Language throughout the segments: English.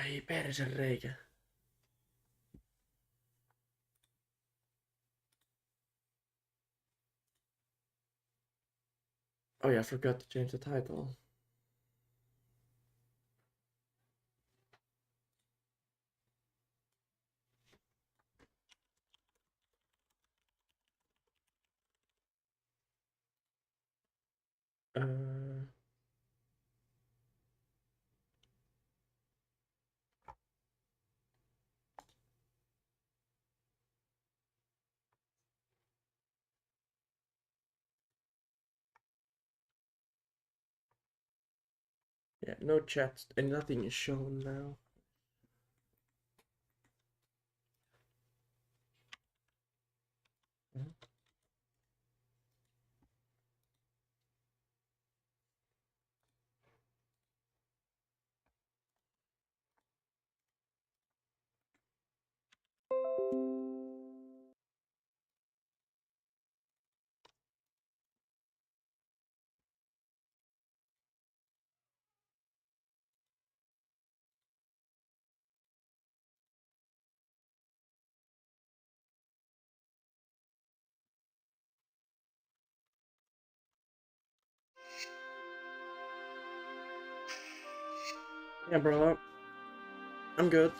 Ai persen reikä. Oh yeah, I forgot to change the title. Yeah, no chat and nothing is shown now. Yeah, bro. I'm good.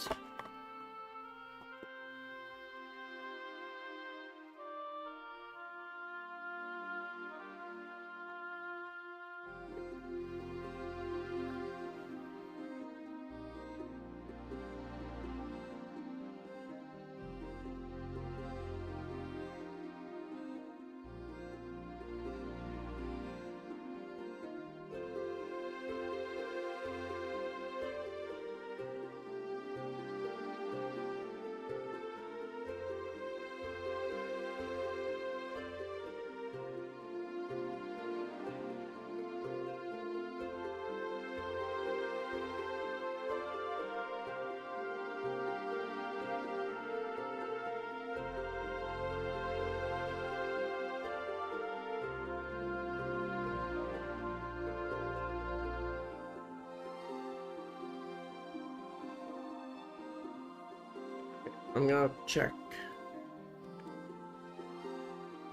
I'm gonna check.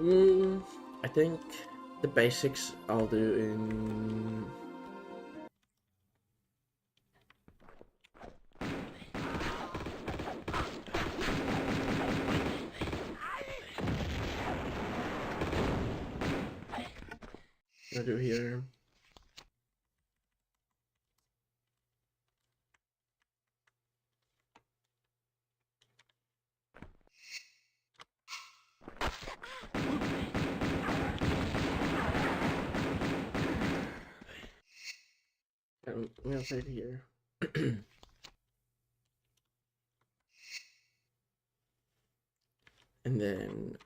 I think the basics I'll do in... I'll do here. I'm gonna say it here. And then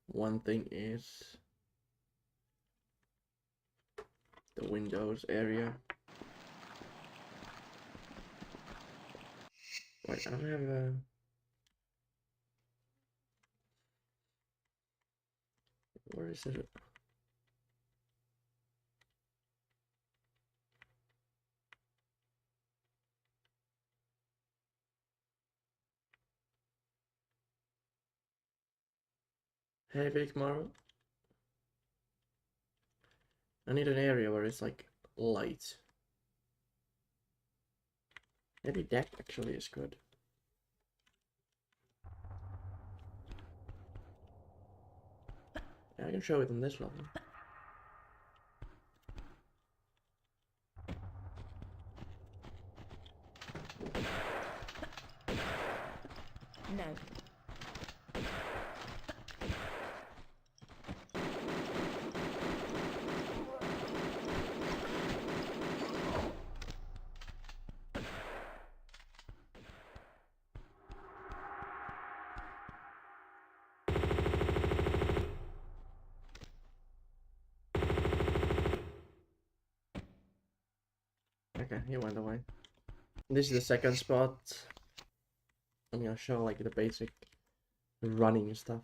one thing is the Windows area. Wait, I don't have a... Where is it? Hey, Vic Morrow. I need an area where it's like light. Maybe that actually is good. Yeah, I can show it on this level. No. Okay, he went away. This is the second spot. I'm gonna show like the basic running stuff.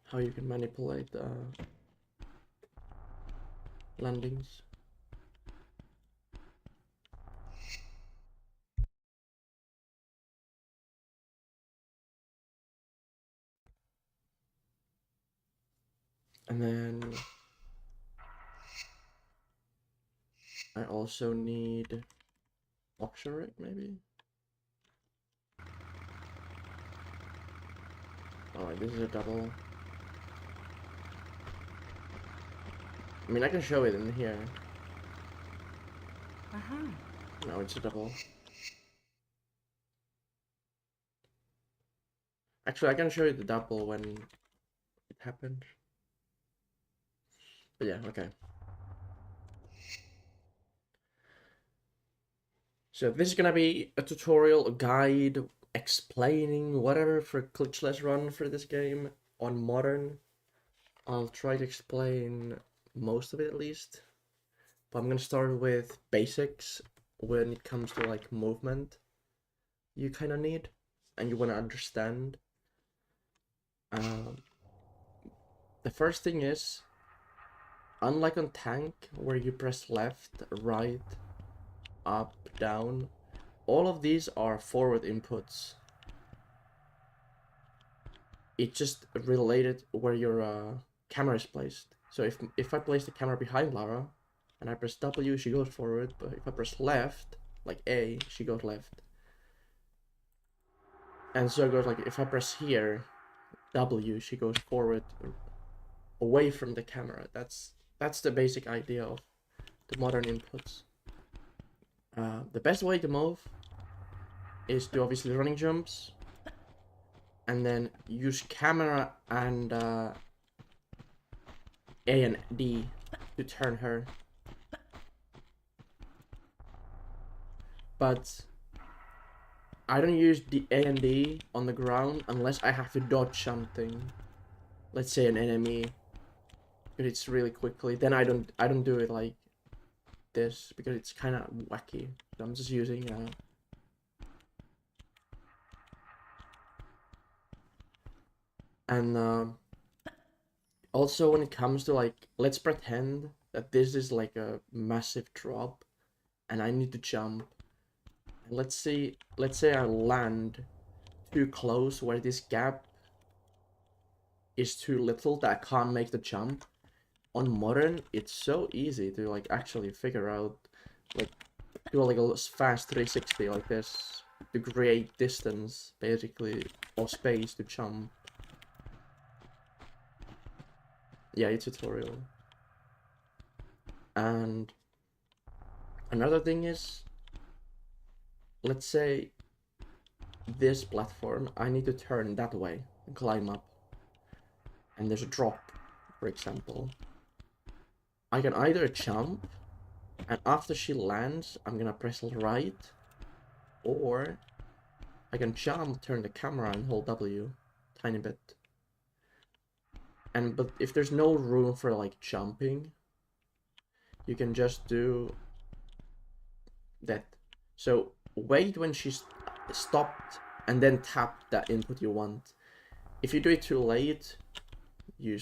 How you can manipulate landings. And then I also need option rig, maybe. Alright, this is a double. I mean, I can show it in here. No, it's a double. Actually, I can show you the double when it happened. But yeah, okay. So this is gonna be a tutorial, a guide, explaining whatever for glitchless run for this game on modern. I'll try to explain most of it at least. But I'm gonna start with basics when it comes to like movement you kind of need and you want to understand. The first thing is, unlike on tank where you press left, right, up, down, all of these are forward inputs. It's just related where your camera is placed. So if I place the camera behind Lara and I press W, she goes forward, but if I press left, like A, she goes left. And so it goes like, if I press here, W, she goes forward, away from the camera. That's the basic idea of the modern inputs. The best way to move is to obviously running jumps, and then use camera and A and D to turn her. But I don't use the A and D on the ground unless I have to dodge something. Let's say an enemy, but it's really quickly. Then I don't do it like this because it's kind of wacky. So I'm just using and also when it comes to like, let's pretend that this is like a massive drop and I need to jump. And let's say I land too close where this gap is too little that I can't make the jump. On modern, it's so easy to like actually figure out, like, do like a fast 360 like this to create distance basically, or space to jump. Yeah, it's a tutorial. And another thing is, let's say this platform, I need to turn that way and climb up. And there's a drop, for example. I can either jump, and after she lands, I'm gonna press right, or I can jump, turn the camera, and hold W, tiny bit. But if there's no room for like jumping, you can just do that. So wait when she's stopped, and then tap that input you want. If you do it too late, you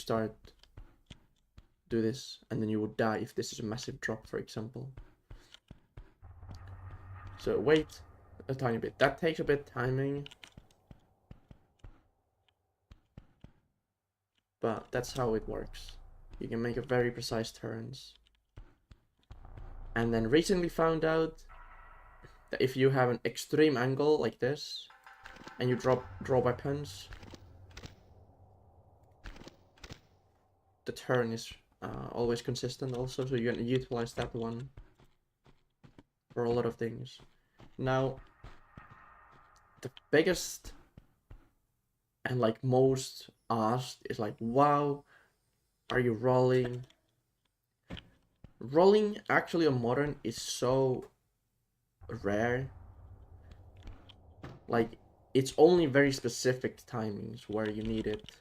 do this, and then you would die if this is a massive drop, for example. So wait a tiny bit. That takes a bit of timing, but that's how it works. You can make a very precise turns. And then recently found out that if you have an extreme angle like this, and you draw weapons, the turn is always consistent also, so you can utilize that one for a lot of things. Now, the biggest and like most asked is like, wow, are you rolling? Rolling actually on modern is so rare. Like, it's only very specific timings where you need it.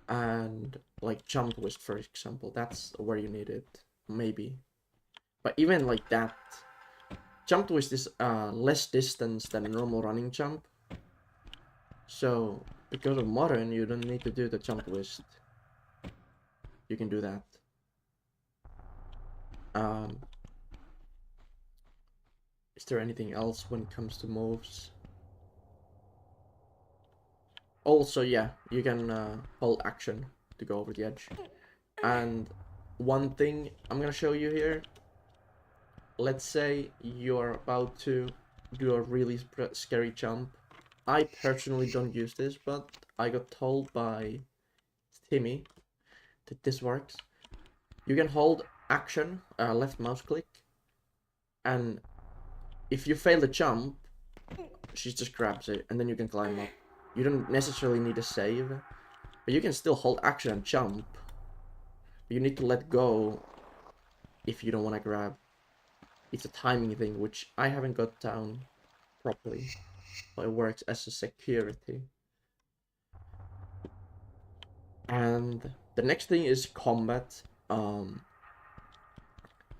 And like jump twist, for example, that's where you need it, maybe. But even like that, jump twist is less distance than a normal running jump. So because of modern, you don't need to do the jump twist. You can do that. Um, is there anything else when it comes to moves? Also, yeah, you can hold action to go over the edge. And one thing I'm gonna show you here, let's say you're about to do a really scary jump. I personally don't use this, but I got told by Timmy that this works. You can hold action, left mouse click, and if you fail the jump, she just grabs it, and then you can climb up. You don't necessarily need a save, but you can still hold action and jump. But you need to let go if you don't want to grab. It's a timing thing, which I haven't got down properly, but it works as a security. And the next thing is combat.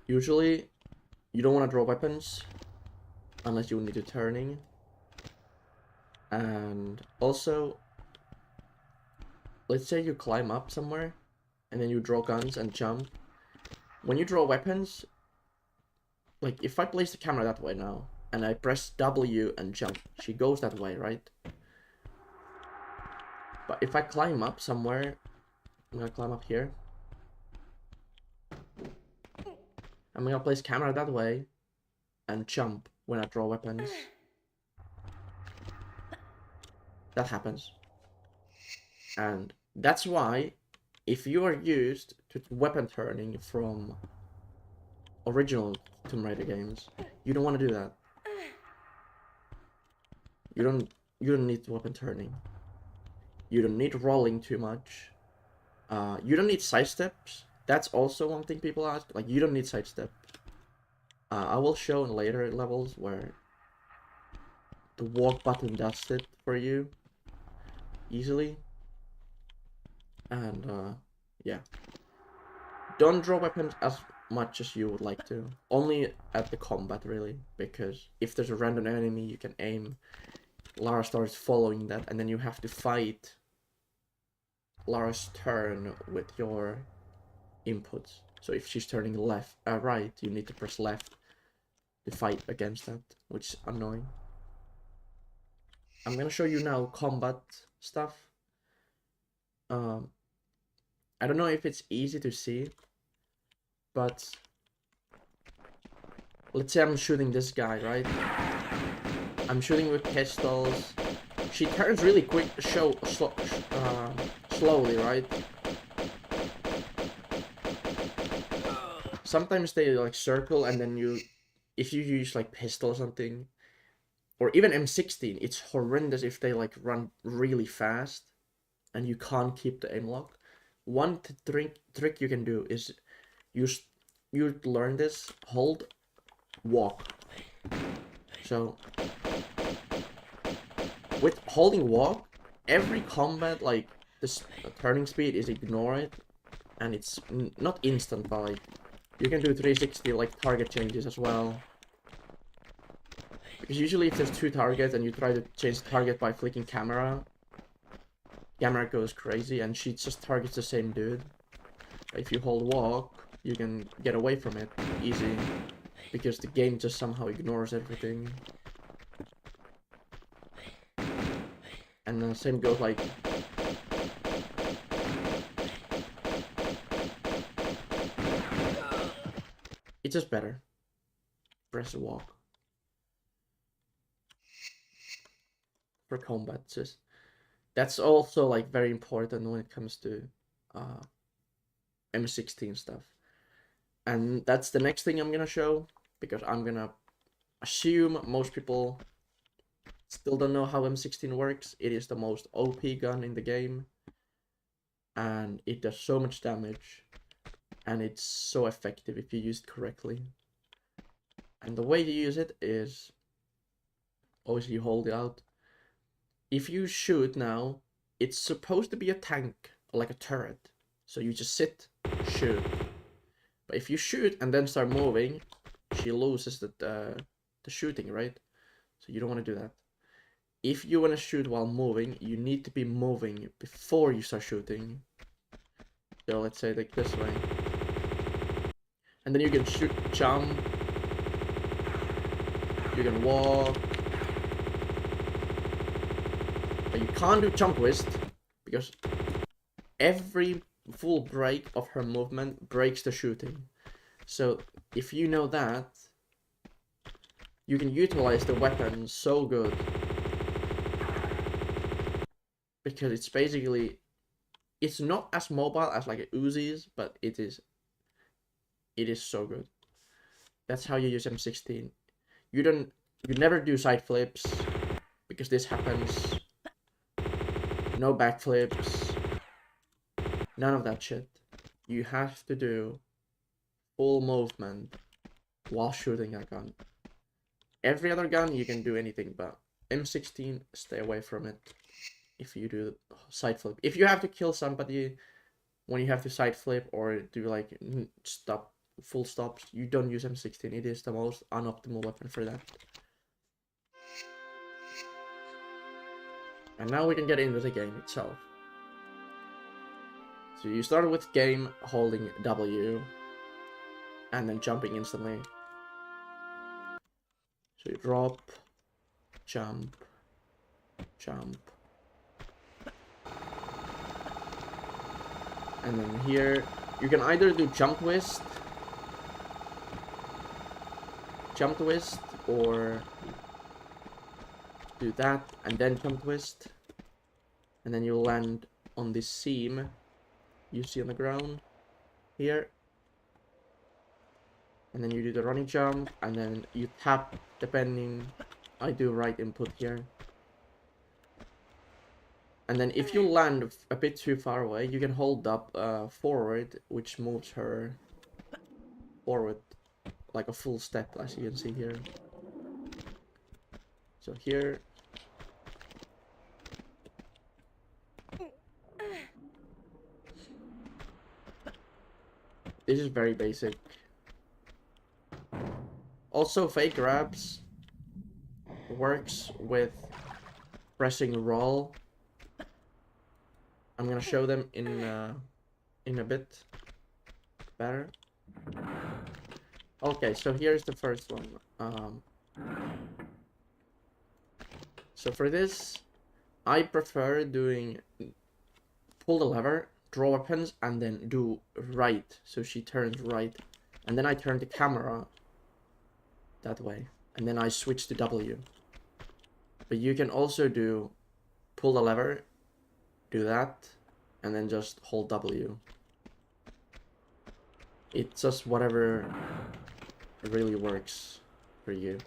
Usually, you don't want to draw weapons unless you need to turning. And also, let's say you climb up somewhere, and then you draw guns and jump. When you draw weapons, like if I place the camera that way now, and I press W and jump, she goes that way, right? But if I climb up somewhere, I'm gonna climb up here. I'm gonna place camera that way and jump when I draw weapons. That happens. And that's why, if you are used to weapon turning from original Tomb Raider games, you don't want to do that. You don't need weapon turning. You don't need rolling too much. You don't need side steps. That's also one thing people ask. Like, you don't need side steps. I will show in later levels where the walk button does it for you easily. And yeah. Don't draw weapons as much as you would like to. Only at the combat, really. Because if there's a random enemy, you can aim. Lara starts following that, and then you have to fight Lara's turn with your inputs. So if she's turning right, you need to press left to fight against that, which is annoying. I'm gonna show you now combat stuff. I don't know if it's easy to see, but let's say I'm shooting this guy, right? I'm shooting with pistols. She turns really quick, slowly, right? Sometimes they like circle, and then if you use like pistol or something, or even M16, it's horrendous if they like run really fast, and you can't keep the aim lock. One trick you can do is you learn this, hold, walk. So with holding walk, every combat, like this turning speed is ignored, and it's not instant, but like you can do 360 like target changes as well. Because usually if there's two targets and you try to change the target by flicking camera goes crazy and she just targets the same dude. If you hold walk, you can get away from it easy, because the game just somehow ignores everything. And the same goes like... It's just better. Press walk. For combat, just... That's also like very important when it comes to M16 stuff. And that's the next thing I'm gonna show, because I'm gonna assume most people still don't know how M16 works. It is the most OP gun in the game, and it does so much damage, and it's so effective if you use it correctly. And the way to use it is, obviously you hold it out. If you shoot now, it's supposed to be a tank, like a turret. So you just sit, shoot. But if you shoot and then start moving, she loses the shooting, right? So you don't want to do that. If you want to shoot while moving, you need to be moving before you start shooting. So let's say like this way. And then you can shoot, jump. You can walk. But you can't do jump twist because every full break of her movement breaks the shooting. So if you know that, you can utilize the weapon so good. Because it's basically, it's not as mobile as like a Uzi's, but it is so good. That's how you use M16. You never do side flips because this happens. No backflips. None of that shit. You have to do full movement while shooting a gun. Every other gun you can do anything, but M16, stay away from it if you do side flip. If you have to kill somebody when you have to side flip or do like full stops, you don't use M16. It is the most unoptimal weapon for that. And now we can get into the game itself. So you start with game holding W and then jumping instantly. So you drop, jump, jump. And then here, you can either do jump twist, or do that and then jump twist. And then you'll land on this seam you see on the ground here. And then you do the running jump, and then you tap, depending, I do right input here. And then if you land a bit too far away, you can hold up forward, which moves her forward like a full step, as you can see here. So here. This is very basic. Also, fake grabs works with pressing roll. I'm gonna show them in a bit better. Okay, so here's the first one. So for this, I prefer doing pull the lever, draw weapons, and then do right. So she turns right, and then I turn the camera that way, and then I switch to W. But you can also do pull the lever, do that, and then just hold W. It's just whatever really works for you.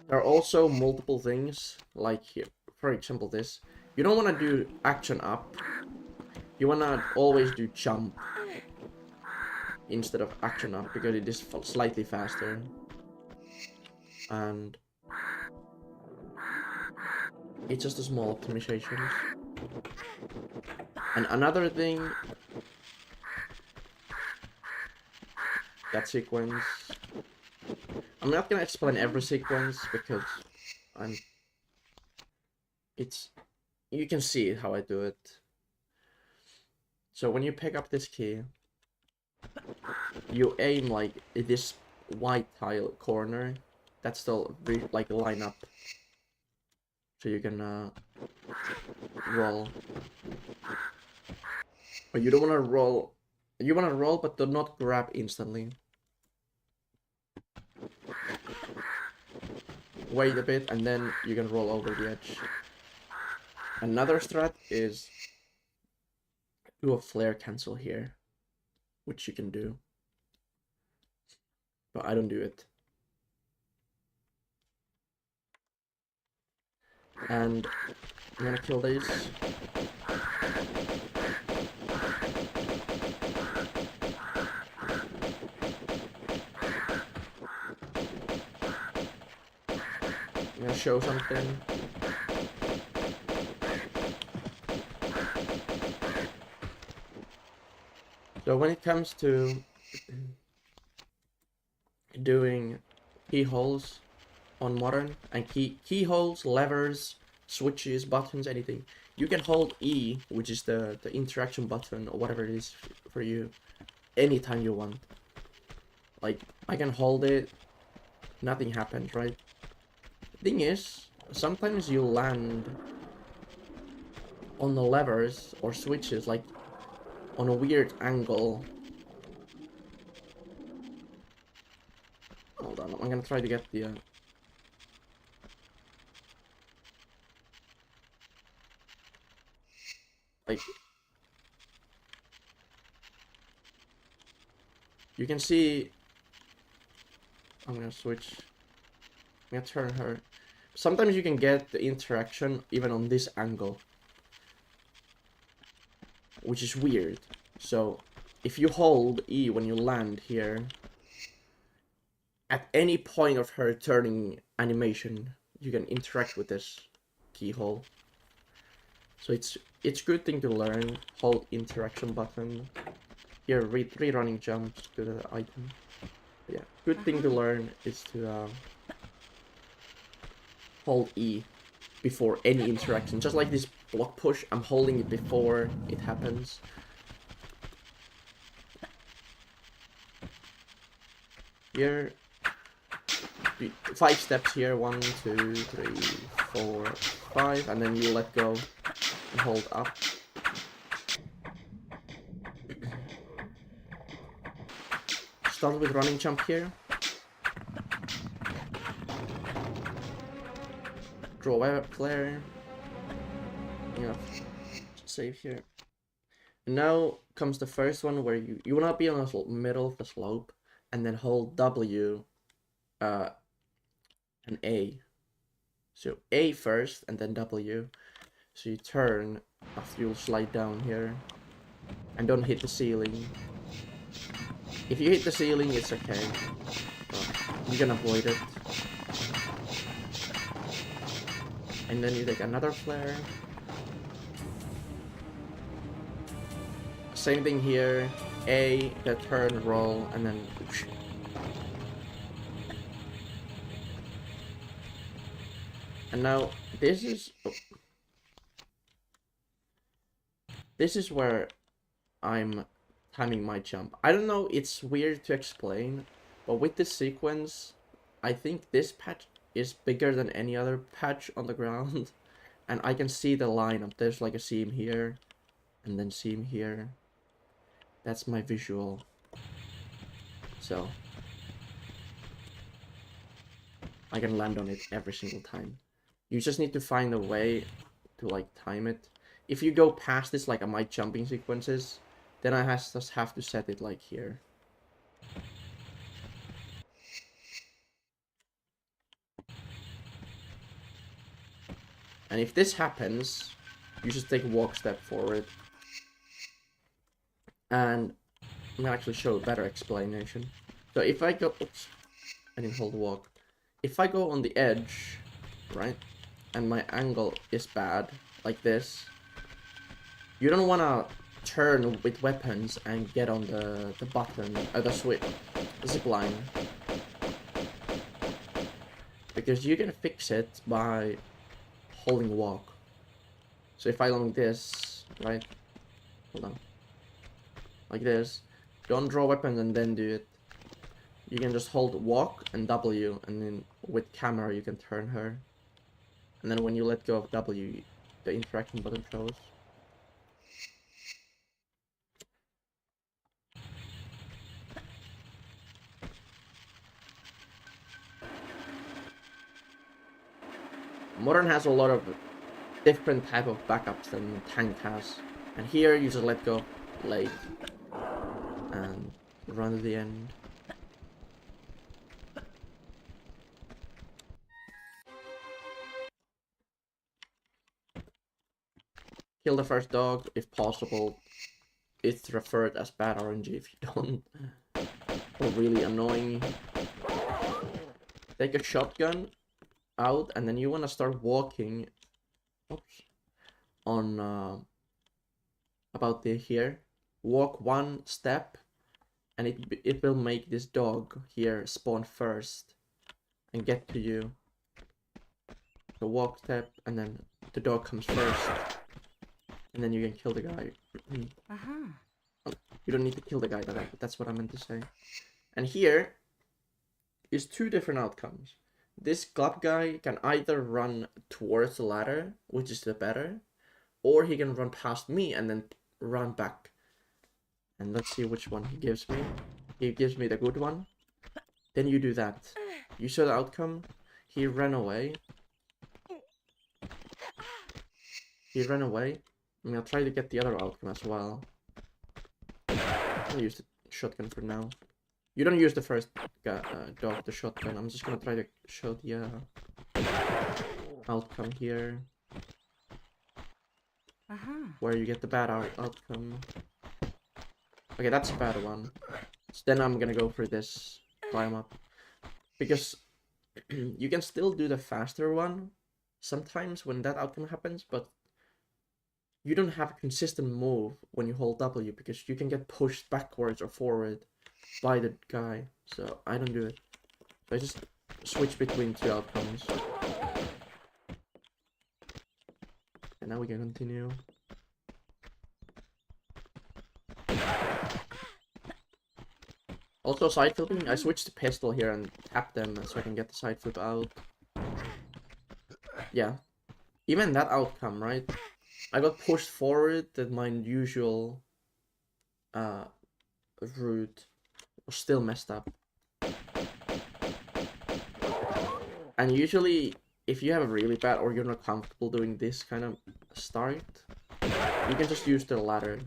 There are also multiple things, like here, for example this. You don't want to do action up. You want to always do jump instead of action up, because it is slightly faster. And it's just a small optimization. And another thing, that sequence. I'm not gonna explain every sequence because you can see how I do it. So when you pick up this key, you aim like this white tile corner. That's still like line up. So you can roll. But you don't wanna roll. You wanna roll, but do not grab instantly. Wait a bit, and then you can roll over the edge. Another strat is do a flare cancel here, which you can do, but I don't do it. And I'm gonna kill these. I'm gonna show something. So when it comes to doing keyholes on modern and keyholes, levers, switches, buttons, anything, you can hold E, which is the interaction button or whatever it is for you, anytime you want. Like, I can hold it, nothing happens, right? The thing is, sometimes you land on the levers or switches, like, on a weird angle. Hold on, I'm gonna try to get the... like... You can see... I'm gonna switch... I'm gonna turn her... Sometimes you can get the interaction even on this angle, which is weird. So, if you hold E when you land here, at any point of her turning animation, you can interact with this keyhole. So it's good thing to learn. Hold interaction button. Here, rerunning jumps to the item. But yeah, good thing to learn is to hold E before any interaction. Just like this block push, I'm holding it before it happens. Here, 5 steps here, 1, 2, 3, 4, 5, and then you let go and hold up. Start with running jump here. Draw a flare. Yeah, save here. And now comes the first one where you wanna be on the middle of the slope and then hold W and A. So A first and then W. So you turn after you'll slide down here. And don't hit the ceiling. If you hit the ceiling, it's okay. You can avoid it. And then you take another flare. Same thing here. A, the turn, roll, and then whoosh. And now this is where I'm timing my jump. I don't know, it's weird to explain, but with this sequence, I think this patch is bigger than any other patch on the ground. And I can see the lineup. There's like a seam here, and then seam here. That's my visual. So I can land on it every single time. You just need to find a way to like time it. If you go past this, like my jumping sequences, then I just have to set it like here. And if this happens, you just take a walk step forward. And I'm gonna actually show a better explanation. So if I go, oops, I didn't hold walk. If I go on the edge, right, and my angle is bad, like this, you don't wanna turn with weapons and get on the button, the switch, the zip line. Because you can fix it by holding walk. So if I long this, right, hold on, like this, don't draw weapons and then do it. You can just hold walk and W, and then with camera you can turn her. And then when you let go of W, the interaction button shows. Modern has a lot of different type of backups than Tank has. And here you just let go late and run to the end. Kill the first dog if possible. It's referred as bad RNG if you don't. Or really annoying. Take a shotgun out and then you want to start walking, oops, on about here, walk 1 step, and it will make this dog here spawn first and get to you. So walk step, and then the dog comes first, and then you can kill the guy. You don't need to kill the guy, but that's what I meant to say. And here is 2 different outcomes. This club guy can either run towards the ladder, which is the better, or he can run past me and then run back. And let's see which one he gives me. He gives me the good one. Then you do that. You saw the outcome. He ran away. He ran away. I mean, I'll try to get the other outcome as well. I'll use the shotgun for now. You don't use the first dog, the shotgun. I'm just gonna try to show the outcome here. Where you get the bad outcome. Okay, that's a bad one. So then I'm gonna go for this climb up. Because you can still do the faster one sometimes when that outcome happens, but you don't have a consistent move when you hold W because you can get pushed backwards or forward by the guy. So I don't do it. So I just switch between 2 outcomes. And now we can continue. Also side flipping, I switched to pistol here and tap them so I can get the side flip out. Yeah. Even that outcome, right? I got pushed forward that my usual route was still messed up. And usually, if you have a really bad or you're not comfortable doing this kind of start, you can just use the ladder.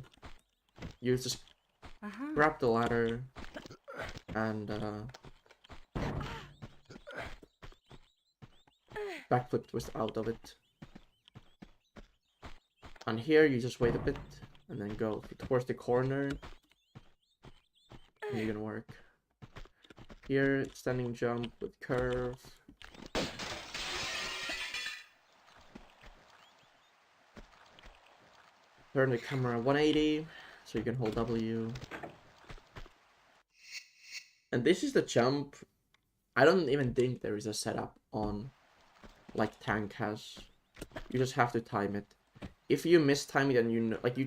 You just grab the ladder and backflip twist out of it. And here you just wait a bit and then go towards the corner. And you're gonna work. Here, standing jump with curve. Turn the camera 180 so you can hold W. And this is the jump. I don't even think there is a setup on like Tank has. You just have to time it. If you mistime it and you know, like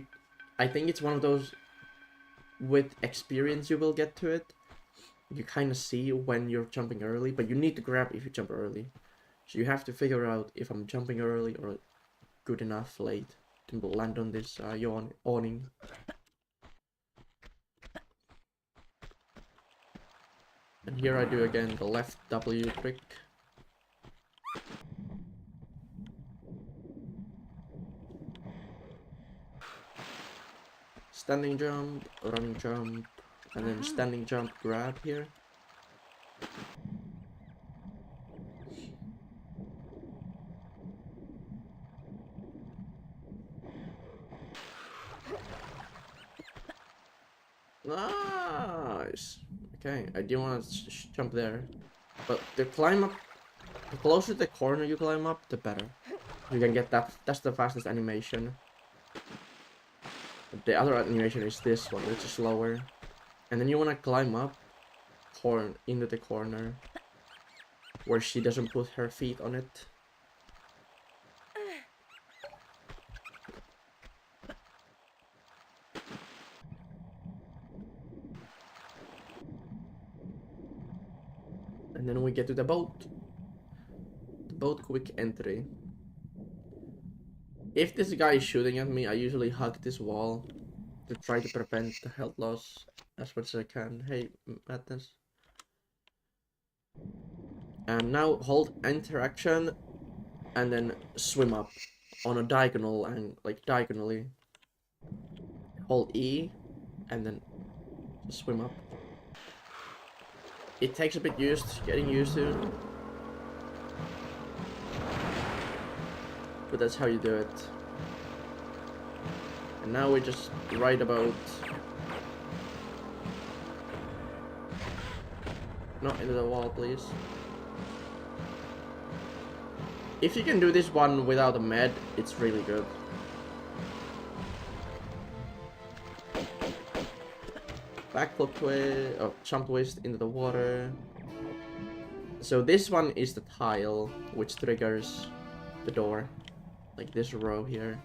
I think it's one of those with experience you will get to it. You kind of see when you're jumping early, but you need to grab if you jump early. So you have to figure out if I'm jumping early or good enough late to land on this awning. And here I do again the left W trick. Standing jump, running jump, and then standing jump grab here. Nice. Okay, I didn't want to jump there, but the climb up, the closer the corner you climb up, the better. You can get that. That's the fastest animation. The other animation is this one, which is slower. And then you want to climb up into the corner where she doesn't put her feet on it. And then we get to the boat. The boat quick entry. If this guy is shooting at me, I usually hug this wall to try to prevent the health loss as much as I can. Hey, Madness. And now hold interaction and then swim up on a diagonal and like diagonally. Hold E and then swim up. It takes a bit getting used to. But that's how you do it. And now we just right about... Not into the wall, please. If you can do this one without a med, it's really good. backflip twist, oh, jump twist into the water. So this one is the tile, which triggers the door. Like this row here.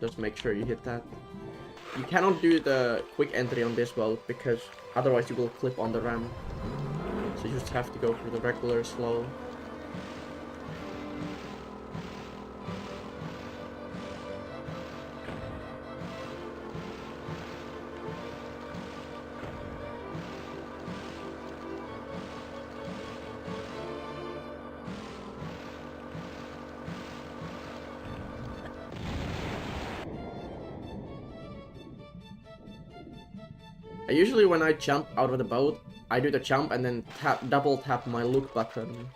Just make sure you hit that. You cannot do the quick entry on this boat, because otherwise you will clip on the ramp. So you just have to go for the regular slow. Usually when I jump out of the boat, I do the jump and then double tap my look button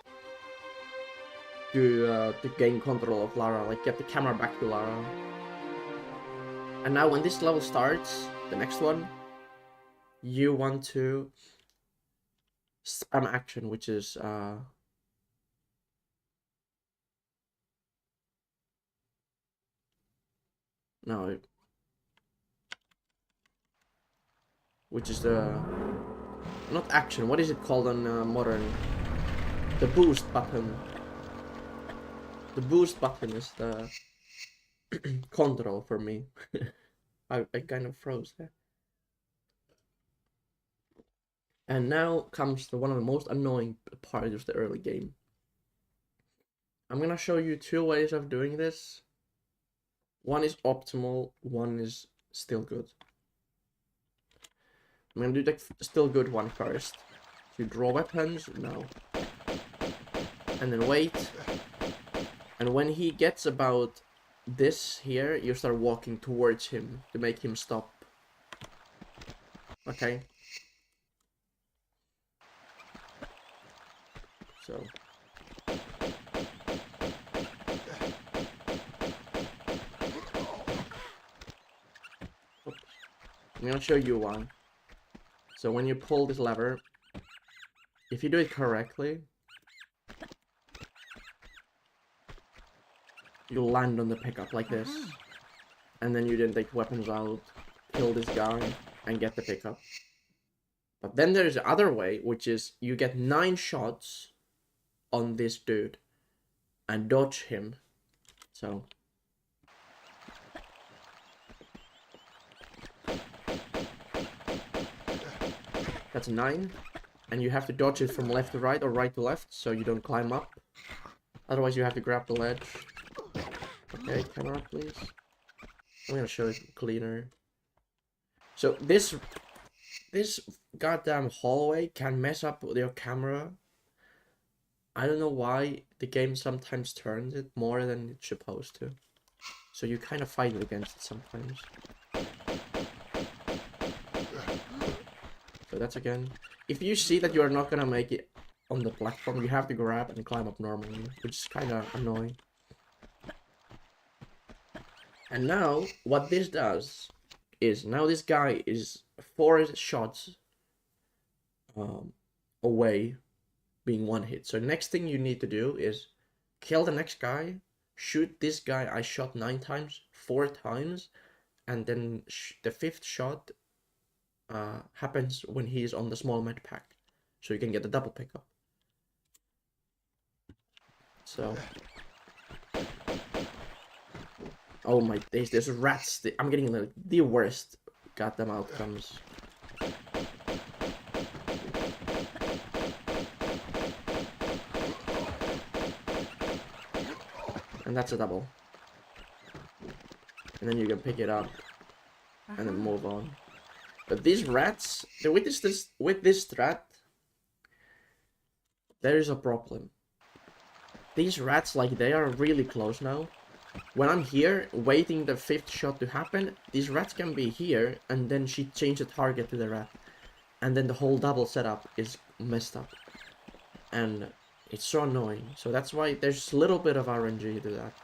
to gain control of Lara, like get the camera back to Lara. And now when this level starts, the next one, you want to spam action, which is no, which is the not action. What is it called on modern? The boost button. The boost button is the control for me. I kind of froze there. And now comes one of the most annoying parts of the early game. I'm gonna show you two ways of doing this. One is optimal, one is still good. I'm gonna do the still good one first. You draw weapons, no. And then wait. And when he gets about this here, you start walking towards him to make him stop. Okay. So. Oops. I'm gonna show you one. So when you pull this lever, if you do it correctly, you land on the pickup like this. And then you then take weapons out, kill this guy, and get the pickup. But then there's the other way, which is you get 9 shots on this dude and dodge him. So that's 9, and you have to dodge it from left to right or right to left, so you don't climb up. Otherwise you have to grab the ledge. Okay, camera please. I'm gonna show it cleaner. So this goddamn hallway can mess up with your camera. I don't know why the game sometimes turns it more than it's supposed to. So you kind of fight against it sometimes. So that's again. If you see that you're not gonna make it on the platform, you have to grab and climb up normally, which is kind of annoying. And now, what this does is, now this guy is 4 shots away being one hit. So next thing you need to do is kill the next guy, shoot this guy I shot 9 times, 4 times, and then the 5th shot happens when he is on the small med pack. So you can get the double pickup. So... oh my days, there's rats. I'm getting the worst goddamn outcomes. And that's a double. And then you can pick it up and then move on. But these rats, with this strat, there is a problem. These rats, like, they are really close now. When I'm here, waiting the 5th shot to happen, these rats can be here, and then she changed the target to the rat. And then the whole double setup is messed up. And it's so annoying. So that's why there's a little bit of RNG to that.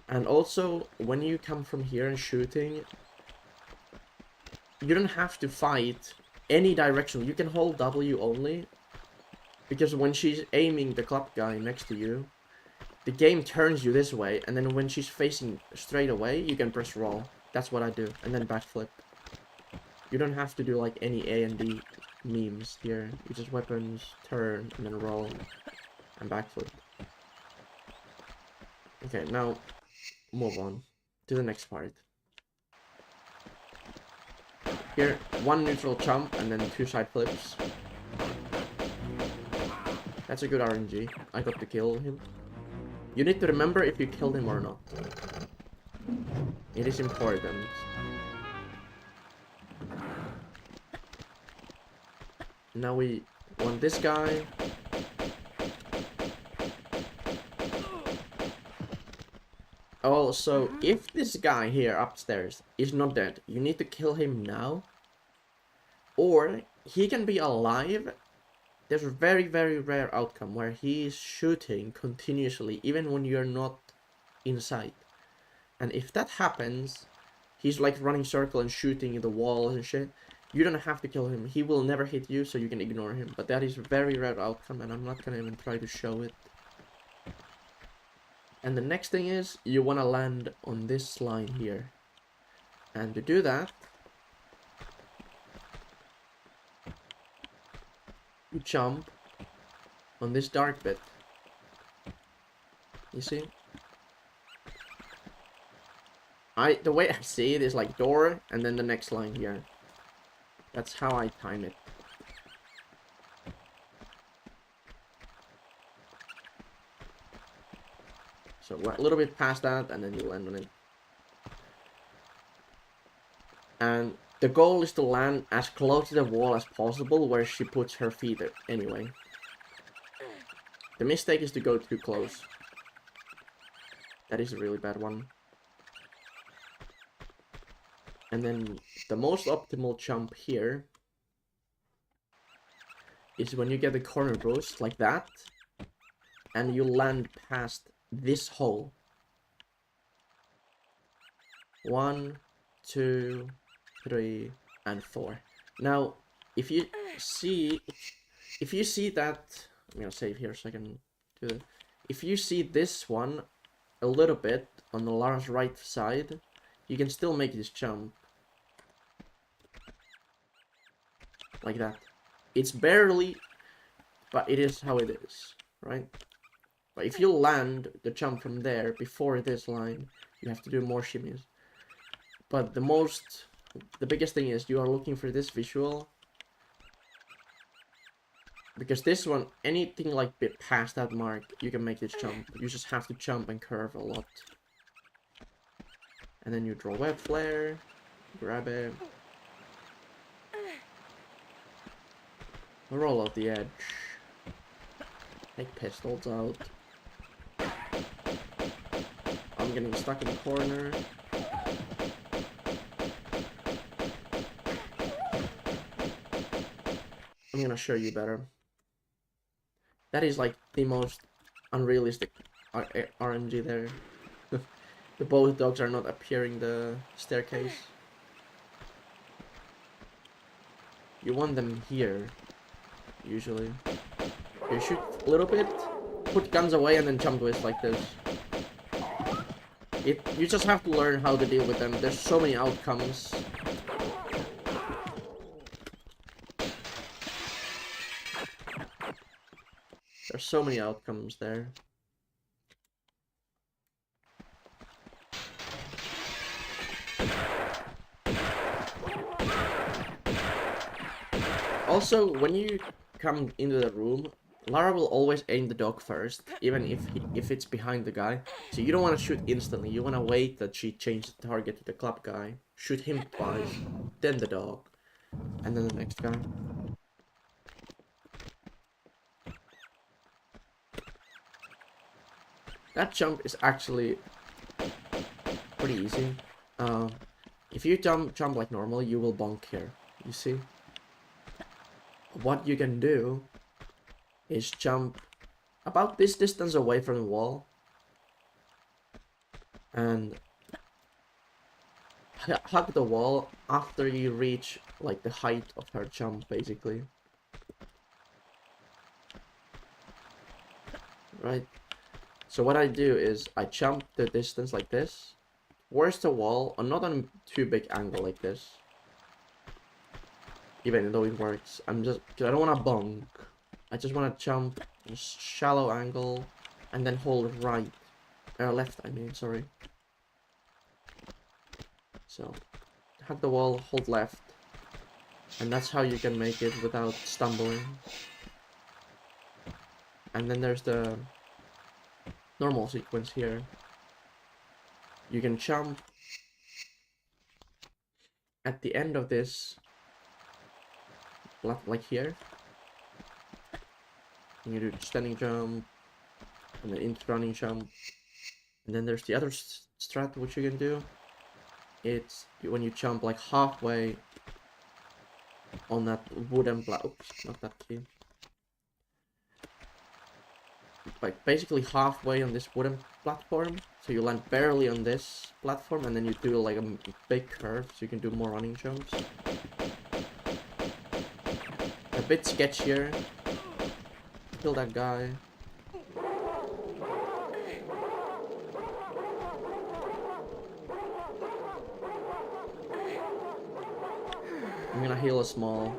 And also, when you come from here and shooting, you don't have to fight any direction. You can hold W only. Because when she's aiming the club guy next to you, the game turns you this way, and then when she's facing straight away, you can press roll. That's what I do. And then backflip. You don't have to do like any A and D memes here. You just weapons, turn, and then roll, and backflip. Okay, now move on to the next part. Here, one neutral jump and then 2 side flips. That's a good RNG. I got to kill him. You need to remember if you killed him or not. It is important. Now we want this guy. Also, if this guy here upstairs is not dead, you need to kill him now. Or he can be alive. There's a very, very rare outcome where he is shooting continuously even when you're not inside. And if that happens, he's like running circle and shooting in the walls and shit. You don't have to kill him. He will never hit you, so you can ignore him. But that is a very rare outcome, and I'm not gonna even try to show it. And the next thing is, you wanna land on this line here. And to do that, you jump on this dark bit. You see? The way I see it is like door and then the next line here. That's how I time it. So a little bit past that and then you land on it. And the goal is to land as close to the wall as possible where she puts her feet anyway. The mistake is to go too close. That is a really bad one. And then the most optimal jump here is when you get the corner boost like that and you land past this hole. 1, 2, 3, and 4. Now, if you see that, I'm gonna save here so I can do it. If you see this one a little bit on the Lara's right side, you can still make this jump. Like that. It's barely, but it is how it is, right? But if you land the jump from there before this line, you have to do more shimmies. But the biggest thing is you are looking for this visual. Because this one, anything like past that mark, you can make this jump. You just have to jump and curve a lot. And then you draw web flare, grab it. Roll out the edge. Take pistols out. I'm getting stuck in the corner. I'm gonna show you better. That is like the most unrealistic RNG there. The both dogs are not appearing the staircase. You want them here, usually. You shoot a little bit, put guns away, and then jump twist like this. You just have to learn how to deal with them. There's so many outcomes. There's so many outcomes there. Also, when you come into the room, Lara will always aim the dog first, even if it's behind the guy. So you don't want to shoot instantly. You want to wait that she changes the target to the club guy, shoot him twice, then the dog, and then the next guy. That jump is actually pretty easy. If you jump like normal, you will bonk here. You see? What you can do is jump about this distance away from the wall and hug the wall after you reach like the height of her jump, basically. Right? So what I do is I jump the distance like this, Where's the wall? Not on a too big angle like this. Even though it works. I'm just... Cause I don't want to bonk. I just want to jump in a shallow angle. And then hold right. Left, I mean, sorry. So, hug the wall, hold left. And that's how you can make it without stumbling. And then there's the normal sequence here. You can jump at the end of this, like here. And you do standing jump, and then into running jump. And then there's the other strat which you can do. It's when you jump like halfway on that wooden block. Oops, not that key. Like basically halfway on this wooden platform. So you land barely on this platform, and then you do like a big curve, so you can do more running jumps. A bit sketchier. Kill that guy. I'm gonna heal a small.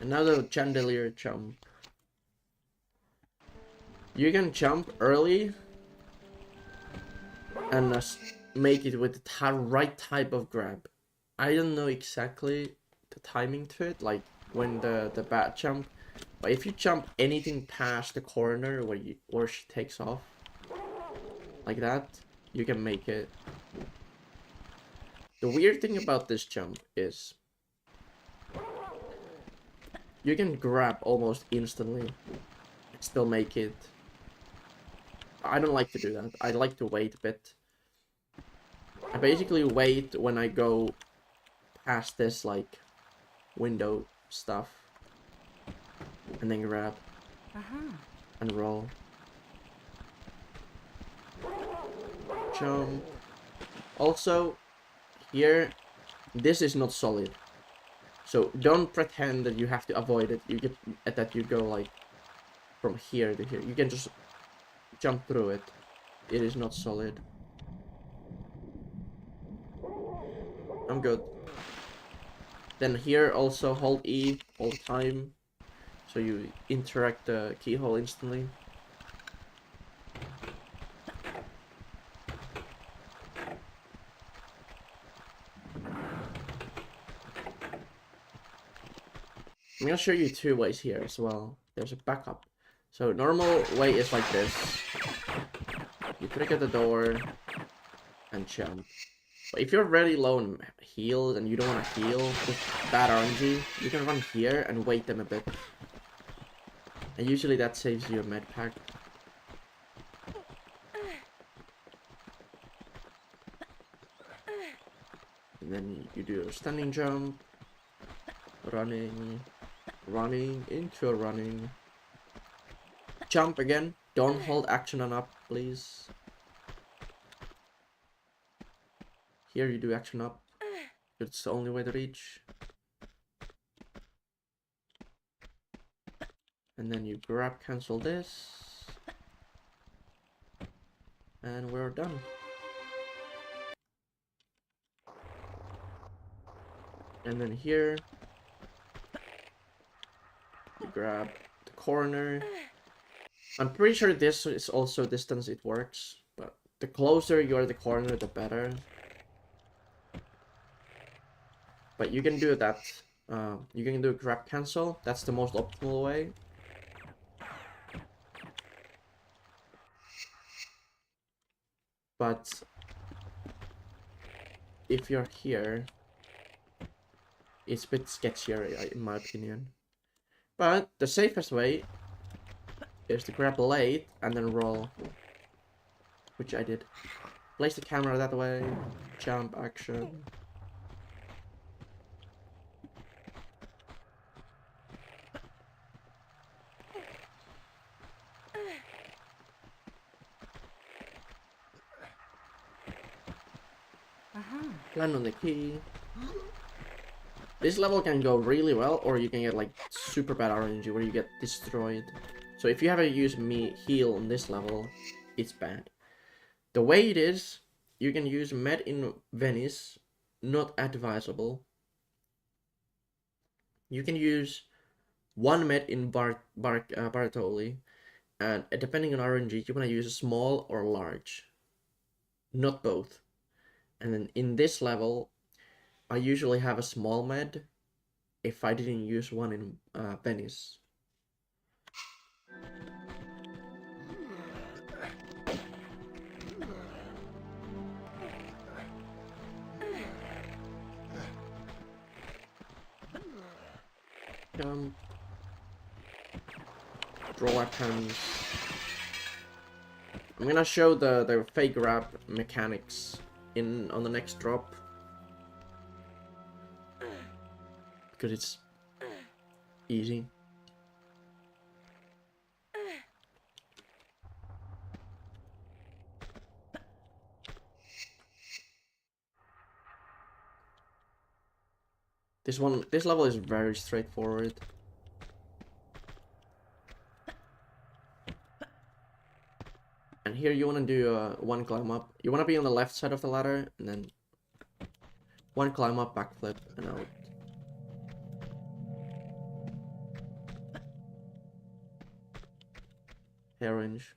And now the chandelier jump. You can jump early and make it with the right type of grab. I don't know exactly the timing to it, like when the bat jump. But if you jump anything past the corner where she takes off, like that, you can make it. The weird thing about this jump is you can grab almost instantly and still make it. I don't like to do that. I like to wait a bit. I basically wait when I go past this like window stuff. And then grab. And roll. Jump. Also, here, this is not solid. So don't pretend that you have to avoid it. You get that you go like from here to here. You can just jump through it. It is not solid. I'm good. Then here also hold E all the time. So you interact the keyhole instantly. I'm gonna show you two ways here as well. There's a backup. So normal way is like this. You trigger the door and jump. But if you're very low and healed and you don't want to heal with bad RNG, you can run here and wait them a bit. And usually that saves you a med pack. And then you do a standing jump, running into a running. Jump again. Don't hold action on up, please. Here you do action up. It's the only way to reach. And then you grab cancel this. And we're done. And then here you grab the corner. I'm pretty sure this is also distance it works, but the closer you are to the corner, the better. But you can do that. You can do grab cancel. That's the most optimal way. But if you're here, it's a bit sketchier in my opinion. But the safest way is to grab late and then roll, which I did. Place the camera that way, jump action. Land on the key. This level can go really well, or you can get like super bad RNG where you get destroyed. So if you have to use heal on this level, it's bad. The way it is, you can use med in Venice, not advisable. You can use one med in Bartoli, and depending on RNG, you want to use a small or large, not both. And then in this level, I usually have a small med if I didn't use one in Venice. Draw weapons. I'm gonna show the fake grab mechanics on the next drop, because it's easy. This level is very straightforward. And here you want to do one climb up. You want to be on the left side of the ladder, and then one climb up, backflip, and out. Hair range.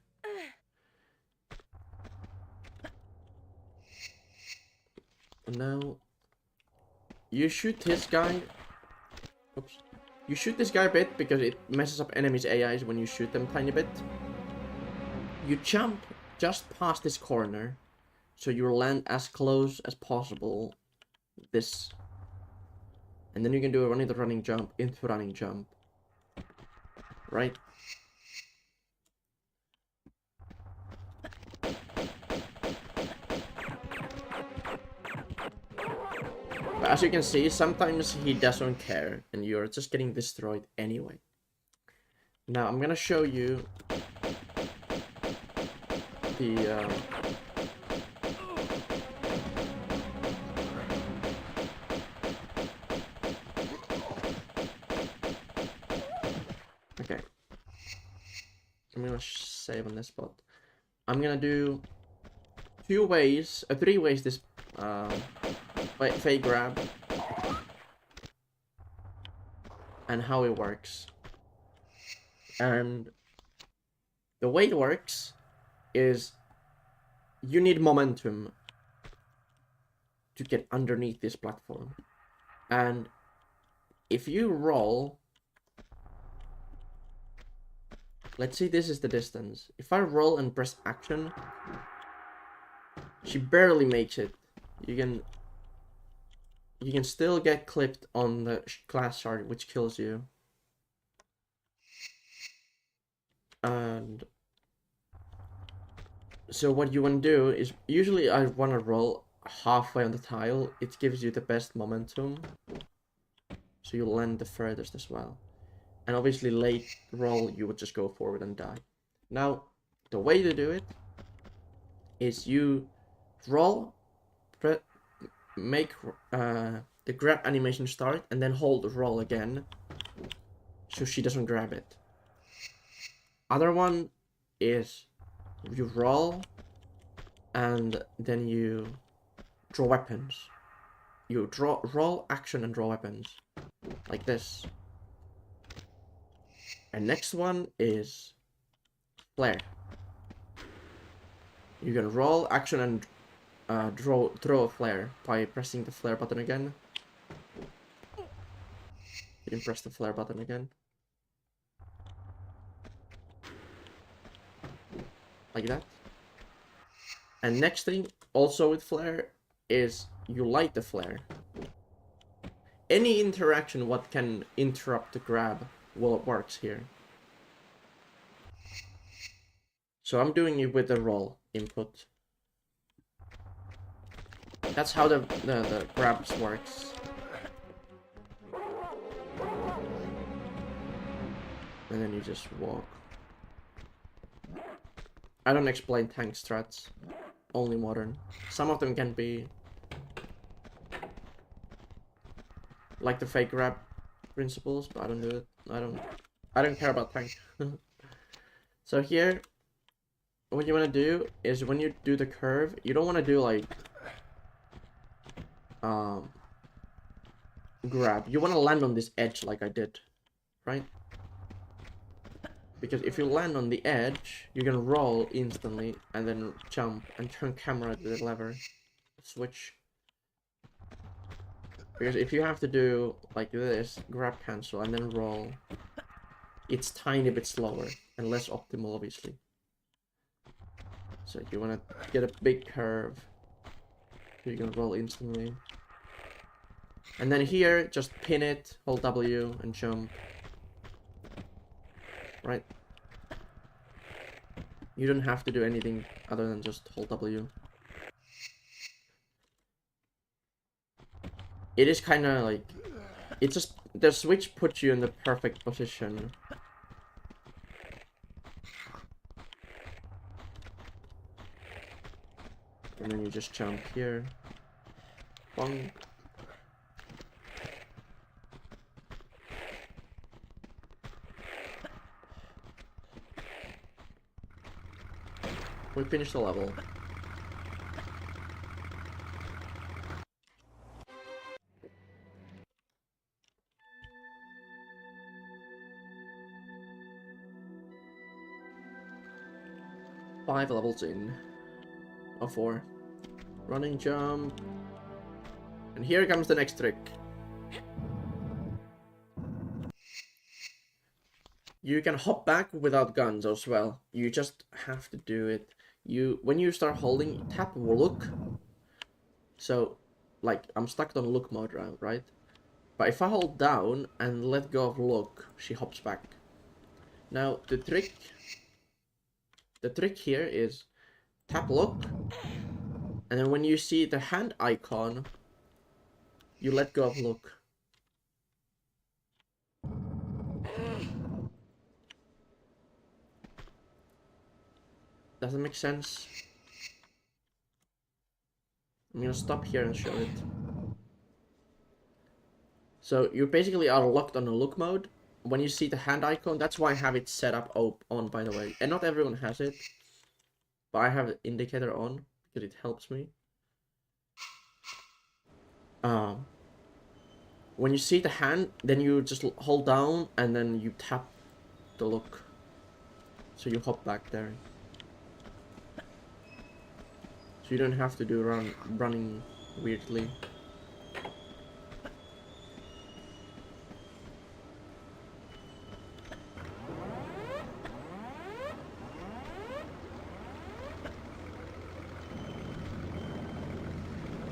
And now you shoot this guy. Oops. You shoot this guy a bit because it messes up enemies' AIs when you shoot them tiny bit. You jump just past this corner, so you land as close as possible. This. And then you can do a running jump into running jump. Right? But as you can see, sometimes he doesn't care, and you're just getting destroyed anyway. Now I'm gonna show you the okay. I'm gonna save on this spot. I'm gonna do three ways this fake grab and how it works. And the way it works is you need momentum to get underneath this platform. And if you roll, let's say this is the distance. If I roll and press action, she barely makes it. You can still get clipped on the glass shard, which kills you. And so what you want to do is, usually I want to roll halfway on the tile. It gives you the best momentum, so you land the furthest as well. And obviously late roll, you would just go forward and die. Now, the way to do it is you roll, make the grab animation start, and then hold roll again, so she doesn't grab it. Other one is you roll, and then you draw weapons. You roll, action, and draw weapons, like this. And next one is flare. You can roll, action, and throw a flare by pressing the flare button again. You can press the flare button again. Like that. And next thing, also with flare, is you light the flare. Any interaction what can interrupt the grab works here. So I'm doing it with the roll input. That's how the grabs works. And then you just walk. I don't explain tank strats, only modern. Some of them can be like the fake grab principles, but I don't do it. I don't care about tank. So here, what you want to do is when you do the curve, you don't want to do like grab. You want to land on this edge like I did, right? Because if you land on the edge, you can roll instantly and then jump and turn camera to the lever. Switch. Because if you have to do like this, grab cancel and then roll, it's tiny bit slower and less optimal obviously. So you want to get a big curve so you can roll instantly. And then here, just pin it, hold W and jump. Right? You don't have to do anything other than just hold W. It is kind of like, it's just, the switch puts you in the perfect position. And then you just jump here. Bonk. We finished the level. Five levels in. Or 4. Running jump. And here comes the next trick. You can hop back without guns as well. You just have to do it. When you start holding, tap look. So, like, I'm stuck on look mode right? But if I hold down and let go of look, she hops back. Now, the trick here is tap look, and then when you see the hand icon, you let go of look. Does that make sense? I'm gonna stop here and show it. So you basically are locked on a look mode. When you see the hand icon, that's why I have it set up on, by the way. And not everyone has it. But I have the indicator on because it helps me. When you see the hand, then you just hold down and then you tap the look. So you hop back there. So you don't have to do running weirdly.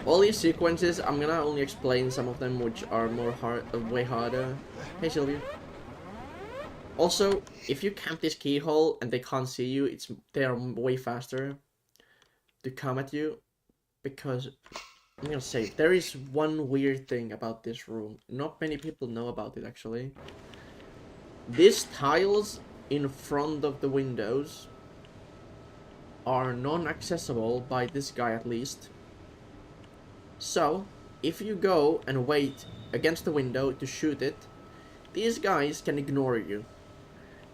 All these sequences, I'm gonna only explain some of them, which are way harder. Hey Sylvia. Also, if you camp this keyhole and they can't see you, they are way faster to come at you. Because, I'm gonna say, there is one weird thing about this room. Not many people know about it, actually. These tiles in front of the windows are non-accessible by this guy, at least. So, if you go and wait against the window to shoot it, these guys can ignore you.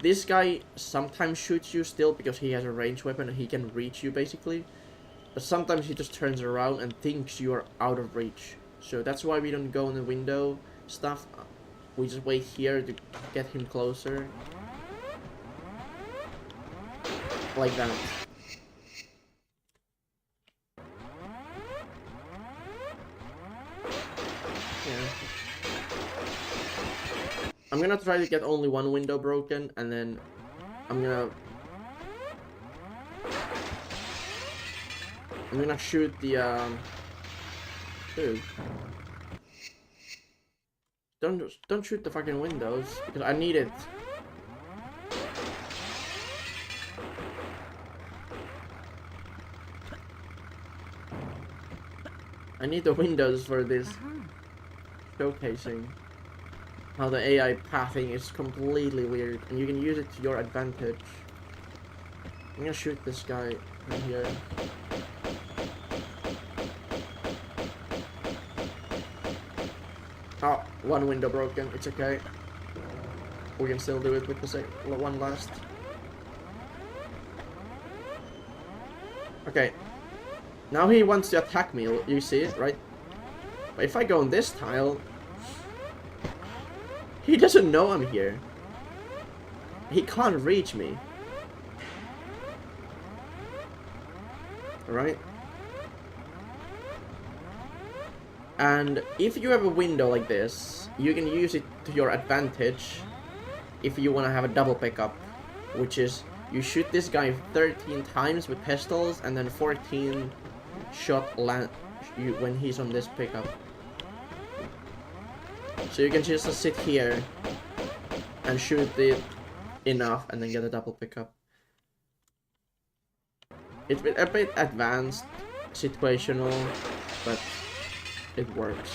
This guy sometimes shoots you still because he has a ranged weapon and he can reach you, basically. But sometimes he just turns around and thinks you are out of reach. So that's why we don't go in the window stuff. We just wait here to get him closer. Like that. Yeah. I'm gonna try to get only one window broken and then I'm gonna shoot the dude. Don't shoot the fucking windows because I need it. I need the windows for this showcasing how the AI pathing is completely weird and you can use it to your advantage. I'm gonna shoot this guy right here. Oh, one window broken. It's okay. We can still do it with the one last. Okay. Now he wants to attack me, you see it, right? But if I go on this tile, he doesn't know I'm here. He can't reach me. Alright? And if you have a window like this, you can use it to your advantage if you want to have a double pickup, which is you shoot this guy 13 times with pistols and then 14 shot land when he's on this pickup. So you can just sit here and shoot it enough and then get a double pickup. It's a bit advanced, situational, but it works.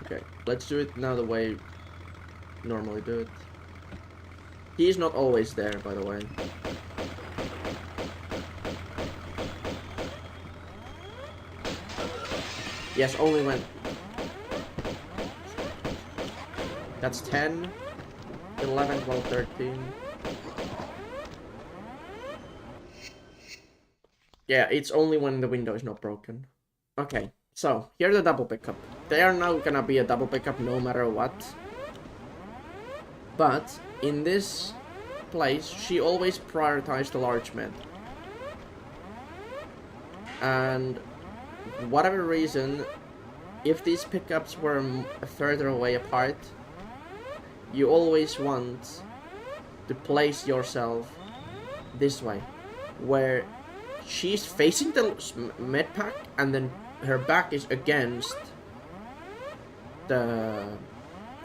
Okay, let's do it now the way we normally do it. He's not always there, by the way. Yes, only when... That's 10, 11, 12, 13. Yeah, it's only when the window is not broken. Okay, so here's the double pickup. They are now gonna be a double pickup no matter what. But in this place, she always prioritized the large med. And whatever reason, if these pickups were further away apart, you always want to place yourself this way, where she's facing the med pack and then her back is against the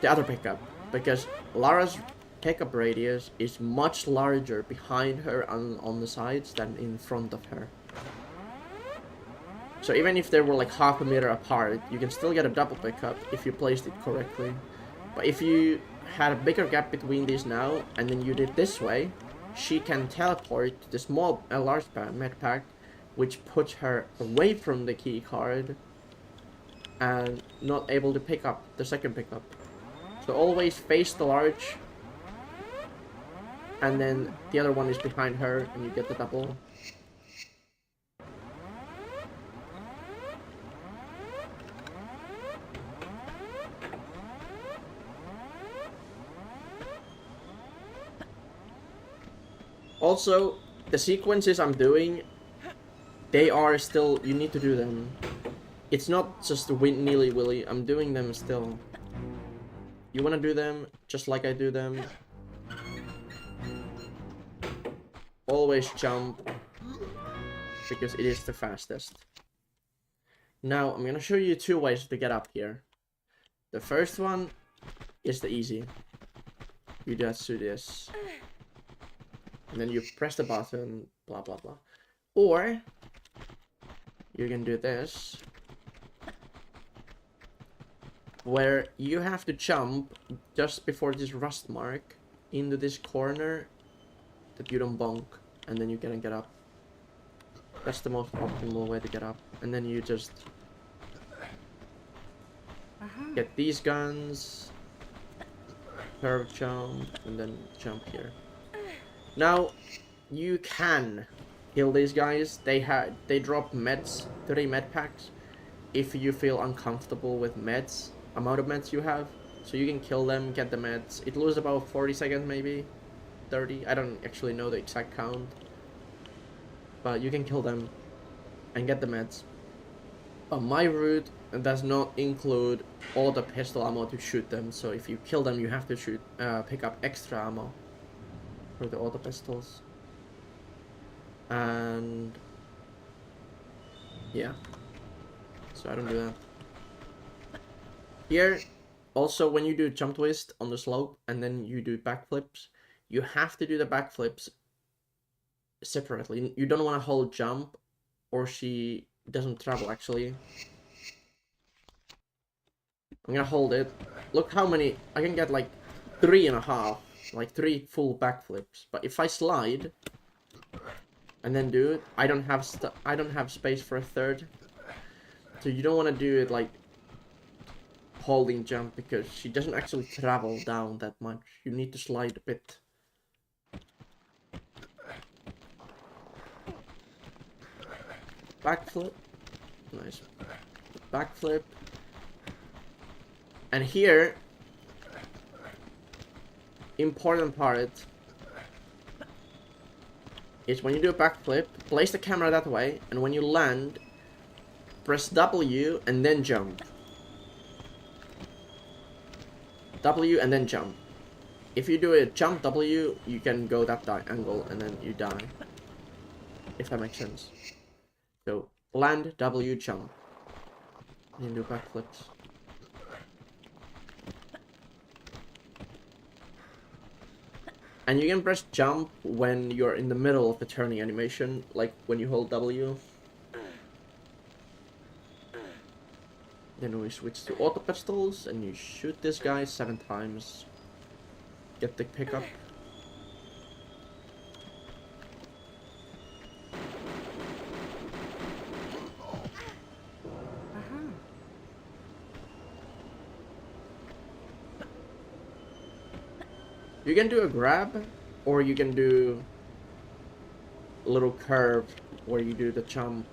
other pickup, because Lara's pickup radius is much larger behind her on the sides than in front of her. So even if they were like half a meter apart, you can still get a double pickup if you placed it correctly. But if you had a bigger gap between these now, and then you did this way, she can teleport to the large med pack, which puts her away from the key card and not able to pick up the second pickup. So always face the large, and then the other one is behind her, and you get the double. Also, the sequences I'm doing, they are still, you need to do them. It's not just nilly-willy, I'm doing them still. You wanna do them just like I do them. Always jump, because it is the fastest. Now, I'm gonna show you two ways to get up here. The first one is the easy. You just do this. And then you press the button, blah blah blah. Or you can do this, where you have to jump just before this rust mark into this corner that you don't bonk, and then you can get up. That's the most optimal way to get up. And then you just get these guns, curve jump, and then jump here. Now, you can kill these guys. They drop meds, 3 med packs, if you feel uncomfortable with meds, amount of meds you have. So you can kill them, get the meds. It loses about 40 seconds maybe, 30. I don't actually know the exact count. But you can kill them and get the meds. But my route does not include all the pistol ammo to shoot them. So if you kill them, you have to pick up extra ammo for the auto pistols. And yeah, so I don't do that. Here, also when you do jump twist on the slope and then you do backflips, you have to do the backflips separately. You don't want to hold jump or she doesn't travel actually. I'm gonna hold it. Look how many, I can get like 3.5. Like 3 full backflips. But if I slide, and then do it. I don't have space for a third, so you don't want to do it like holding jump because she doesn't actually travel down that much. You need to slide a bit. Backflip, nice. Backflip, and here, important part is when you do a backflip, place the camera that way, and when you land, press W and then jump. W and then jump. If you do a jump W, you can go that angle and then you die. If that makes sense. So, land, W, jump. You can do backflips. And you can press jump when you're in the middle of the turning animation, like when you hold W. Then we switch to auto pistols and you shoot this guy 7 times. Get the pickup. You can do a grab, or you can do a little curve where you do the jump.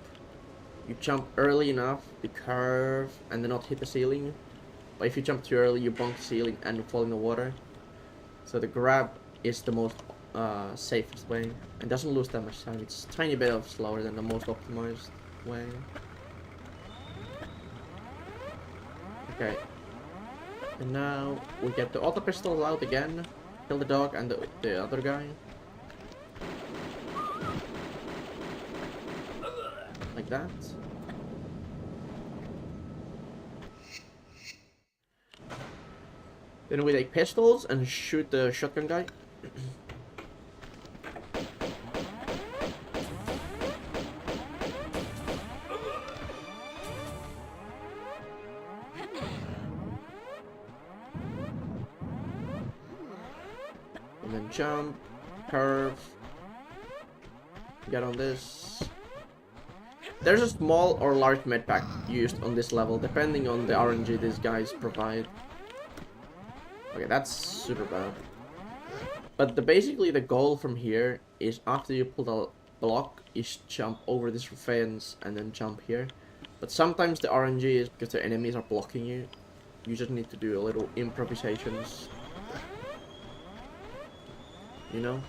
You jump early enough, the curve, and then not hit the ceiling. But if you jump too early, you bump the ceiling and fall in the water. So the grab is the most safest way, and doesn't lose that much time. It's a tiny bit of slower than the most optimized way. Okay. And now we get the auto pistol out again. Kill the dog and the other guy. Like that. Then we take pistols and shoot the shotgun guy. And then jump, curve, get on this. There's a small or large medpack used on this level, depending on the RNG these guys provide. Okay, that's super bad. But basically the goal from here is after you pull the block, is jump over this fence and then jump here. But sometimes the RNG is because the enemies are blocking you. You just need to do a little improvisations. You know?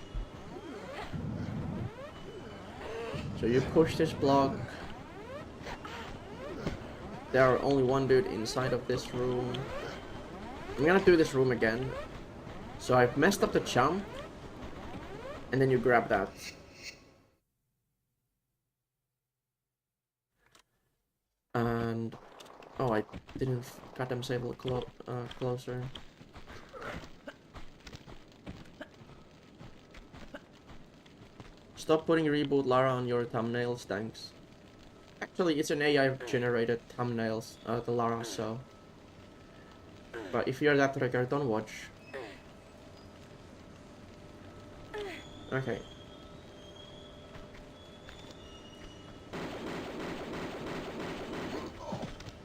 So you push this block. There are only one dude inside of this room. I'm gonna do this room again. So I've messed up the jump. And then you grab that. And... oh, I didn't goddamn save a closer. Stop putting reboot Lara on your thumbnails, thanks. Actually, it's an AI generated thumbnails, the Lara, so... but if you're that trigger, don't watch. Okay.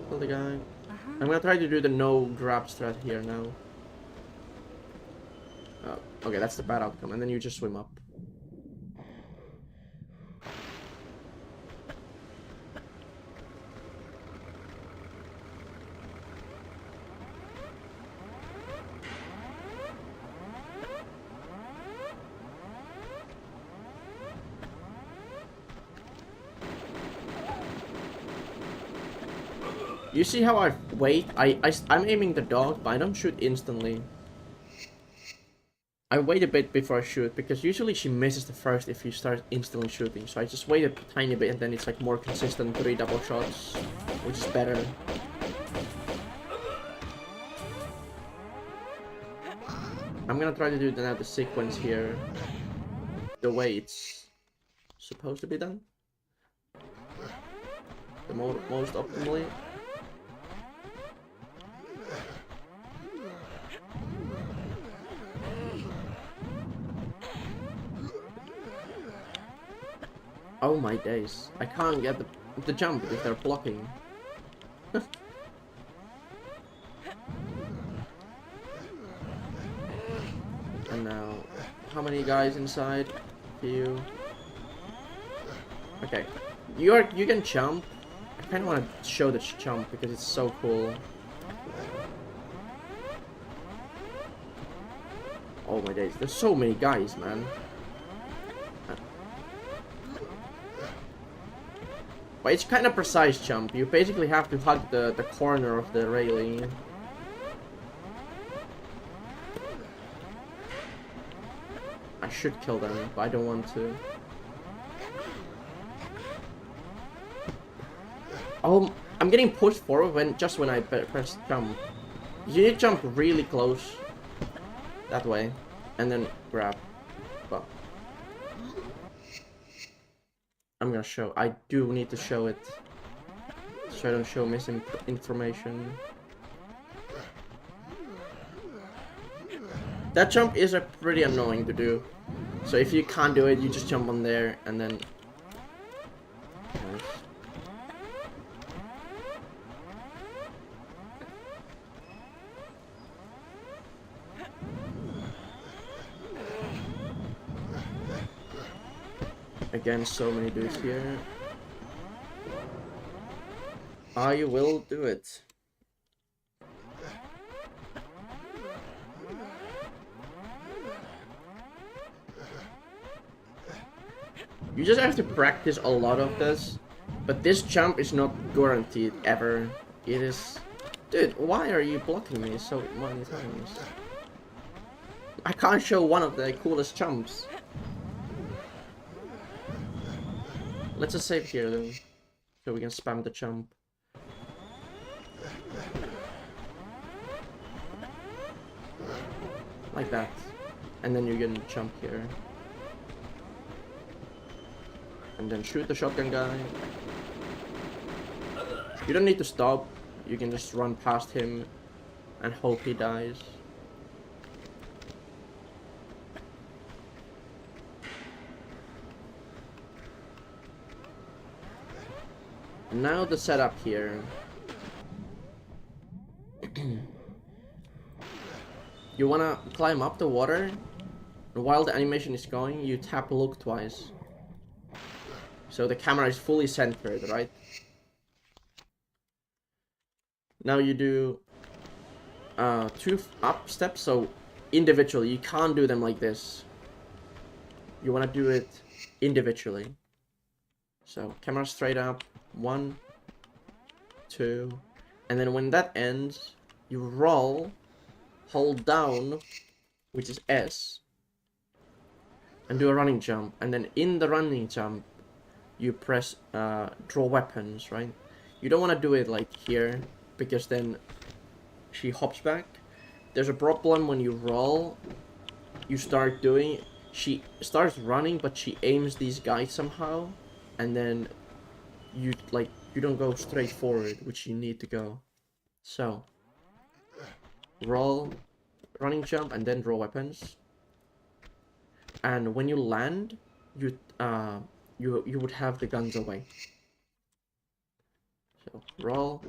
Kill the guy. I'm gonna try to do the no grab strat here now. Okay, that's the bad outcome, and then you just swim up. You see how I wait? I'm aiming the dog, but I don't shoot instantly. I wait a bit before I shoot, because usually she misses the first if you start instantly shooting. So I just wait a tiny bit, and then it's like more consistent 3 double shots, which is better. I'm gonna try to do now the sequence here the way it's supposed to be done. The most optimally. Oh my days. I can't get the jump if they're blocking. And now, how many guys inside? Few. Okay. You can jump. I kind of want to show the jump because it's so cool. Oh my days. There's so many guys, man. But it's kind of precise jump. You basically have to hug the corner of the railing. I should kill them, but I don't want to. Oh, I'm getting pushed forward when I press jump. You need to jump really close. That way. And then grab. But I'm gonna show. I do need to show it. So I don't show misinformation. That jump is pretty annoying to do. So if you can't do it, you just jump on there and then... Nice. Again, so many dudes here. I will do it. You just have to practice a lot of this, but this jump is not guaranteed ever. It is... Dude, why are you blocking me so many times? I can't show one of the coolest jumps. Let's just save here then, so we can spam the jump. Like that. And then you can jump here. And then shoot the shotgun guy. You don't need to stop. You can just run past him and hope he dies. Now the setup here. You wanna climb up the water, and while the animation is going, you tap look twice. So the camera is fully centered, right? Now you do 2 up steps, so individually. You can't do them like this. You wanna do it individually. So camera straight up, 1, 2, and then when that ends, you roll, hold down, which is S, and do a running jump. And then in the running jump, you press draw weapons, right? You don't want to do it like here, because then she hops back. There's a problem when you roll, you start doing, she starts running, but she aims these guys somehow, and then you don't go straight forward, which you need to go. So roll, running jump, and then draw weapons. And when you land, you would have the guns away. So roll.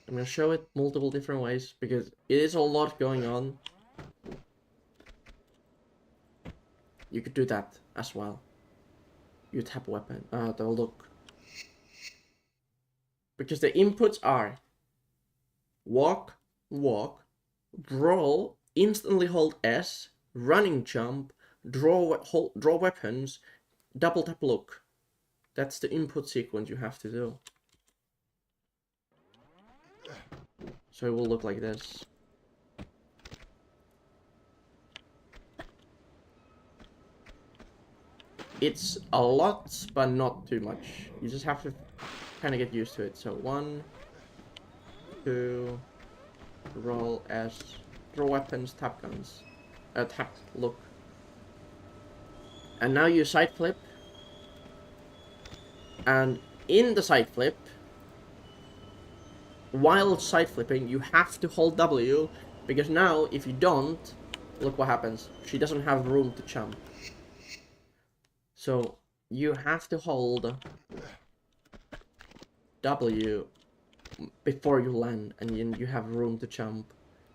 I'm gonna show it multiple different ways because it is a lot going on. You could do that as well. You tap weapon, the look. Because the inputs are walk, walk, roll, instantly hold S, running jump, draw weapons, double tap look. That's the input sequence you have to do. So it will look like this. It's a lot, but not too much. You just have to kind of get used to it. So 1, 2, roll S, draw weapons, tap guns, tap look. And now you side flip. And in the side flip, while side flipping, you have to hold W, because now if you don't, look what happens. She doesn't have room to jump. So you have to hold W before you land, and then you have room to jump.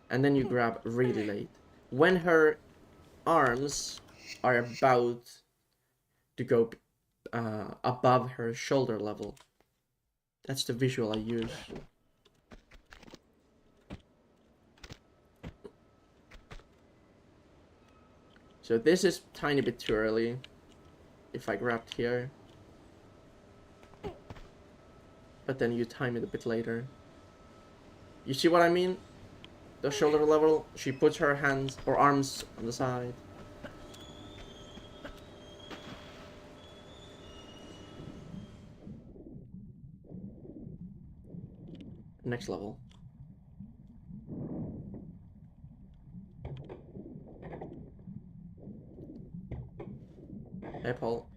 And then you grab really late. When her arms are about to go above her shoulder level. That's the visual I use. So this is tiny bit too early. If I grabbed here. But then you time it a bit later. You see what I mean? The shoulder level, she puts her hands or arms on the side. Next level. Hey Paul.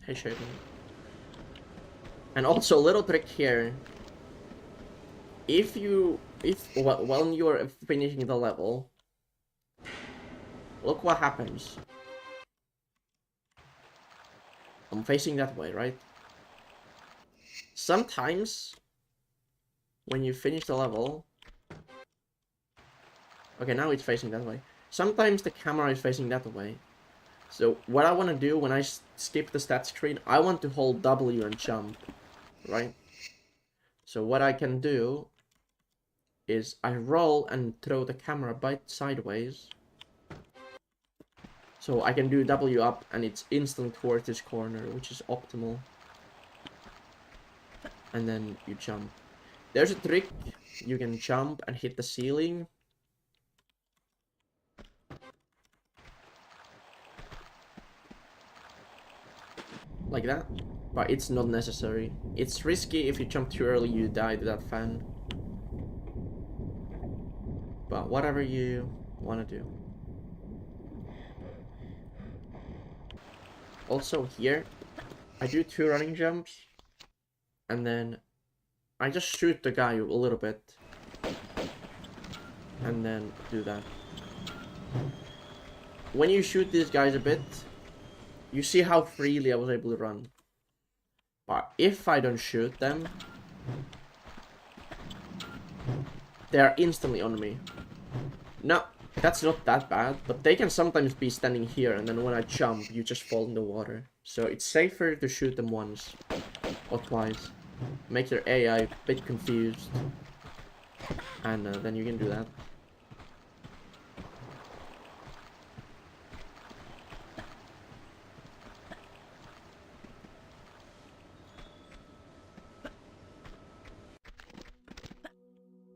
Hey Shaden. And also a little trick here. If when you're finishing the level, look what happens. I'm facing that way, right? Sometimes, when you finish the level... Okay, now it's facing that way. Sometimes the camera is facing that way. So, what I want to do when I skip the stat screen, I want to hold W and jump, right? So what I can do is I roll and throw the camera bite sideways. So I can do W up and it's instant towards this corner, which is optimal. And then you jump. There's a trick. You can jump and hit the ceiling. Like that. But it's not necessary. It's risky. If you jump too early, you die to that fan. But whatever you want to do. Also here, I do 2 running jumps. And then I just shoot the guy a little bit. And then do that. When you shoot these guys a bit, you see how freely I was able to run. But if I don't shoot them, they are instantly on me. No, that's not that bad, but they can sometimes be standing here, and then when I jump, you just fall in the water. So it's safer to shoot them once or twice. Make your AI a bit confused. And then you can do that.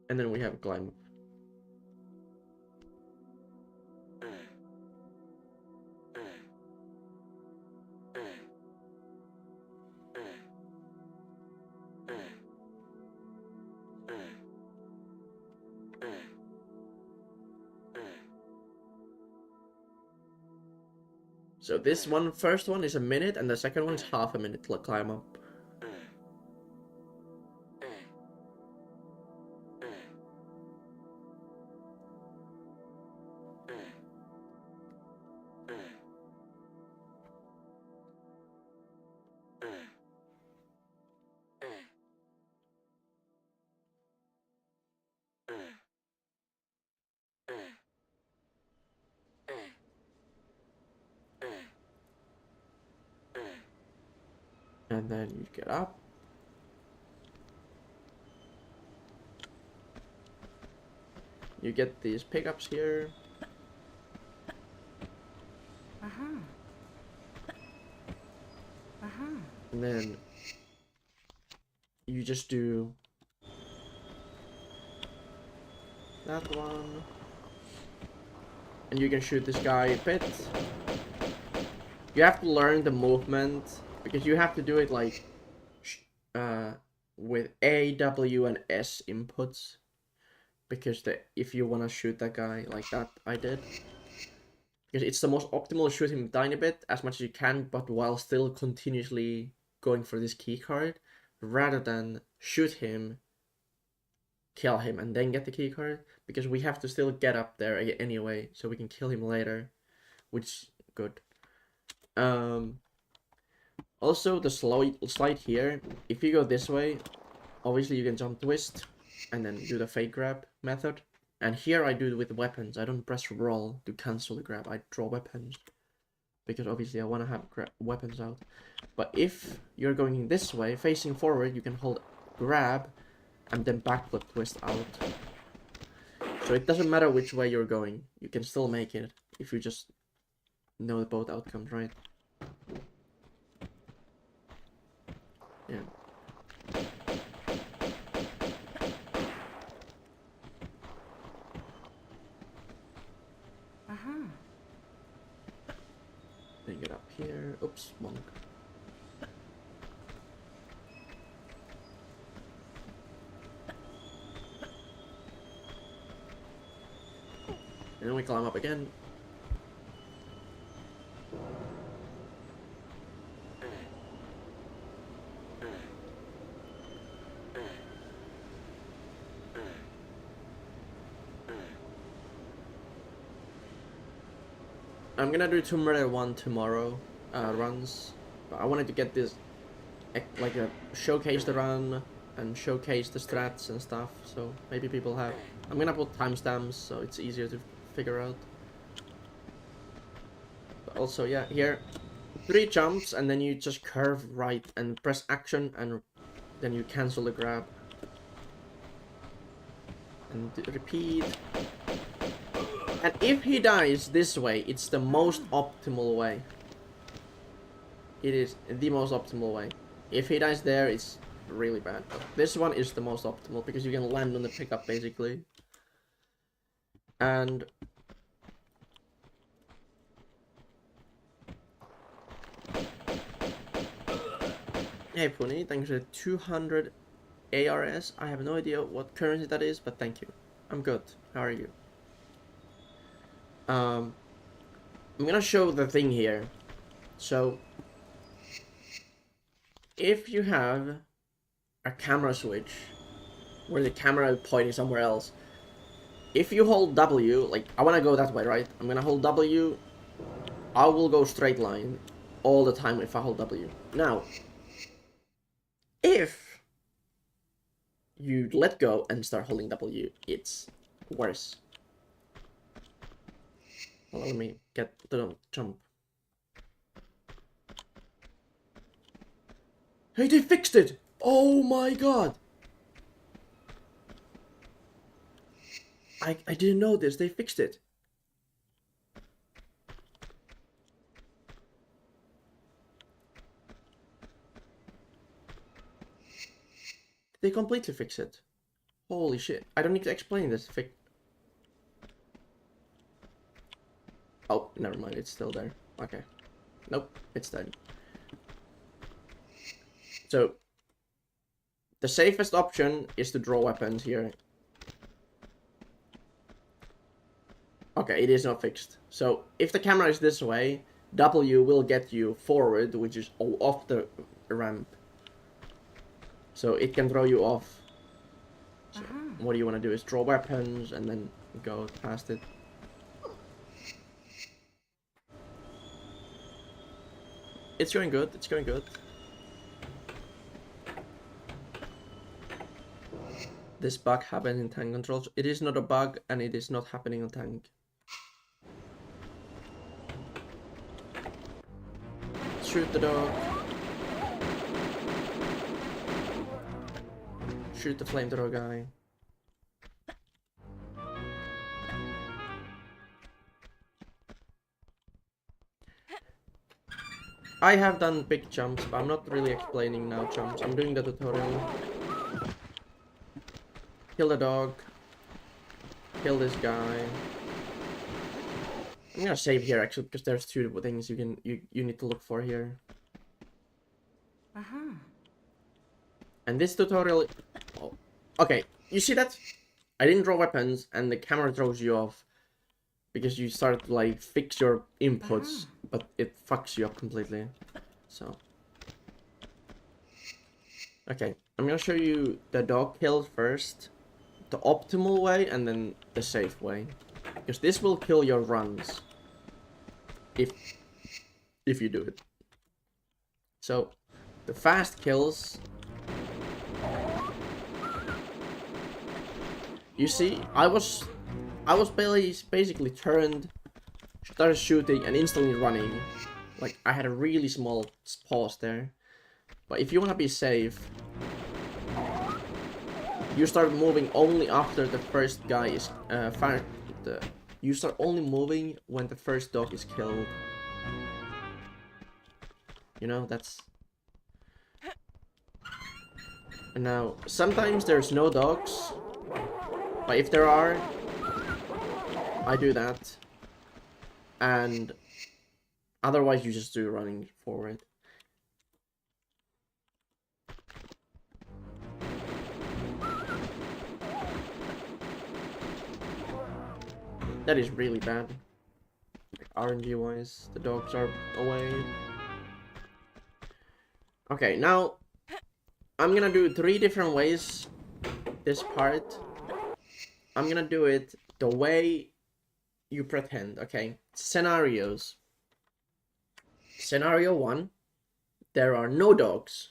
And then we have a climb. So this first one is a minute, and the second one is half a minute to climb up. And then you get up. You get these pickups here. And then you just do that one. And you can shoot this guy a bit. You have to learn the movement, because you have to do it like with A, W, and S inputs. Because if you want to shoot that guy like that, I did. Because it's the most optimal to shoot him a tiny bit, as much as you can, but while still continuously going for this key card, rather than shoot him kill him and then get the key card, because we have to still get up there anyway, so we can kill him later, which is good. Also, the slide here, if you go this way, obviously you can jump twist and then do the fake grab method. And here I do it with weapons. I don't press roll to cancel the grab. I draw weapons because obviously I want to have weapons out. But if you're going this way, facing forward, you can hold grab and then backflip twist out. So it doesn't matter which way you're going. You can still make it if you just know both outcomes, right? Yeah. Then get up here. Oops, monk. And then we climb up again. I'm gonna do Tomb Raider 1 tomorrow runs, but I wanted to get this like showcase the run and showcase the strats and stuff, so maybe people have. I'm gonna put timestamps so it's easier to figure out. But also, yeah, here 3 jumps and then you just curve right and press action and then you cancel the grab and repeat. And if he dies this way, it's the most optimal way. It is the most optimal way. If he dies there, it's really bad. But this one is the most optimal because you can land on the pickup basically. And hey Puni, thanks for 200 ARS. I have no idea what currency that is, but thank you. I'm good. How are you? I'm gonna show the thing here. So if you have a camera switch where the camera is pointing somewhere else, if you hold W, like I want to go that way, right? I'm gonna hold W. I will go straight line all the time if I hold W. Now, if you let go and start holding W, it's worse. Well, let me get the jump. Hey, they fixed it! Oh my god! I didn't know this, they fixed it. They completely fix it. Holy shit. I don't need to explain this. Oh, never mind, it's still there. Okay. Nope, it's dead. So, the safest option is to draw weapons here. Okay, it is not fixed. So, if the camera is this way, W will get you forward, which is off the ramp. So, it can throw you off. So, what you want to do is draw weapons and then go past it. It's going good, it's going good. This bug happened in tank controls. It is not a bug and it is not happening on tank. Shoot the dog. Shoot the flamethrower guy. I have done big jumps, but I'm not really explaining now jumps. I'm doing the tutorial. Kill the dog. Kill this guy. I'm gonna save here actually because there's 2 things you need to look for here. And this tutorial. Oh, okay, you see that? I didn't draw weapons, and the camera throws you off because you start to like fix your inputs, but it fucks you up completely. So. Okay, I'm gonna show you the dog kill first. the optimal way and then the safe way. Because this will kill your runs. If you do it. So, the fast kills... You see, I was basically turned, started shooting, and instantly running. Like, I had a really small pause there. But if you want to be safe, you start moving only after the first guy is you start only moving when the first dog is killed. You know, that's... And now, sometimes there's no dogs. But if there are, I do that. And otherwise you just do running forward. That is really bad. Like, RNG wise, the dogs are away. Okay, now I'm gonna do 3 different ways this part. I'm gonna do it the way you pretend, okay? Scenarios. Scenario 1, there are no dogs,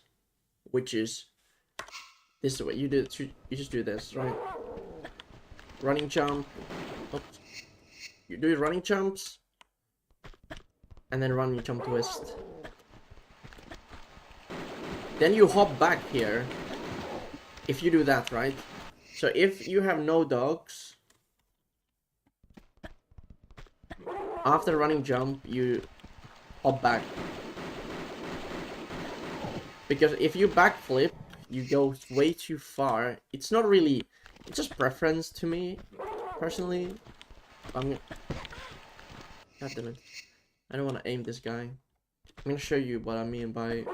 which is this way. You just do this, right? Running jump. Oops. You do running jumps, and then running jump twist. Then you hop back here. If you do that, right? So if you have no dogs, after running jump, you hop back. Because if you backflip, you go way too far. It's not really... It's just preference to me, personally. I'm gonna... God damn it. I don't want to aim this guy. I'm gonna show you what I mean by...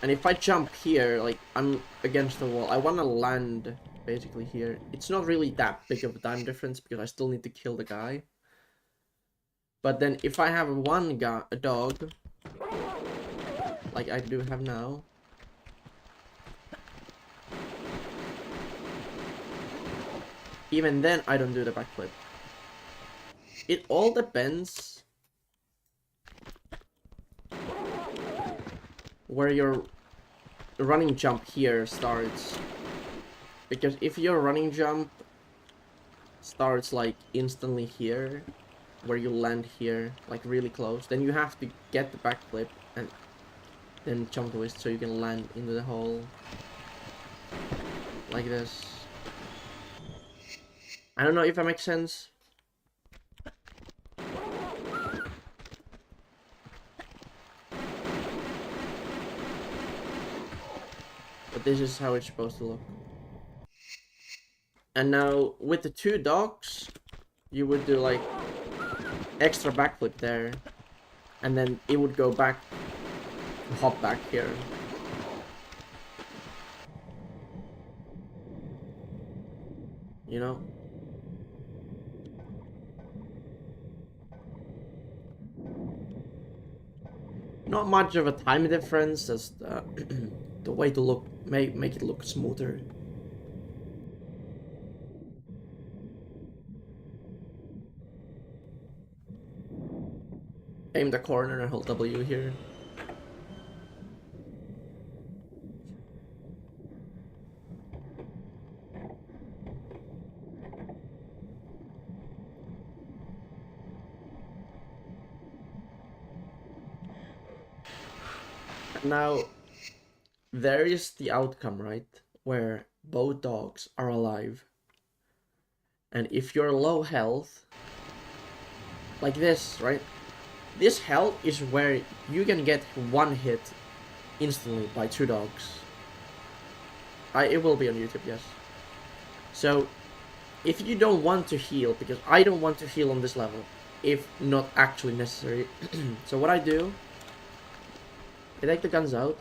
And if I jump here, like, I'm against the wall. I want to land, basically, here. It's not really that big of a time difference, because I still need to kill the guy. But then, if I have a dog, like I do have now, even then, I don't do the backflip. It all depends where your running jump here starts. Because if your running jump starts like instantly here, where you land here, like really close, then you have to get the backflip and then jump twist so you can land into the hole. Like this. I don't know if that makes sense. But this is how it's supposed to look. And now, with the 2 dogs, you would do like extra backflip there. And then it would go back, hop back here. You know? Not much of a time difference, just the way to look, make it look smoother. Aim the corner and hold W here. Now, there is the outcome, right? Where both dogs are alive. And if you're low health, like this, right? This health is where you can get 1 hit instantly by 2 dogs. It will be on YouTube, yes. So, if you don't want to heal, because I don't want to heal on this level, if not actually necessary. So what I do, I take the guns out.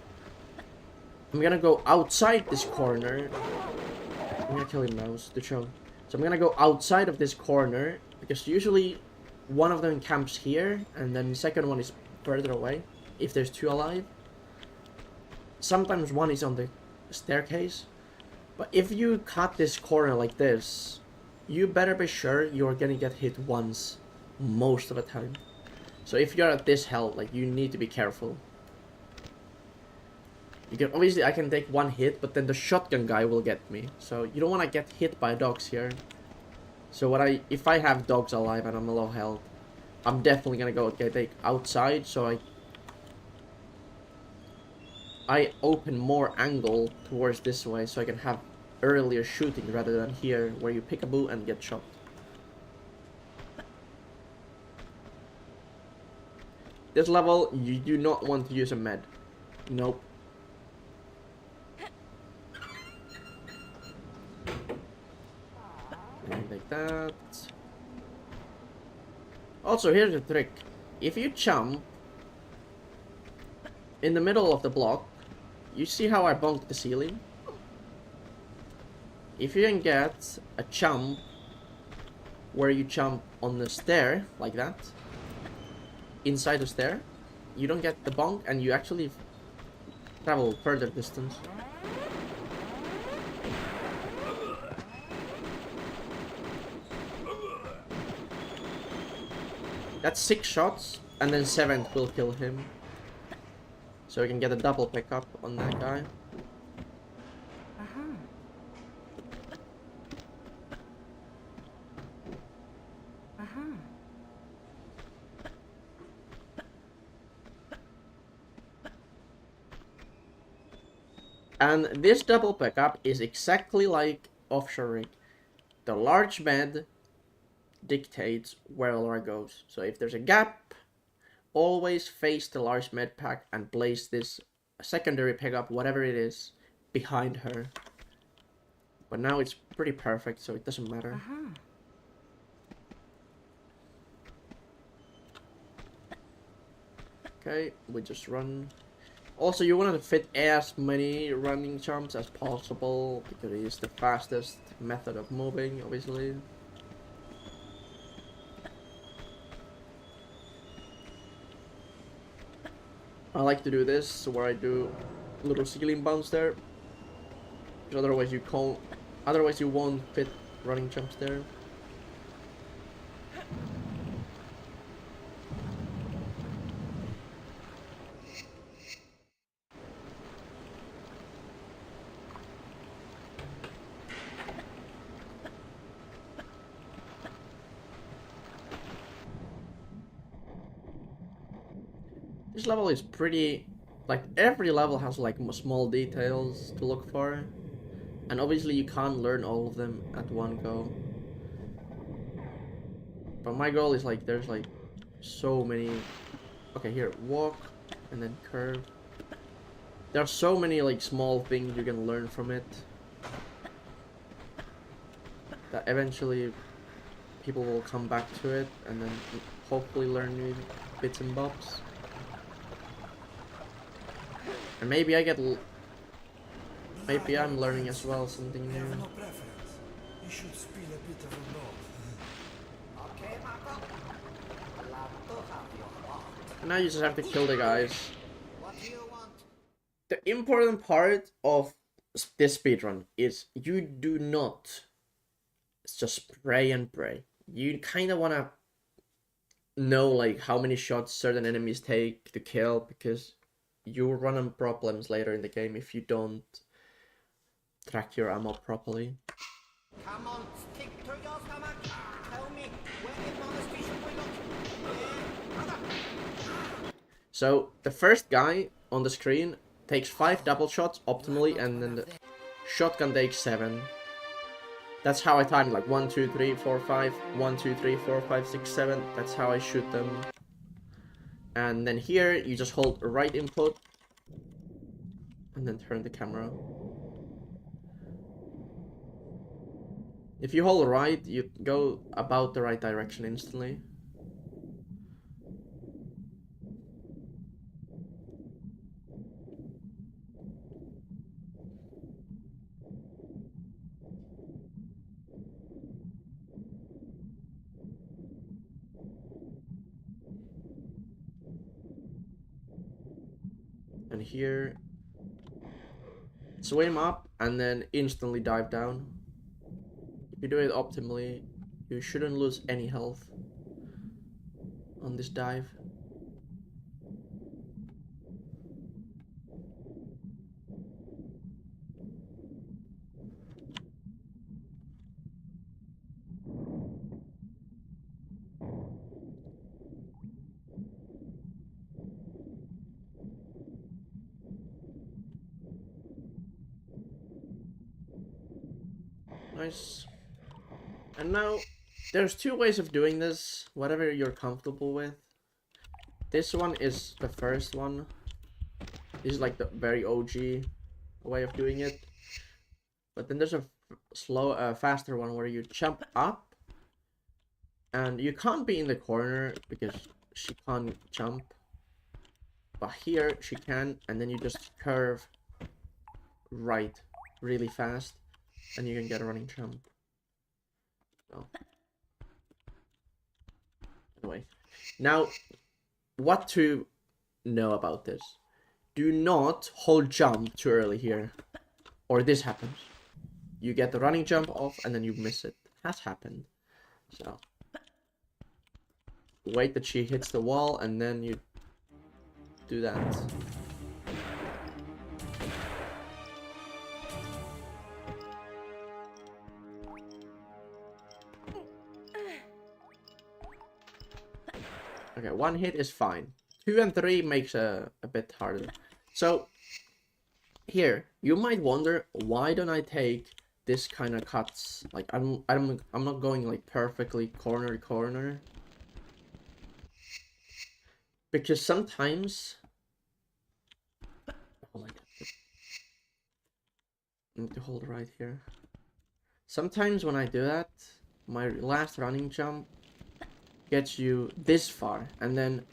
I'm gonna go outside this corner. I'm gonna kill him now to show. So I'm gonna go outside of this corner, because usually one of them camps here, and then the second one is further away, if there's 2 alive. sometimes one is on the staircase. But if you cut this corner like this, you better be sure you're gonna get hit once most of the time. So if you're at this health, like, you need to be careful. You can obviously, I can take one hit, but then the shotgun guy will get me. So you don't want to get hit by dogs here. So if I have dogs alive and I'm low health, I'm definitely gonna go take outside. So I open more angle towards this way, so I can have earlier shooting rather than here where you pick a boot and get shot. This level, you do not want to use a med. Nope. Like that. Also, here's the trick. If you jump in the middle of the block, you see how I bumped the ceiling? If you can get a jump where you jump on the stair, like that, inside the stair, you don't get the bonk and you actually travel further distance. That's 6 shots, and then 7th will kill him. So we can get a double pickup on that guy. And this double pickup is exactly like offshore rig. The large med dictates where Laura goes. So if there's a gap, always face the large med pack and place this secondary pickup, whatever it is, behind her. But now it's pretty perfect, so it doesn't matter. Okay, we just run. Also, you want to fit as many running jumps as possible, because it is the fastest method of moving, obviously. I like to do this, where I do little ceiling bounce there. Because otherwise you won't fit running jumps there. This level is pretty, like, every level has like small details to look for, and obviously you can't learn all of them at one go. But my goal is like, there's like so many. Okay, here, walk and then curve. There are so many like small things you can learn from it that eventually people will come back to it and then hopefully learn new bits and bobs. And maybe maybe I'm learning as well something new. No preference. You should spill a bit of a love. Okay, Marco. Allowed to have your heart. And now you just have to kill the guys. What do you want? The important part of this speedrun is you do not just pray and pray. You kind of want to know like how many shots certain enemies take to kill, because you run into problems later in the game if you don't track your ammo properly. Come on, stick to your stomach. Tell me, where in honesty should we look? So the first guy on the screen takes 5 double shots optimally, and then the shotgun takes 7. That's how I time, like 1, 2, 3, 4, 5, 1, 2, 3, 4, 5, 6, 7. That's how I shoot them. And then here you just hold right input and then turn the camera. If you hold right, you go about the right direction instantly. And here swim up and then instantly dive down. If you do it optimally, you shouldn't lose any health on this dive. Nice. And now, there's two ways of doing this, whatever you're comfortable with. This one is the first one. This is like the very OG way of doing it. But then there's a faster one where you jump up. And you can't be in the corner because she can't jump. But here she can, and then you just curve right really fast. And you can get a running jump. So. Anyway. Now, what to know about this? Do not hold jump too early here, or this happens. You get the running jump off and then you miss it. Has happened. So wait that she hits the wall and then you do that. Okay, one hit is fine. 2 and 3 makes a bit harder. So here, you might wonder, why don't I take this kind of cuts? Like I'm not going like perfectly corner to corner. Because sometimes oh my god. I need to hold right here. Sometimes when I do that, my last running jump gets you this far, and then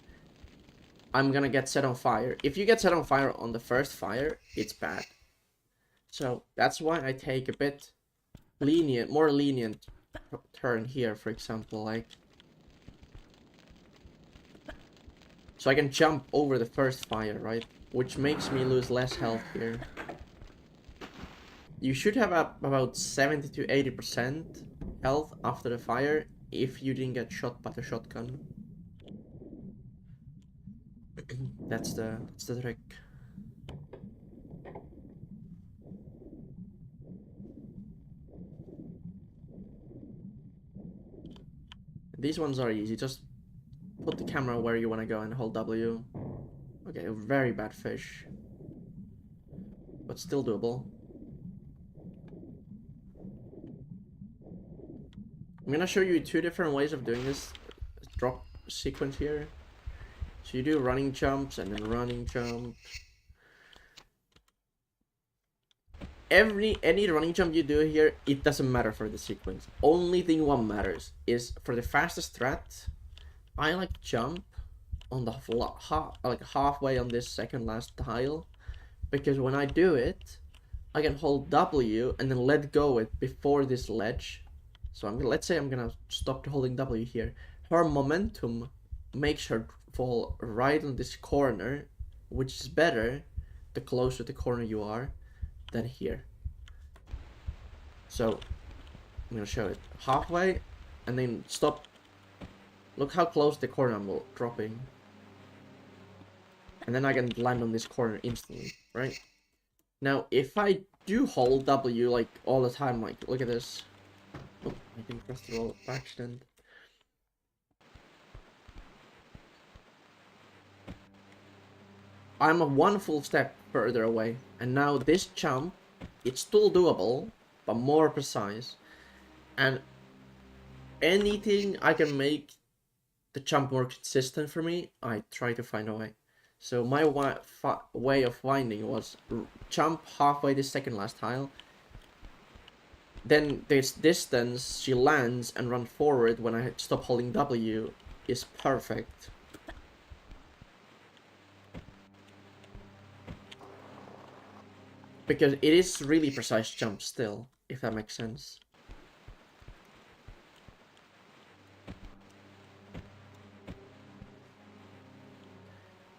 I'm gonna get set on fire. If you get set on fire on the first fire, it's bad. So that's why I take a bit lenient, more lenient turn here, for example, like so I can jump over the first fire, right? Which makes me lose less health here. You should have about 70 to 80% health after the fire if you didn't get shot by the shotgun. That's the trick. These ones are easy. Just put the camera where you want to go and hold W. Okay, a very bad fish, but still doable. I'm gonna show you two different ways of doing this drop sequence here. So you do running jumps and then running jumps. Any running jump you do here, it doesn't matter for the sequence. Only thing what matters is for the fastest strat, I like jump on the halfway on this second last tile, because when I do it, I can hold W and then let go it before this ledge. So let's say I'm gonna stop holding W here. Her momentum makes her fall right on this corner, which is better the closer the corner you are than here. So I'm gonna show it halfway and then stop. Look how close the corner I'm dropping. And then I can land on this corner instantly, right? Now, if I do hold W like all the time, like look at this. Oh, I didn't press the roll by accident. I'm a one full step further away, and now this jump, it's still doable, but more precise. And anything I can make the jump more consistent for me, I try to find a way. So my way of finding was jump halfway the second last tile. Then this distance she lands and run forward when I stop holding W is perfect. Because it is really precise jump still, if that makes sense.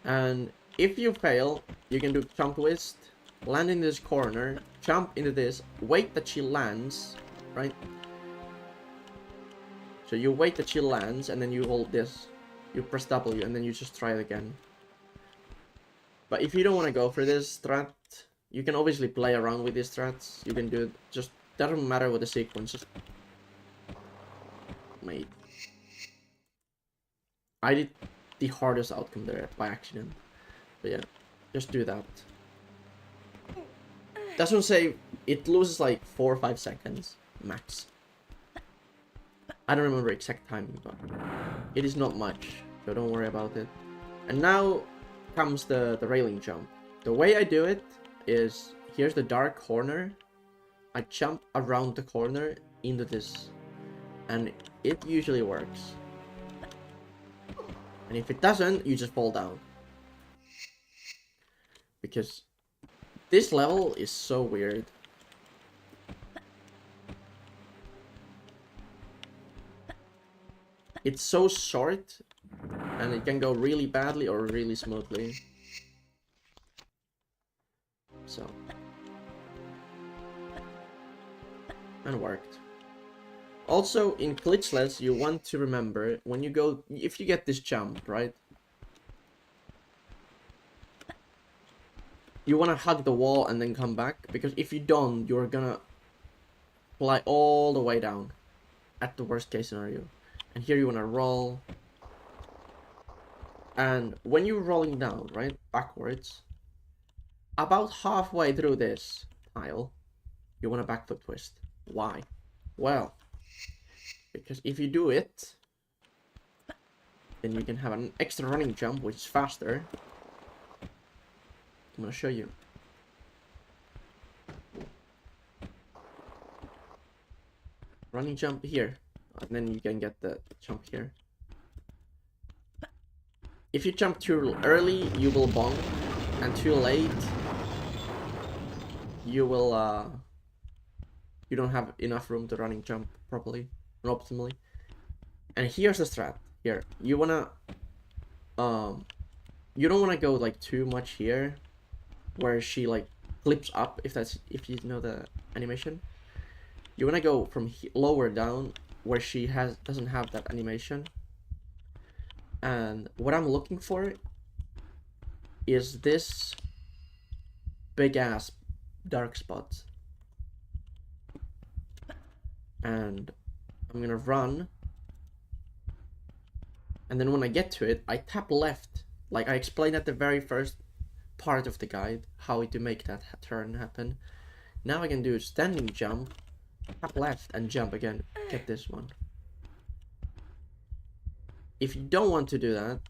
And if you fail, you can do jump twist, land in this corner, jump into this, wait that she lands, right? So you wait that she lands, and then you hold this. You press W, and then you just try it again. But if you don't want to go for this strat, you can obviously play around with these strats. You can do it, just doesn't matter what the sequence is. Mate. I did the hardest outcome there by accident. But yeah, just do that. That's what I'm saying, it loses like 4 or 5 seconds max. I don't remember exact timing, but it is not much, so don't worry about it. And now comes the railing jump. The way I do it is, here's the dark corner. I jump around the corner into this, and it usually works. And if it doesn't, you just fall down. Because this level is so weird. It's so short, and it can go really badly or really smoothly. So. And worked. Also, in Glitchless, you want to remember, when you go, if you get this jump, right? You want to hug the wall and then come back, because if you don't, you're gonna fly all the way down, at the worst case scenario. And here you want to roll. And when you're rolling down, right, backwards, about halfway through this tile, you want to backflip twist. Why? Well, because if you do it, then you can have an extra running jump, which is faster. I'm gonna show you. Running jump here, and then you can get the jump here. If you jump too early, you will bonk, and too late, you will, you don't have enough room to running jump properly and optimally. And here's the strat. Here, you wanna, you don't wanna go like too much here, where she like flips up, if you know the animation. You wanna go from lower down, where she doesn't have that animation. And what I'm looking for is this big ass dark spot. And I'm gonna run. And then when I get to it, I tap left. Like I explained at the very first part of the guide, how to make that turn happen. Now I can do a standing jump, tap left and jump again. Get this one. If you don't want to do that,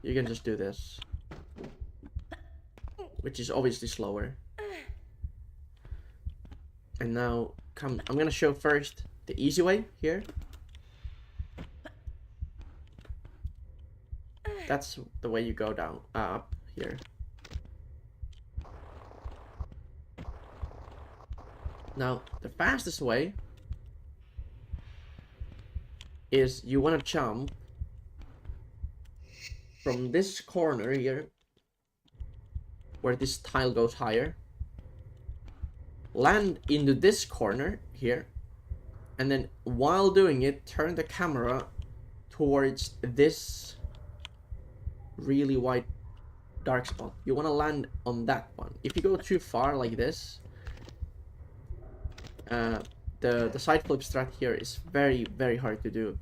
you can just do this, which is obviously slower. And now I'm gonna show first the easy way here. That's the way you go down, up here. Now, the fastest way is you want to jump from this corner here, where this tile goes higher, land into this corner here, and then while doing it, turn the camera towards this really white dark spot. You want to land on that one. If you go too far like this, the side flip strat here is very, very hard to do.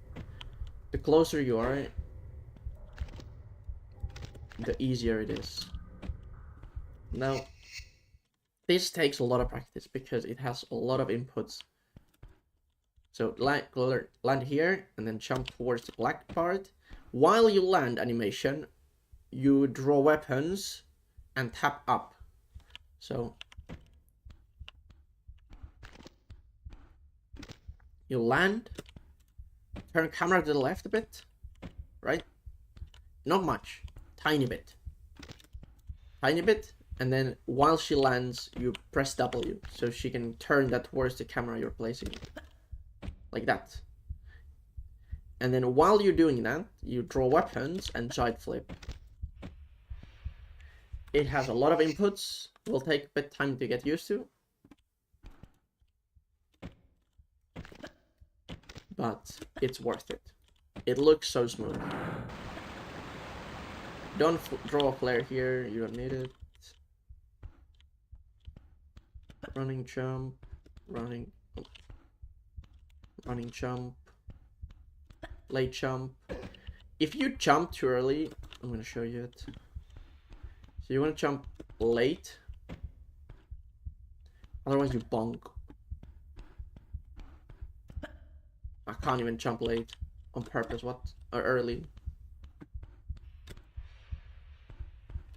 The closer you are, the easier it is. Now, this takes a lot of practice because it has a lot of inputs. So land here and then jump towards the black part. While you land animation, you draw weapons and tap up. So you land, turn camera to the left a bit, right? Not much, tiny bit, and then while she lands, you press W so she can turn that towards the camera you're placing, like that. And then while you're doing that, you draw weapons and side flip. It has a lot of inputs. Will take a bit time to get used to. But it's worth it. It looks so smooth. Don't draw a flare here, you don't need it. Running jump, running jump, late jump. If you jump too early, I'm gonna show you it. So you wanna jump late, otherwise you bonk. I can't even jump late on purpose, what? Or early.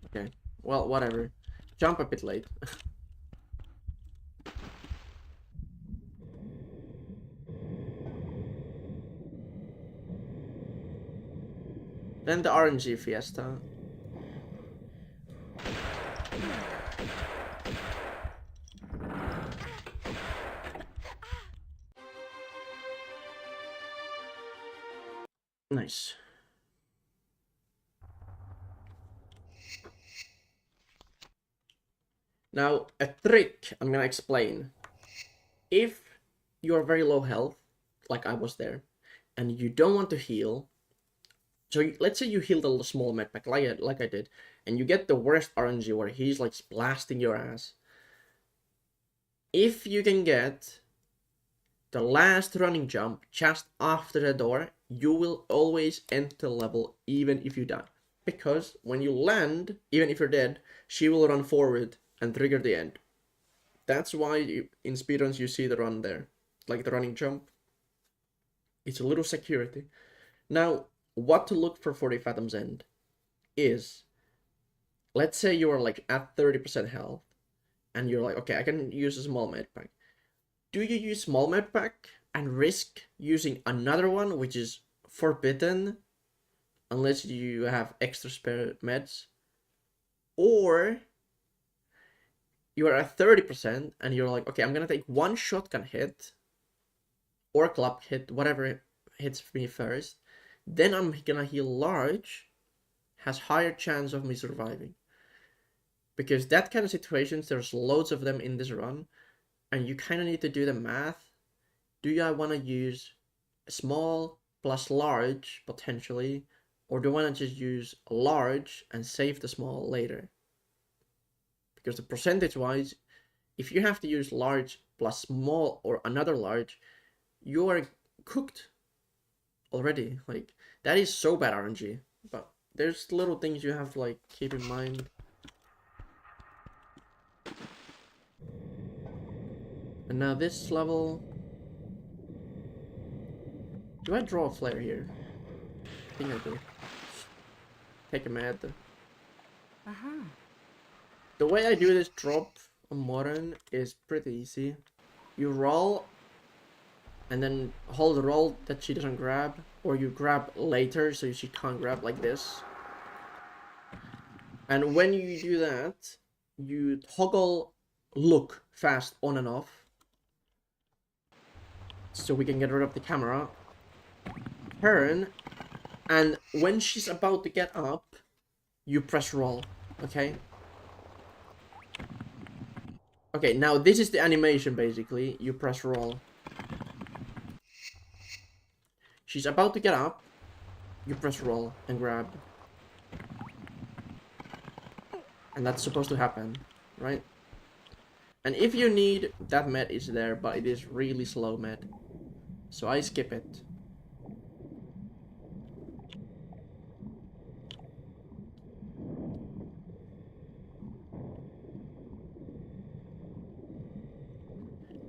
Okay, well, whatever. Jump a bit late. Then the RNG Fiesta. Nice. Now, a trick I'm gonna explain. If you're very low health, like I was there, and you don't want to heal, so let's say you healed a small medpack, like I did, and you get the worst RNG where he's like blasting your ass. If you can get the last running jump just after the door, you will always end the level even if you die. Because when you land, even if you're dead, she will run forward and trigger the end. That's why in speedruns you see the run there, like the running jump. It's a little security. Now, what to look for the Phantom's End is, let's say you are like at 30% health, and you're like, okay, I can use a small medpack. Do you use small medpack and risk using another one, which is forbidden, unless you have extra spare meds? Or you are at 30% and you're like, okay, I'm gonna take one shotgun hit or club hit, whatever hits me first, then I'm gonna heal large, has higher chance of me surviving. Because that kind of situations, there's loads of them in this run, and you kind of need to do the math. Do I want to use small plus large, potentially, or do I want to just use large and save the small later? Because the percentage-wise, if you have to use large plus small or another large, you are cooked already. Like, that is so bad RNG. But there's little things you have to like keep in mind. And now this level, do I draw a flare here? I think I do. Take a med. The way I do this drop on modern is pretty easy. You roll and then hold the roll that she doesn't grab, or you grab later so she can't grab, like this. And when you do that, you toggle look fast on and off, so we can get rid of the camera. Turn, and when she's about to get up, you press roll, okay? Okay, now this is the animation basically. You press roll. She's about to get up, you press roll and grab. And that's supposed to happen, right? And if you need, that med is there, but it is really slow med. So I skip it.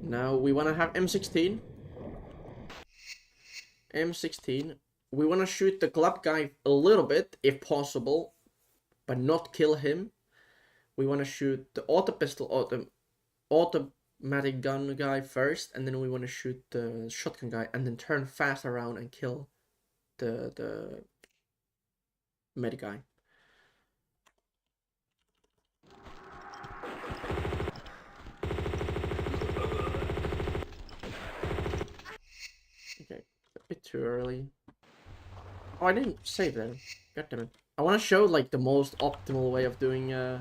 Now we want to have M16. M16. We want to shoot the club guy a little bit, if possible, but not kill him. We want to shoot the auto pistol, automatic gun guy first, and then we want to shoot the shotgun guy, and then turn fast around and kill the med guy. Okay, a bit too early. Oh, I didn't save that. God damn it. I want to show like the most optimal way of doing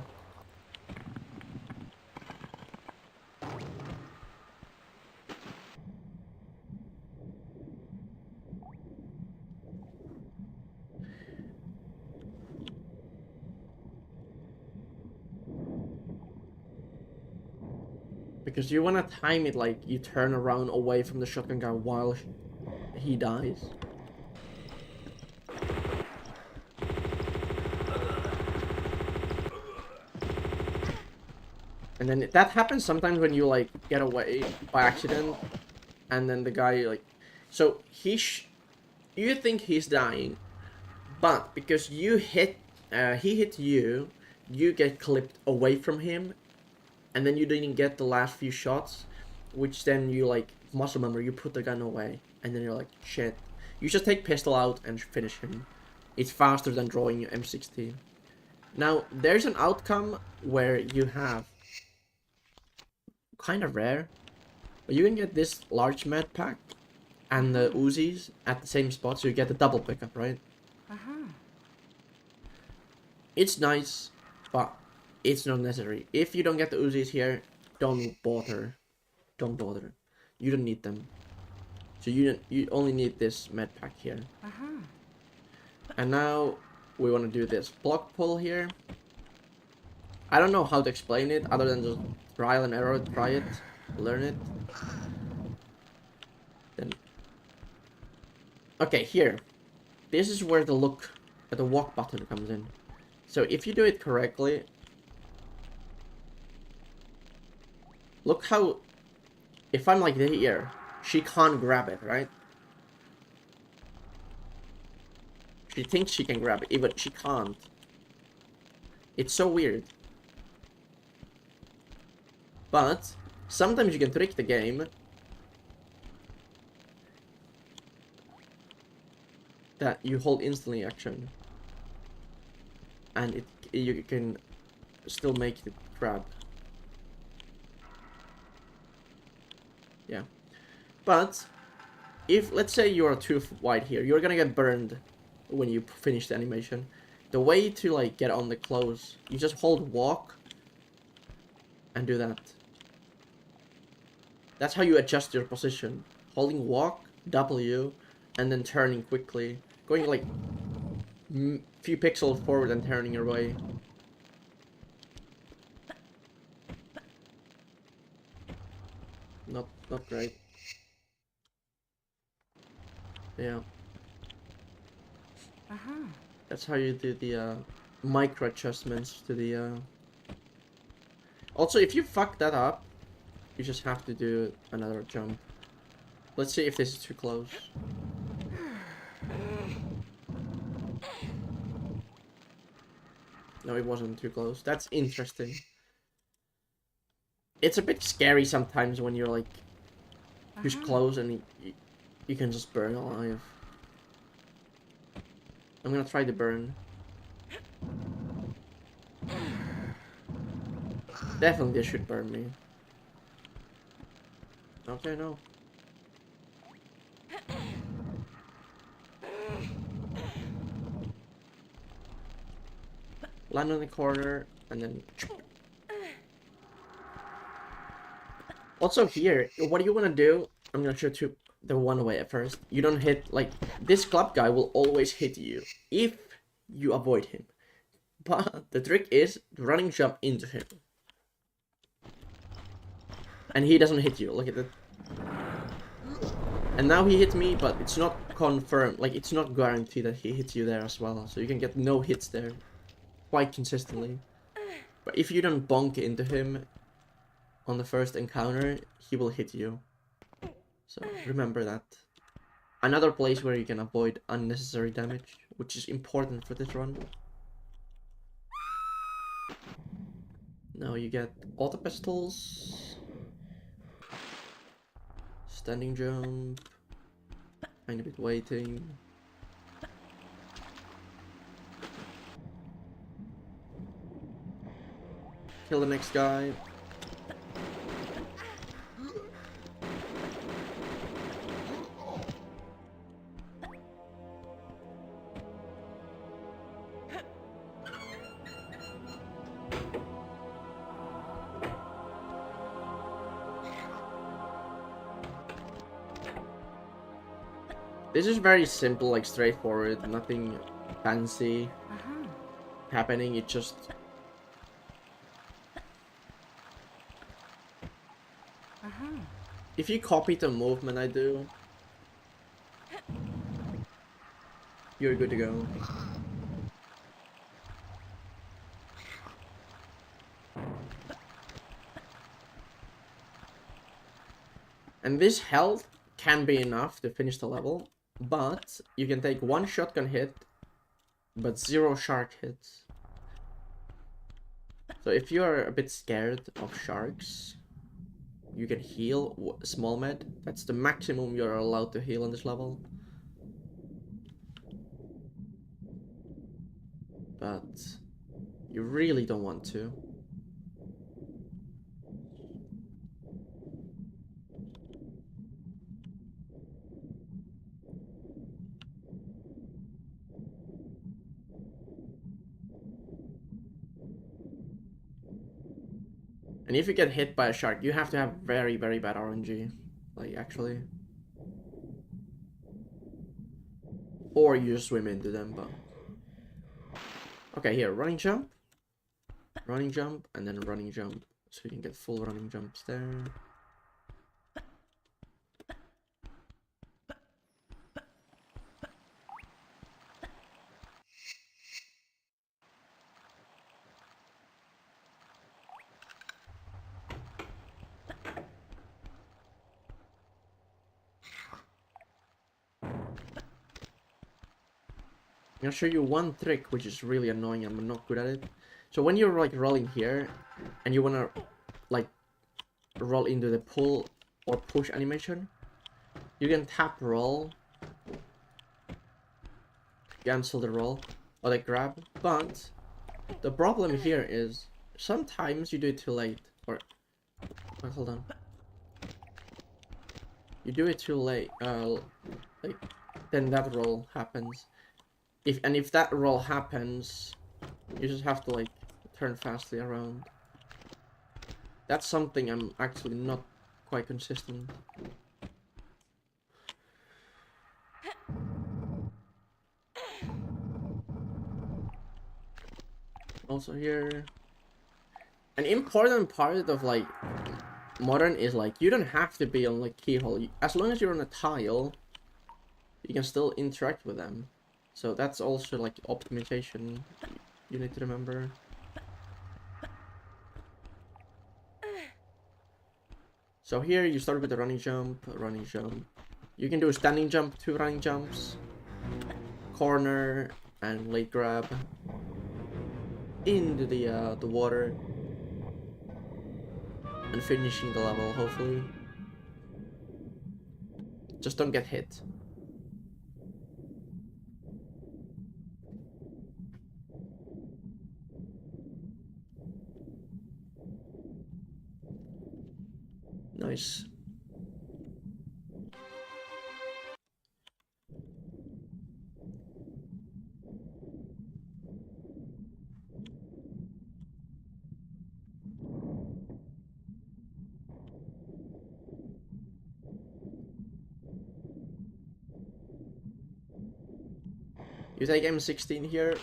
Because you want to time it like you turn around away from the shotgun guy while he dies. And then that happens sometimes when you like get away by accident, and then the guy like, so you think he's dying, but because you hit, he hit you, you get clipped away from him, and then you didn't get the last few shots, which then you like muscle memory, you put the gun away, and then you're like, shit. You just take pistol out and finish him. It's faster than drawing your M16. Now, there's an outcome where you have, kind of rare, but you can get this large med pack and the Uzis at the same spot, so you get the double pickup, right? It's nice, but it's not necessary. If you don't get the Uzis here, don't bother. Don't bother. You don't need them. So you only need this med pack here. And now we want to do this block pull here. I don't know how to explain it other than just trial and error. Try it, learn it. Then, okay, here. This is where the walk button comes in. So if you do it correctly, look how, if I'm like here, she can't grab it, right? She thinks she can grab it, even she can't. It's so weird. But sometimes you can trick the game that you hold instantly action, and you can still make it grab. Yeah, but if let's say you're too wide here, you're gonna get burned when you finish the animation. The way to like get on the close, you just hold walk and do that. That's how you adjust your position. Holding walk, W, and then turning quickly. Going like few pixels forward and turning your way. Not great. Yeah. That's how you do the micro adjustments to the Also, if you fuck that up, you just have to do another jump. Let's see if this is too close. No, it wasn't too close. That's interesting. It's a bit scary sometimes when you're like too close and you can just burn alive. I'm gonna try to burn. Definitely this should burn me. Okay, no. Land on the corner and then. Also here, what do you want to do? I'm gonna show you the one way at first. You don't hit, like, this club guy will always hit you if you avoid him. But the trick is running jump into him. And he doesn't hit you, look at that. And now he hit me, but it's not confirmed, like it's not guaranteed that he hits you there as well. So you can get no hits there quite consistently. But if you don't bonk into him on the first encounter, he will hit you. So remember that. Another place where you can avoid unnecessary damage, which is important for this run. Now you get auto pistols, standing jump, tiny bit waiting. Kill the next guy. This is very simple, like straightforward, nothing fancy happening. It just If you copy the movement I do, you're good to go. And this health can be enough to finish the level, but you can take 1 shotgun hit, but 0 shark hits. So if you're a bit scared of sharks, you can heal small med. That's the maximum you're allowed to heal on this level. But you really don't want to. And if you get hit by a shark, you have to have very, very bad RNG. Like, actually. Or you just swim into them, but... Okay, here, running jump, and then running jump. So you can get full running jumps there. I'm gonna show you one trick which is really annoying. I'm not good at it. So when you're like rolling here and you wanna like roll into the pull or push animation, you can tap roll, cancel the roll or the grab. But the problem here is sometimes you do it too late. Or wait, hold on. You do it too late. Like then that roll happens. If that roll happens, you just have to like turn fastly around. That's something I'm actually not quite consistent. Also here, an important part of like modern is like you don't have to be on like keyhole. As long as you're on a tile, you can still interact with them. So that's also like optimization you need to remember. So here you start with the running jump. You can do a standing jump, 2 running jumps, corner, and late grab into the water, and finishing the level, hopefully. Just don't get hit. Nice. You take M16 here.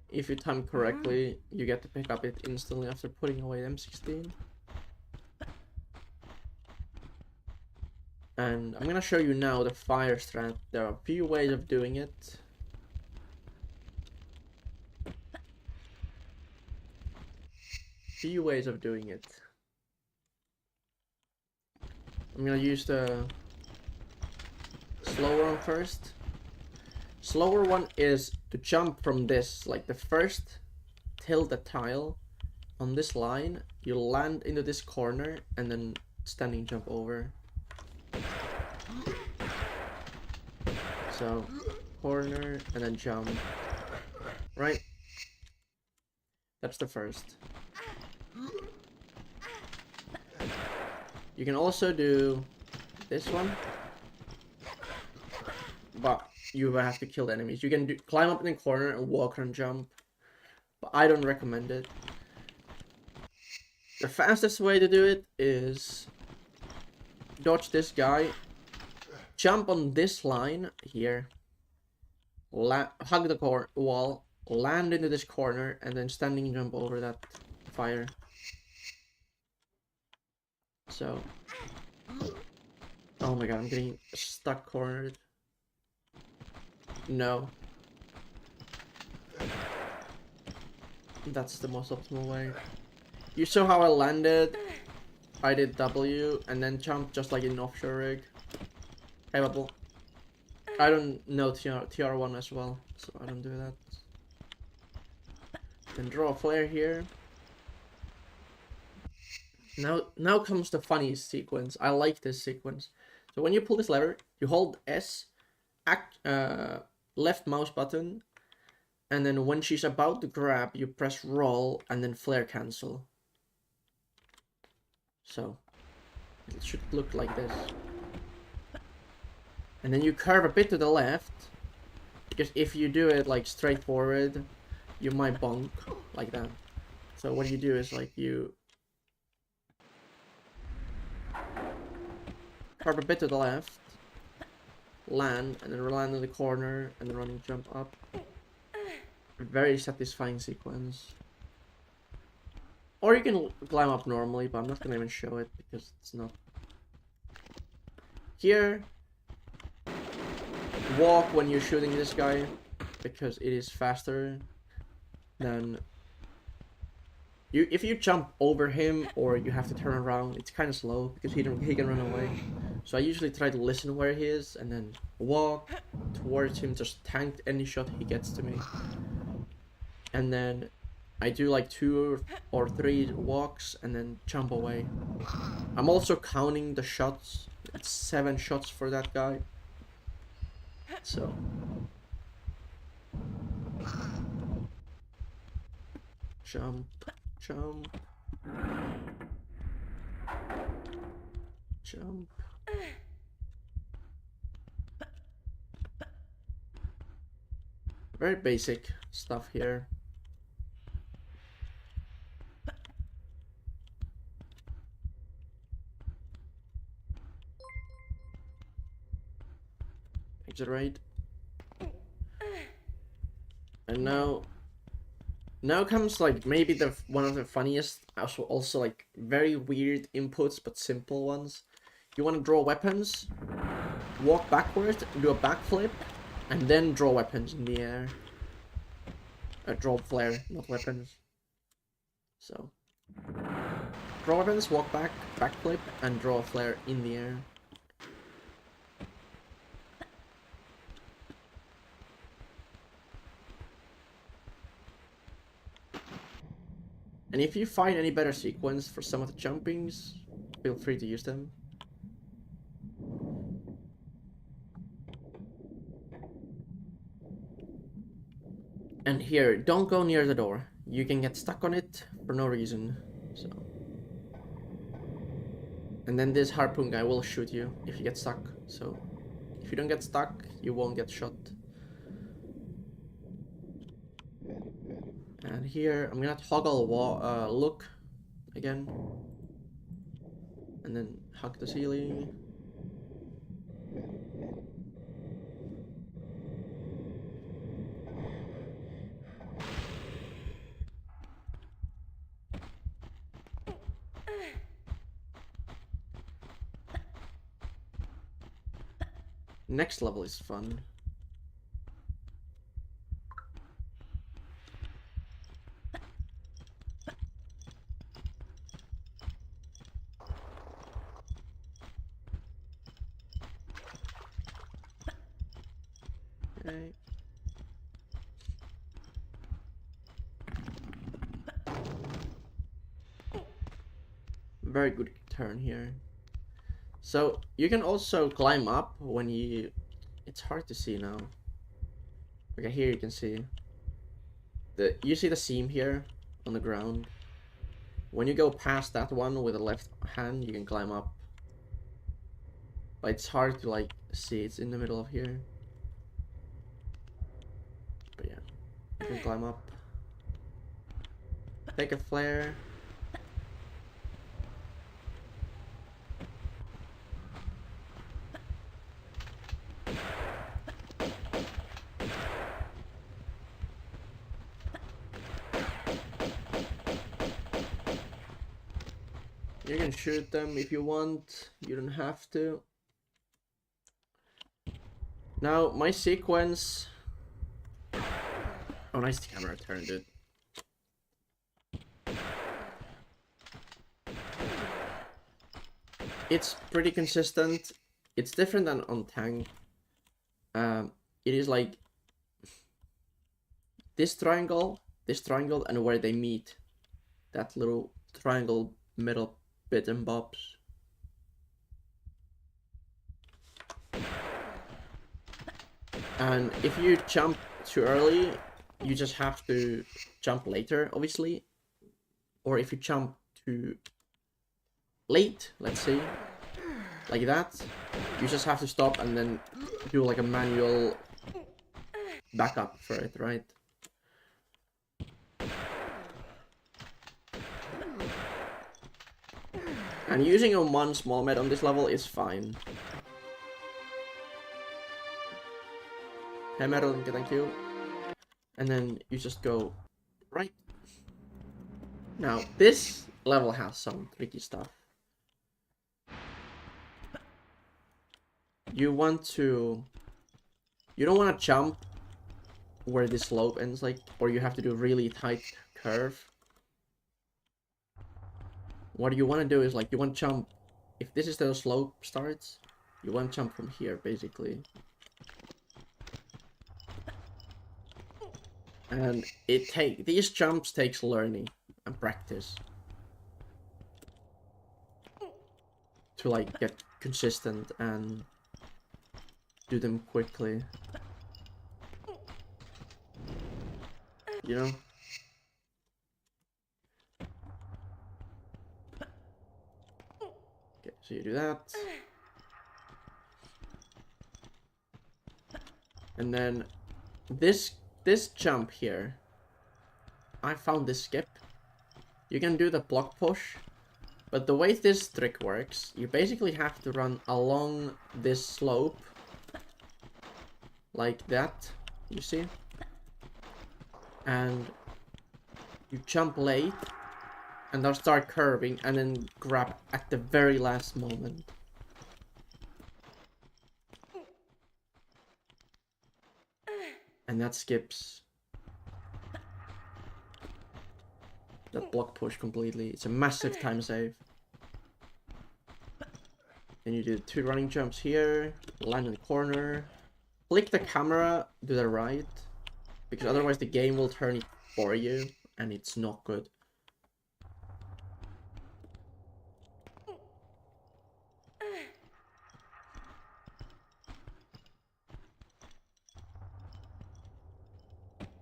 If you time correctly, you get to pick up it instantly after putting away M16. And I'm gonna show you now the fire strat. There are a few ways of doing it. I'm gonna use the slower one first. Slower one is to jump from this, like the first till the tile on this line, you land into this corner and then standing jump over. So corner and then jump, right? That's the first. You can also do this one, but you will have to kill the enemies. You can climb up in the corner and walk and jump, but I don't recommend it. The fastest way to do it is dodge this guy, jump on this line here, hug the wall, land into this corner, and then standing jump over that fire. So, oh my god, I'm getting stuck cornered. No. That's the most optimal way. You saw how I landed? I did W and then jump just like in offshore rig. Hey, Bubble. I don't know TR1 as well, so I don't do that. Then draw a flare here. Now comes the funniest sequence. I like this sequence. So when you pull this lever, you hold S, left mouse button, and then when she's about to grab, you press roll and then flare cancel. So it should look like this. And then you curve a bit to the left, because if you do it like straight forward, you might bonk like that. So what you do is like you curve a bit to the left, land, and then land in the corner, and then running jump up. A very satisfying sequence. Or you can climb up normally, but I'm not gonna even show it because it's not. Here, walk when you're shooting this guy, because it is faster than if you jump over him or you have to turn around, it's kind of slow because he can run away. So I usually try to listen where he is and then walk towards him, just tank any shot he gets to me. And then I do like 2 or 3 walks and then jump away. I'm also counting the shots. It's 7 shots for that guy. So jump, jump, jump. Very basic stuff here. Exit right. And now comes like maybe one of the funniest, also like very weird inputs but simple ones. You want to draw weapons, walk backwards, do a backflip, and then draw weapons in the air. Draw flare, not weapons. So draw weapons, walk back, backflip, and draw a flare in the air. And if you find any better sequence for some of the jumpings, feel free to use them. And here, don't go near the door. You can get stuck on it for no reason. So. And then this harpoon guy will shoot you if you get stuck. So if you don't get stuck, you won't get shot. And here, I'm gonna toggle look again. And then hug the ceiling. Next level is fun. Okay. Very good turn here. So you can also climb up when you... It's hard to see now. Okay, here you can see. You see the seam here on the ground? When you go past that one with the left hand, you can climb up. But it's hard to like see, it's in the middle of here. But yeah, you can climb up. Take a flare. You can shoot them if you want, you don't have to. Now, my sequence... Oh, nice camera turn, dude. It's pretty consistent. It's different than on tank. It is like this triangle, and where they meet. That little triangle middle bit and bobs. And if you jump too early, you just have to jump later, obviously. Or if you jump too late, let's say, like that, you just have to stop and then do like a manual backup for it, right? And using a one small med on this level is fine. Hey Metal, thank you. And then you just go right. Now, this level has some tricky stuff. You don't want to jump where the slope ends, like, or you have to do a really tight curve. What you want to do is, like, you want to jump, if this is the slope starts, you want to jump from here, basically. And these jumps takes learning and practice to, like, get consistent and do them quickly. You know? Okay, so you do that. And then this jump here, I found this skip. You can do the block push, but the way this trick works, you basically have to run along this slope like that, you see? And you jump late and they'll start curving and then grab at the very last moment. And that skips that block push completely. It's a massive time save. Then you do 2 running jumps here, land in the corner, click the camera to the right, because otherwise the game will turn it for you, and it's not good.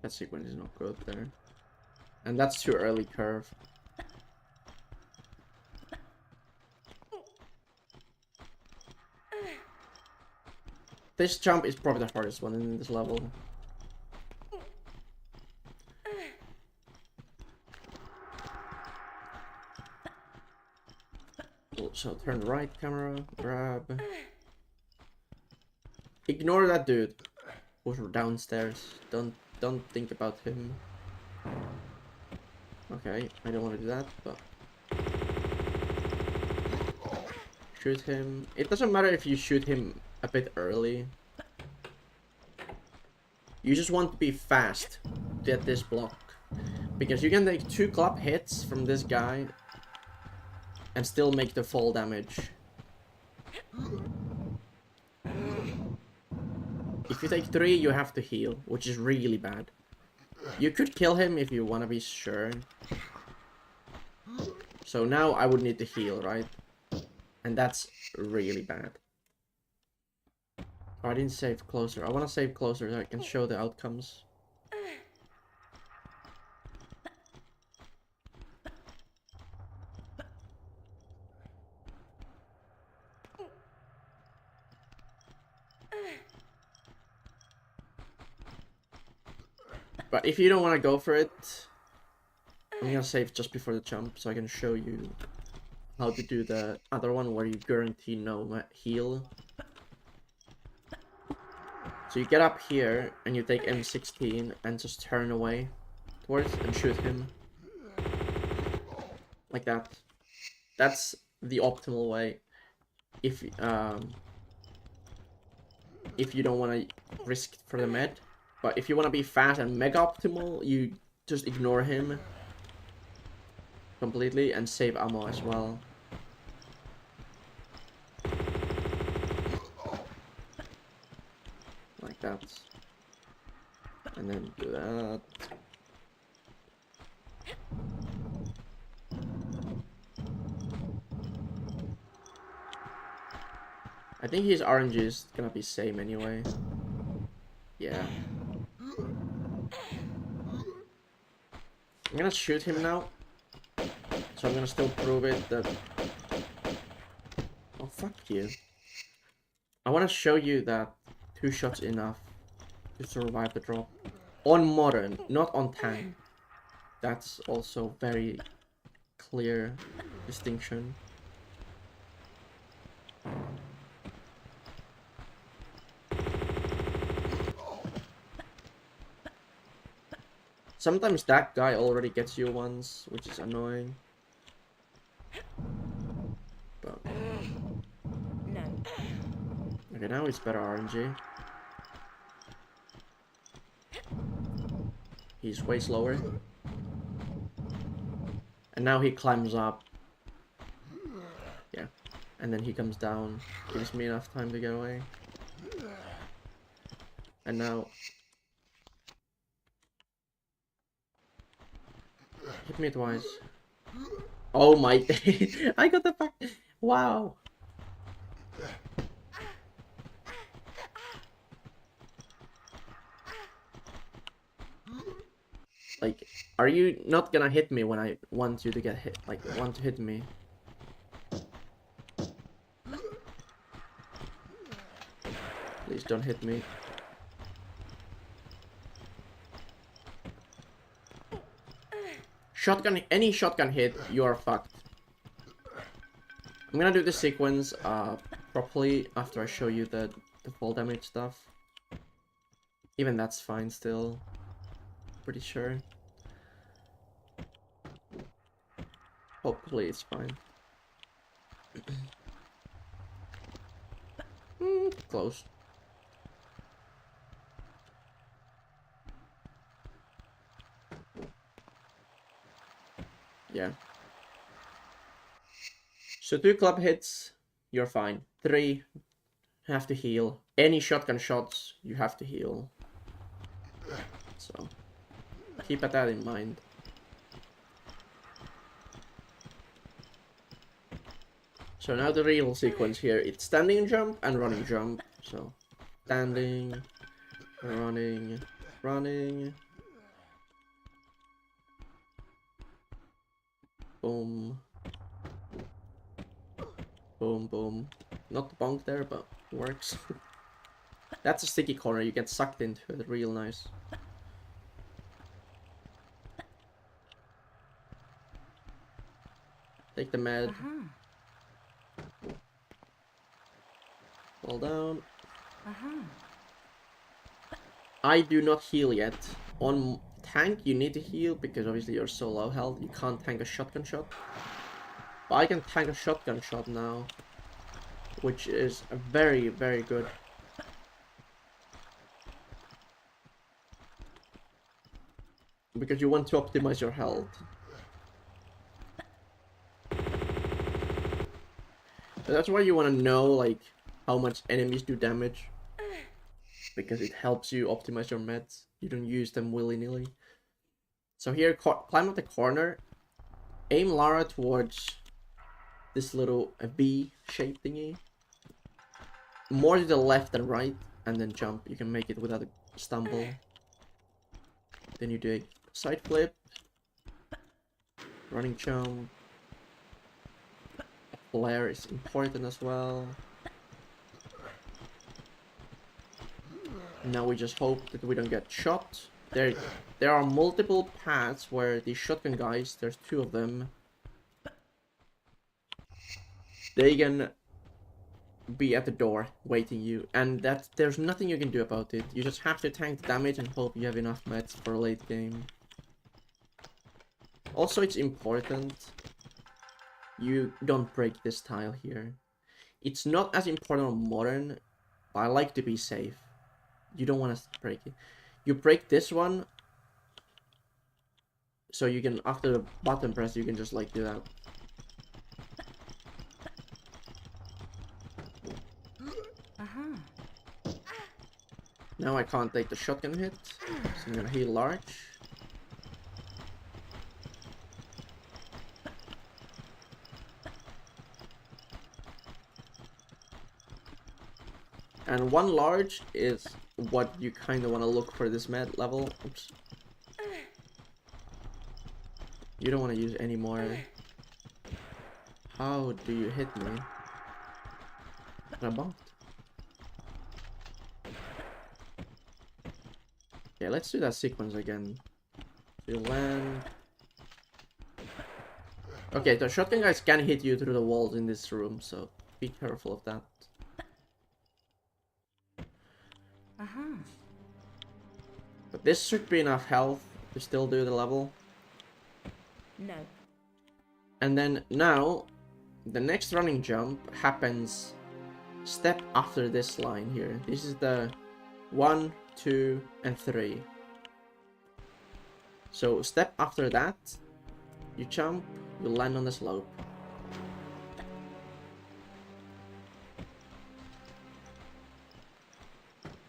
That sequence is not good there. And that's too early curve. This jump is probably the hardest one in this level. So turn right camera, grab. Ignore that dude who's downstairs. Don't think about him. Okay, I don't want to do that, but shoot him. It doesn't matter if you shoot him a bit early. You just want to be fast to get this block, because you can take 2 club hits from this guy and still make the fall damage. If you take 3, you have to heal, which is really bad. You could kill him if you want to be sure. So now I would need to heal, right? And that's really bad. Oh, I didn't save closer. I want to save closer so I can show the outcomes. But if you don't want to go for it, I'm gonna save just before the jump so I can show you how to do the other one where you guarantee no heal. So you get up here and you take M16 and just turn away towards and shoot him. Like that. that's the optimal way. If you don't want to risk for the med, but if you want to be fast and mega optimal, you just ignore him completely and save ammo as well. Like that. And then do that. I think his RNG is gonna be same anyway. Yeah. I'm gonna shoot him now. So I'm gonna still prove it that... Oh, fuck you. I wanna show you that 2 shots enough to survive the drop. On modern, not on tank. That's also very clear distinction. Sometimes that guy already gets you once, which is annoying. But... No. Okay, now it's better RNG. He's way slower. And now he climbs up. Yeah. And then he comes down. Gives me enough time to get away. And now... Hit me twice. Oh my day. I got the fuck. Wow. Like, are you not gonna hit me when I want you to get hit? Like, want to hit me? Please don't hit me. Shotgun, any shotgun hit, you are fucked. I'm gonna do the sequence properly after I show you the full damage stuff. Even that's fine still. Pretty sure. Hopefully it's fine. Close. Yeah. So 2 club hits, you're fine. 3, have to heal. Any shotgun shots, you have to heal. So, keep that in mind. So now the real sequence here, it's standing jump and running jump. So, standing, running, running. Boom. Boom, boom. Not bonk there, but works. That's a sticky corner, you get sucked into it real nice. Take the med. Fall down. I do not heal yet. On tank, you need to heal because obviously you're so low health. You can't tank a shotgun shot. But I can tank a shotgun shot now, which is very, very good. Because you want to optimize your health. So that's why you want to know, like, how much enemies do damage. Because it helps you optimize your meds. You don't use them willy-nilly. So here, climb up the corner. Aim Lara towards this little V-shaped thingy. More to the left than right. And then jump. You can make it without a stumble. Then you do a side flip. Running jump. Flare is important as well. Now we just hope that we don't get shot. There are multiple paths where the shotgun guys, there's 2 of them. They can be at the door waiting you, and there's nothing you can do about it. You just have to tank the damage and hope you have enough meds for late game. Also, it's important you don't break this tile here. It's not as important on modern, but I like to be safe. You don't want to break it. You break this one, so you can, after the button press, you can just like do that. Now I can't take the shotgun hit, so I'm gonna heal large. And one large is what you kind of want to look for this med level. Oops. You don't want to use any more. How do you hit me? I bumped. Okay, let's do that sequence again. So you land. Okay, the shotgun guys can hit you through the walls in this room, so be careful of that. But this should be enough health to still do the level. No. And then now, the next running jump happens step after this line here. This is the 1, 2, and 3. So step after that, you jump, you land on the slope.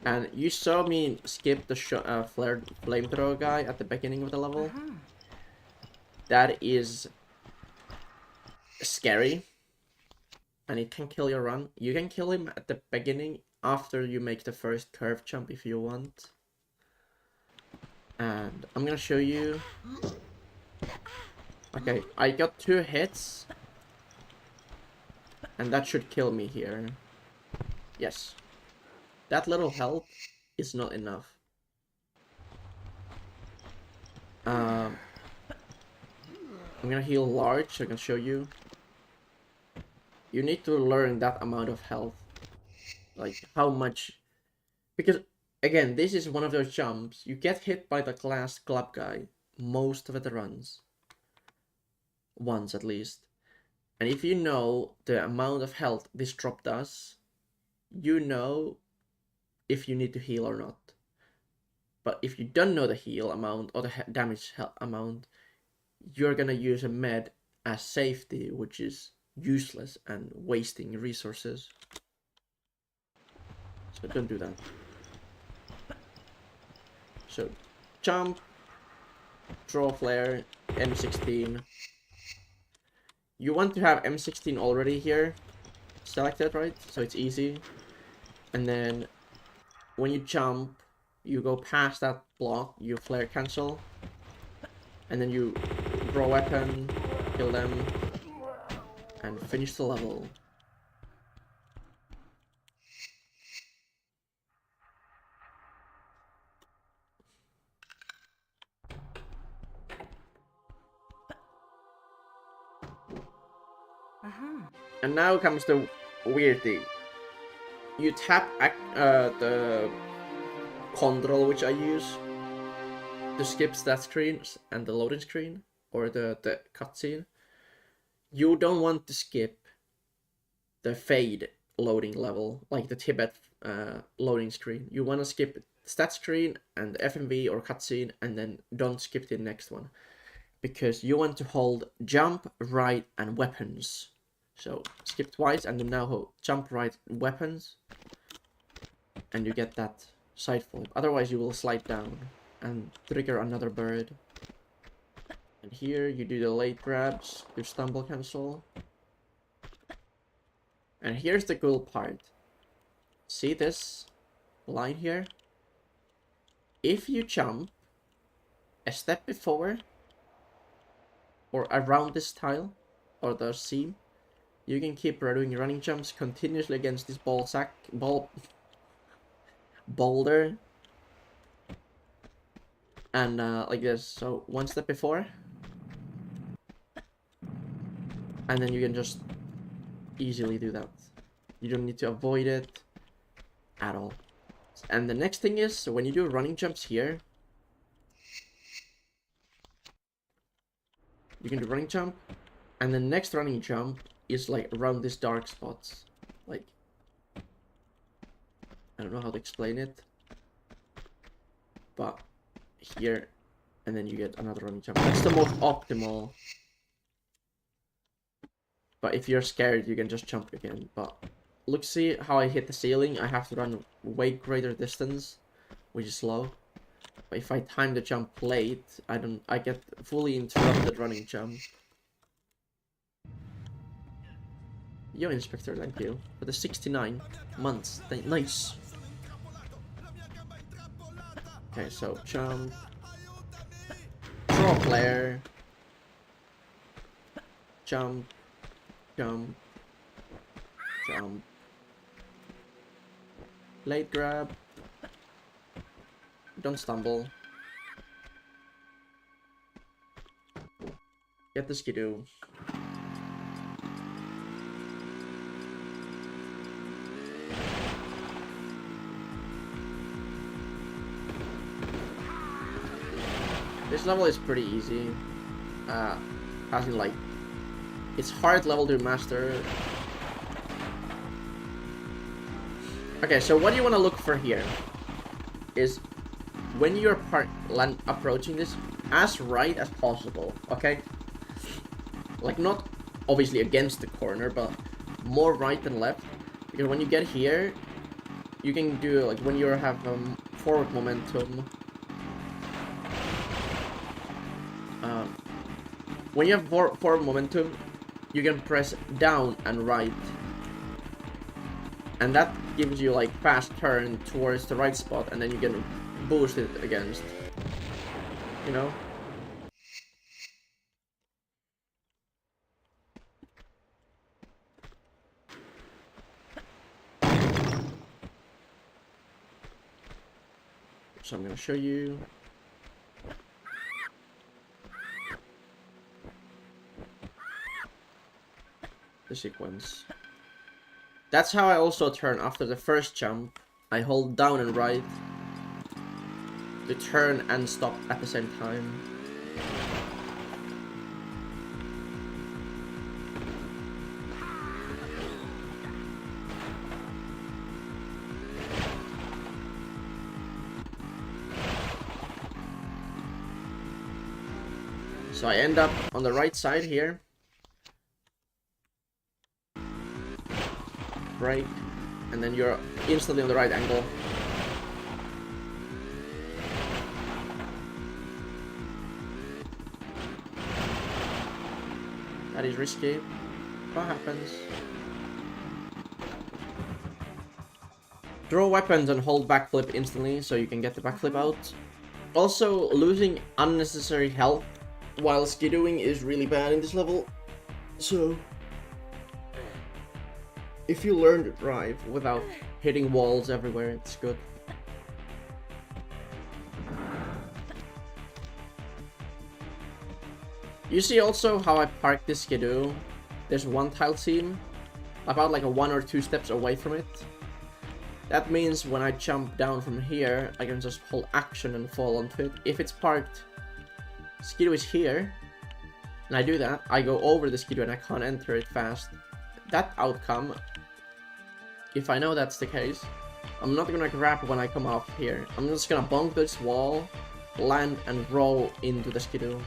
And you saw me skip the flamethrower guy at the beginning of the level. That is scary. And it can kill your run. You can kill him at the beginning after you make the first curve jump if you want. And I'm gonna show you. Okay, I got 2 hits. And that should kill me here. Yes. That little help is not enough. I'm gonna heal large so I can show you. You need to learn that amount of health. Like how much. Because again, this is one of those jumps. You get hit by the glass club guy most of the runs. Once at least. And if you know the amount of health this drop does, you know if you need to heal or not. But if you don't know the heal amount or the damage amount, you're gonna use a med as safety, which is useless and wasting resources. So don't do that. So jump, draw flare, M16. You want to have M16 already here selected, right? So it's easy. And then when you jump, you go past that block, you flare cancel, and then you draw weapon, kill them, and finish the level. And now comes the weird thing. You tap the control which I use to skip that screen and the loading screen or the cutscene. You don't want to skip the fade loading level, like the Tibet loading screen. You want to skip stat screen and FMV or cutscene, and then don't skip the next one, because you want to hold jump, right, and weapons. So skip twice and then now hold jump, right, weapons, and you get that side flip. Otherwise you will slide down and trigger another bird. And here you do the late grabs, you stumble cancel. And here's the cool part. See this line here? If you jump a step before or around this tile or the seam, you can keep doing running jumps continuously against this boulder, and like this. So one step before, and then you can just easily do that. You don't need to avoid it at all. And the next thing is, when you do running jumps here, you can do running jump, And the next running jump is like around these dark spots. Like, I don't know how to explain it. But here, and then you get another running jump. That's the most optimal. But if you're scared, you can just jump again. But look, see how I hit the ceiling? I have to run way greater distance, which is slow. But if I time the jump late, I get fully interrupted running jump. Yo, Inspector, thank you for the 69 months. Nice. Okay, so jump, draw player, jump, jump, jump, late grab, don't stumble, get the skidoo. This level is pretty easy. As in, like, it's hard level to master. Okay, so what you want to look for here is when you're approaching this, as right as possible, okay? Like, not obviously against the corner, but more right than left. Because when you get here, you can do, like, when you have forward momentum. When you have forward momentum, you can press down and right. And that gives you, like, fast turn towards the right spot, and then you can boost it against. You know? So I'm gonna show you. The sequence. That's how I also turn after the first jump. I hold down and right to turn and stop at the same time. So I end up on the right side here. Brake, and then you're instantly on the right angle. That is risky. What happens? Draw weapons and hold backflip instantly so you can get the backflip out. Also, losing unnecessary health while skidooing is really bad in this level. So if you learn to drive without hitting walls everywhere, it's good. You see also how I parked this skidoo? There's one tile seam, about like a 1 or 2 steps away from it. That means when I jump down from here, I can just hold action and fall onto it. If it's parked, skidoo is here, and I do that, I go over the skidoo and I can't enter it fast. That outcome, if I know that's the case, I'm not gonna grab when I come off here. I'm just gonna bonk this wall, land, and roll into the skidoo.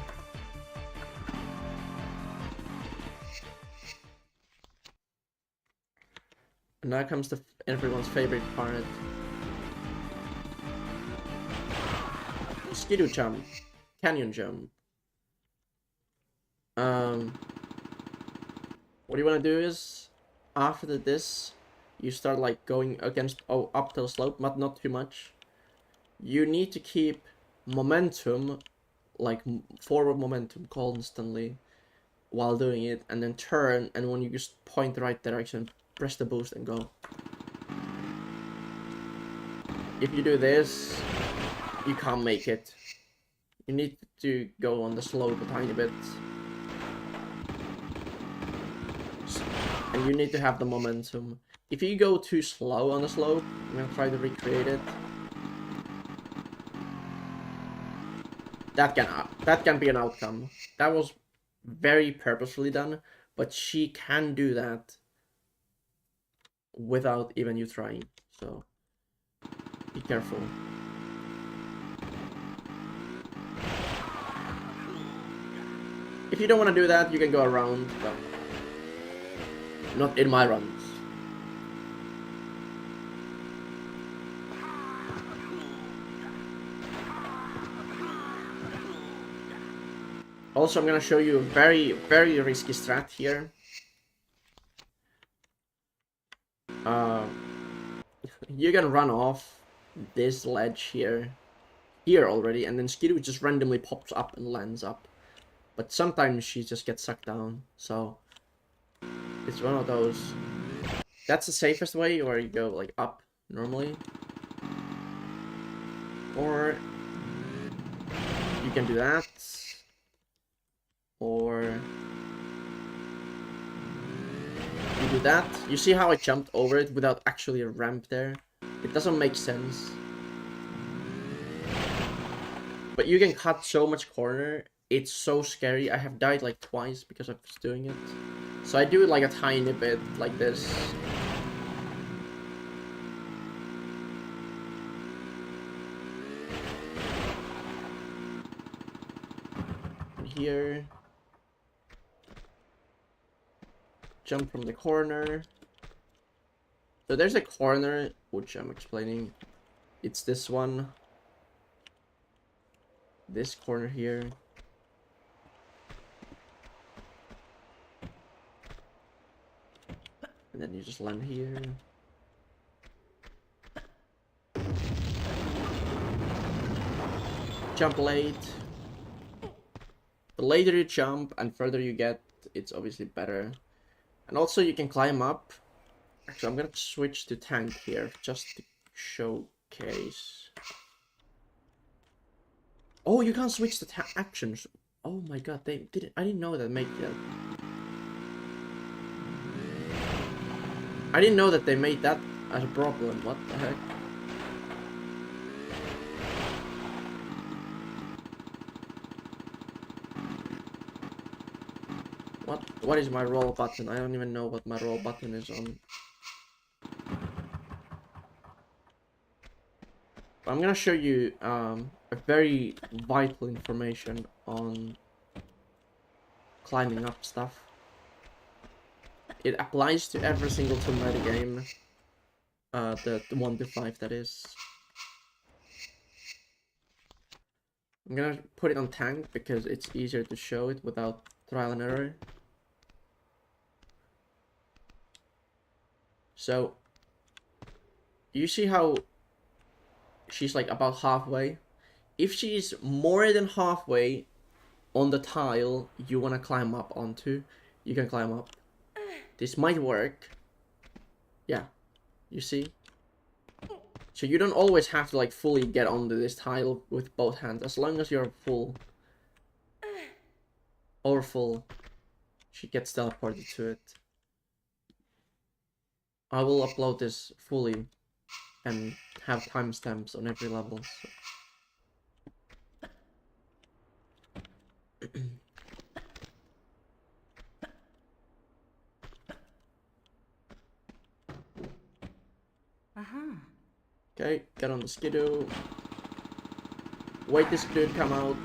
And now comes the everyone's favorite part. Skidoo jump. Canyon jump. What you wanna do is, after this, you start like going against uphill slope, but not too much. You need to keep momentum, like forward momentum constantly while doing it, and then turn, and when you just point the right direction, press the boost and go. If you do this, you can't make it. You need to go on the slope a tiny bit. And you need to have the momentum. If you go too slow on the slope, I'm gonna try to recreate it. That can be an outcome. That was very purposefully done, but she can do that without even you trying, so be careful. If you don't want to do that, you can go around, but not in my runs. Also, I'm gonna show you a very, very risky strat here. You can run off this ledge here already, and then Skidoo just randomly pops up and lands up. But sometimes she just gets sucked down, so it's one of those. That's the safest way, where you go like up normally, or you can do that, or you do that. You see how I jumped over it without actually a ramp there? It doesn't make sense. But you can cut so much corner. It's so scary. I have died like twice because I was doing it. So I do it like a tiny bit like this. Here. Jump from the corner. So there's a corner, which I'm explaining. It's this one. This corner here. And then you just land here. Jump late. The later you jump and further you get, it's obviously better. And also you can climb up. Actually, I'm gonna switch to tank here just to showcase. Oh, you can't switch the actions. Oh my god, they didn't. I didn't know that made that. I didn't know that they made that as a problem. What the heck? What is my roll button? I don't even know what my roll button is on. I'm gonna show you a very vital information on climbing up stuff. It applies to every single Tomb Raider game. The 1 to 5, that is. I'm gonna put it on tank because it's easier to show it without trial and error. So, you see how she's like about halfway? If she's more than halfway on the tile you want to climb up onto, you can climb up. This might work. Yeah, you see? So you don't always have to like fully get onto this tile with both hands. As long as you're full. Or full. She gets teleported to it. I will upload this fully and have timestamps on every level. So. Okay, get on the skidoo. Wait this dude come out,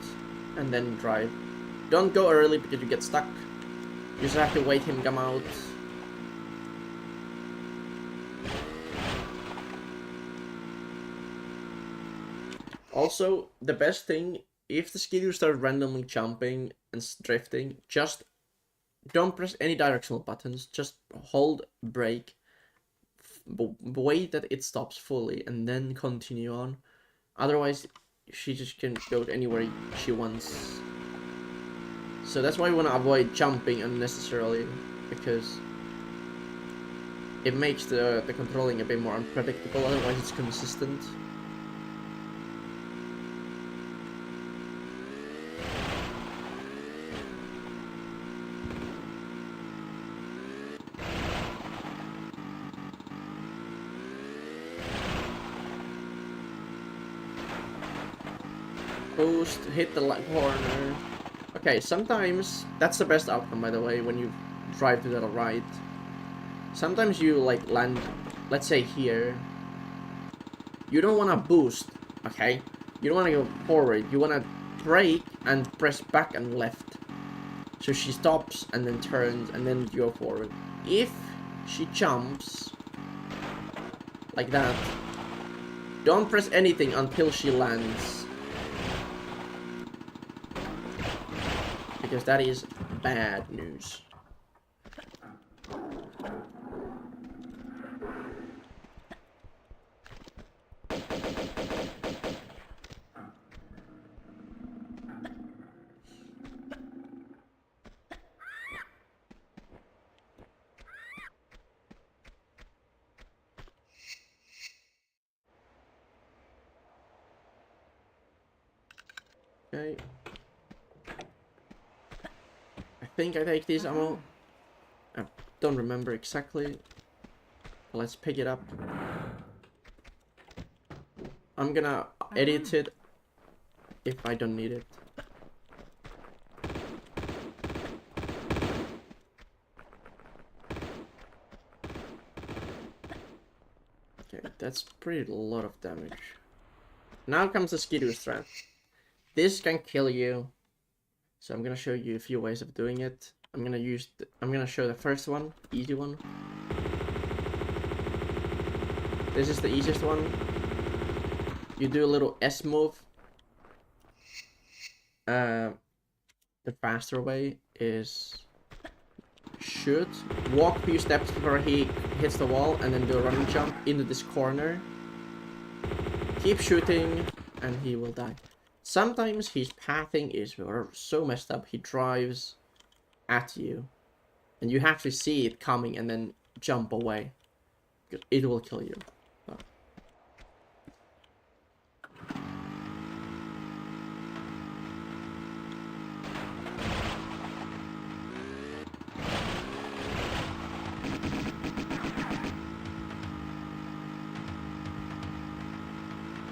and then drive. Don't go early because you get stuck. You just have to wait him come out. Also, the best thing, if the skidoo starts randomly jumping and drifting, just don't press any directional buttons. Just hold brake. Wait that it stops fully and then continue on. Otherwise, she just can go anywhere she wants. So that's why we want to avoid jumping unnecessarily, because it makes the controlling a bit more unpredictable. Otherwise, it's consistent. Boost, hit the corner. Okay, sometimes that's the best outcome, by the way, when you drive to the right. Sometimes you like land, let's say here. You don't want to boost, okay? You don't want to go forward. You want to brake and press back and left. So she stops and then turns and then you go forward. If she jumps like that, don't press anything until she lands. Because that is bad news. Okay. I think I take this ammo. I don't remember exactly. Let's pick it up. I'm gonna edit it if I don't need it. Okay, that's pretty lot of damage. Now comes the Skidoo strat. This can kill you. So I'm gonna show you a few ways of doing it. I'm gonna show the first one, easy one. This is the easiest one. You do a little S move. The faster way is shoot, walk a few steps before he hits the wall, and then do a running jump into this corner. Keep shooting, and he will die. Sometimes his pathing is so messed up, he drives at you, and you have to see it coming and then jump away. It will kill you. So.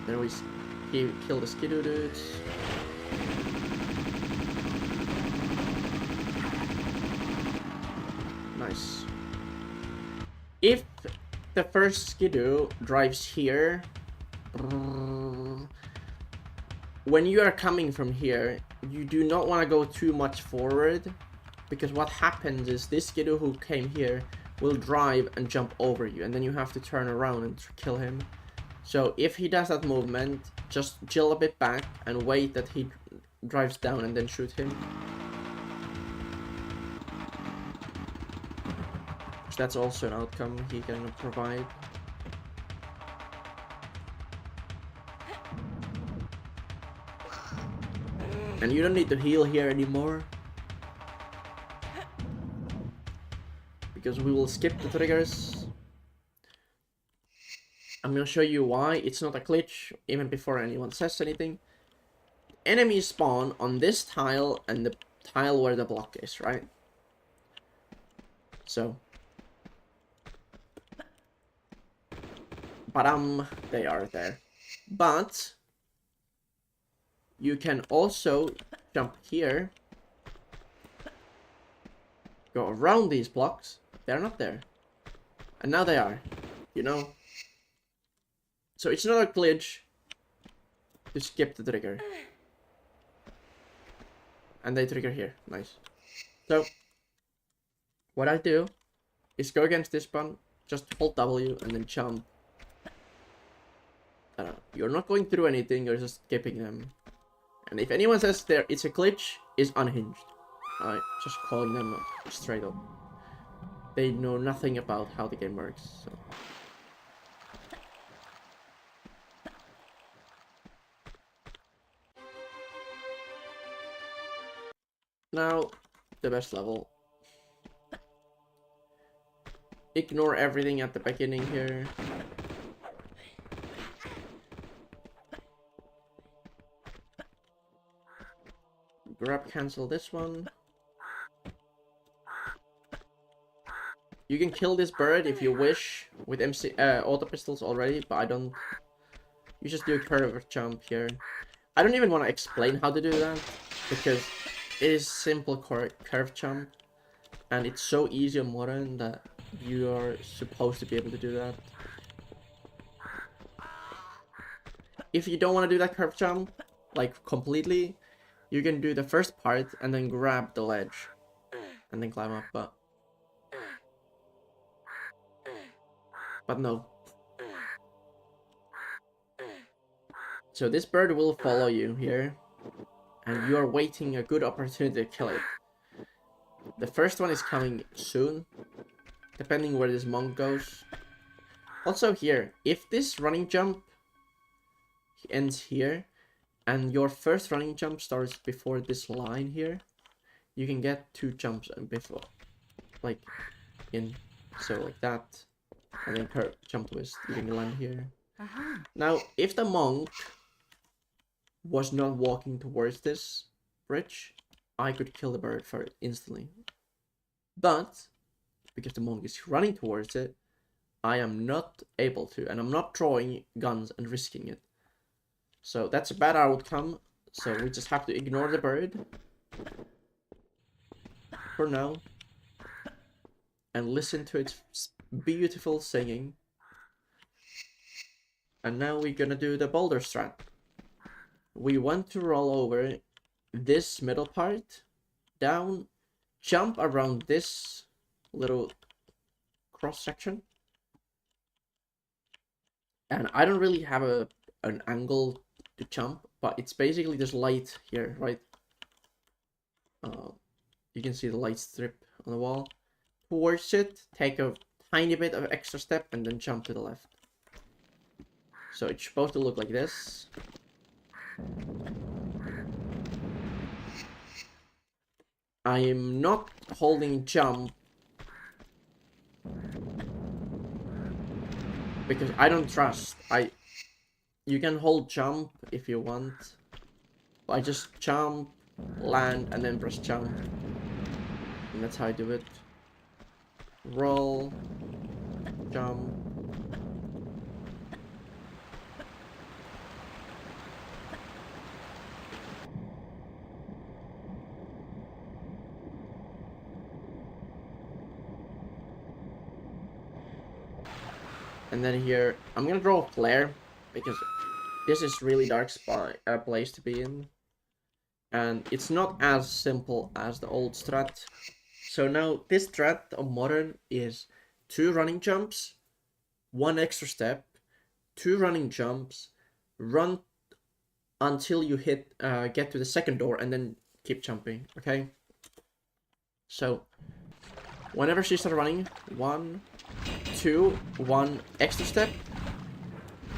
There we kill the Skidoo dudes. Nice. If the first Skidoo drives here, when you are coming from here, you do not want to go too much forward, because what happens is this Skidoo who came here will drive and jump over you, and then you have to turn around and kill him. So if he does that movement, just chill a bit back and wait that he drives down and then shoot him. That's also an outcome he can provide. And you don't need to heal here anymore, because we will skip the triggers. I'm gonna show you why it's not a glitch, even before anyone says anything. Enemies spawn on this tile and the tile where the block is, right? So, they are there. But you can also jump here, go around these blocks. They're not there, and now they are, you know. So it's not a glitch to skip the trigger. And they trigger here. Nice. So what I do is go against this button, just hold W and then jump. You're not going through anything, you're just skipping them. And if anyone says it's a glitch, it's unhinged. Alright, just calling them straight up. They know nothing about how the game works, so. Now, the best level. Ignore everything at the beginning here. Grab cancel this one. You can kill this bird if you wish with auto pistols already, but I don't. You just do a curve jump here. I don't even want to explain how to do that, because It is simple curve jump, and it's so easy on modern that you are supposed to be able to do that. If you don't want to do that curve jump, like completely, you can do the first part and then grab the ledge and then climb up, but no. So this bird will follow you here, and you are waiting a good opportunity to kill it. The first one is coming soon, depending where this monk goes. Also here, if this running jump ends here, and your first running jump starts before this line here, you can get 2 jumps before, like in, so like that, and then curve jump twist, you can land here. Now, if the monk was not walking towards this bridge, I could kill the bird for it instantly. But because the monk is running towards it, I am not able to, and I'm not drawing guns and risking it. So that's a bad outcome. So we just have to ignore the bird for now and listen to its beautiful singing. And now we're gonna do the boulder strat. We want to roll over this middle part, down, jump around this little cross section. And I don't really have an angle to jump, but it's basically this light here, right? You can see the light strip on the wall. Towards it, take a tiny bit of extra step, and then jump to the left. So it's supposed to look like this. I am not holding jump because I don't trust. You can hold jump if you want. But I just jump, land, and then press jump. And that's how I do it. Roll, jump. And then here, I'm gonna draw a flare because this is really dark spot place to be in. And it's not as simple as the old strat. So now this strat of modern is 2 running jumps, 1 extra step, 2 running jumps, run until you get to the second door, and then keep jumping, okay? So whenever she starts running, 1, 2, 1 extra step,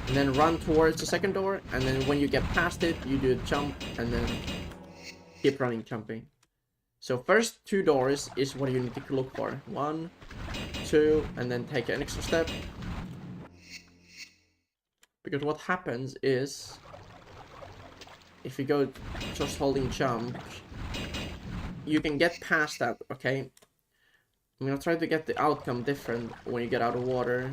and then run towards the second door, and then when you get past it, you do a jump, and then keep running, jumping. So first 2 doors is what you need to look for. 1, 2, and then take an extra step. Because what happens is, if you go just holding jump, you can get past that, okay? I'm gonna try to get the outcome different when you get out of water.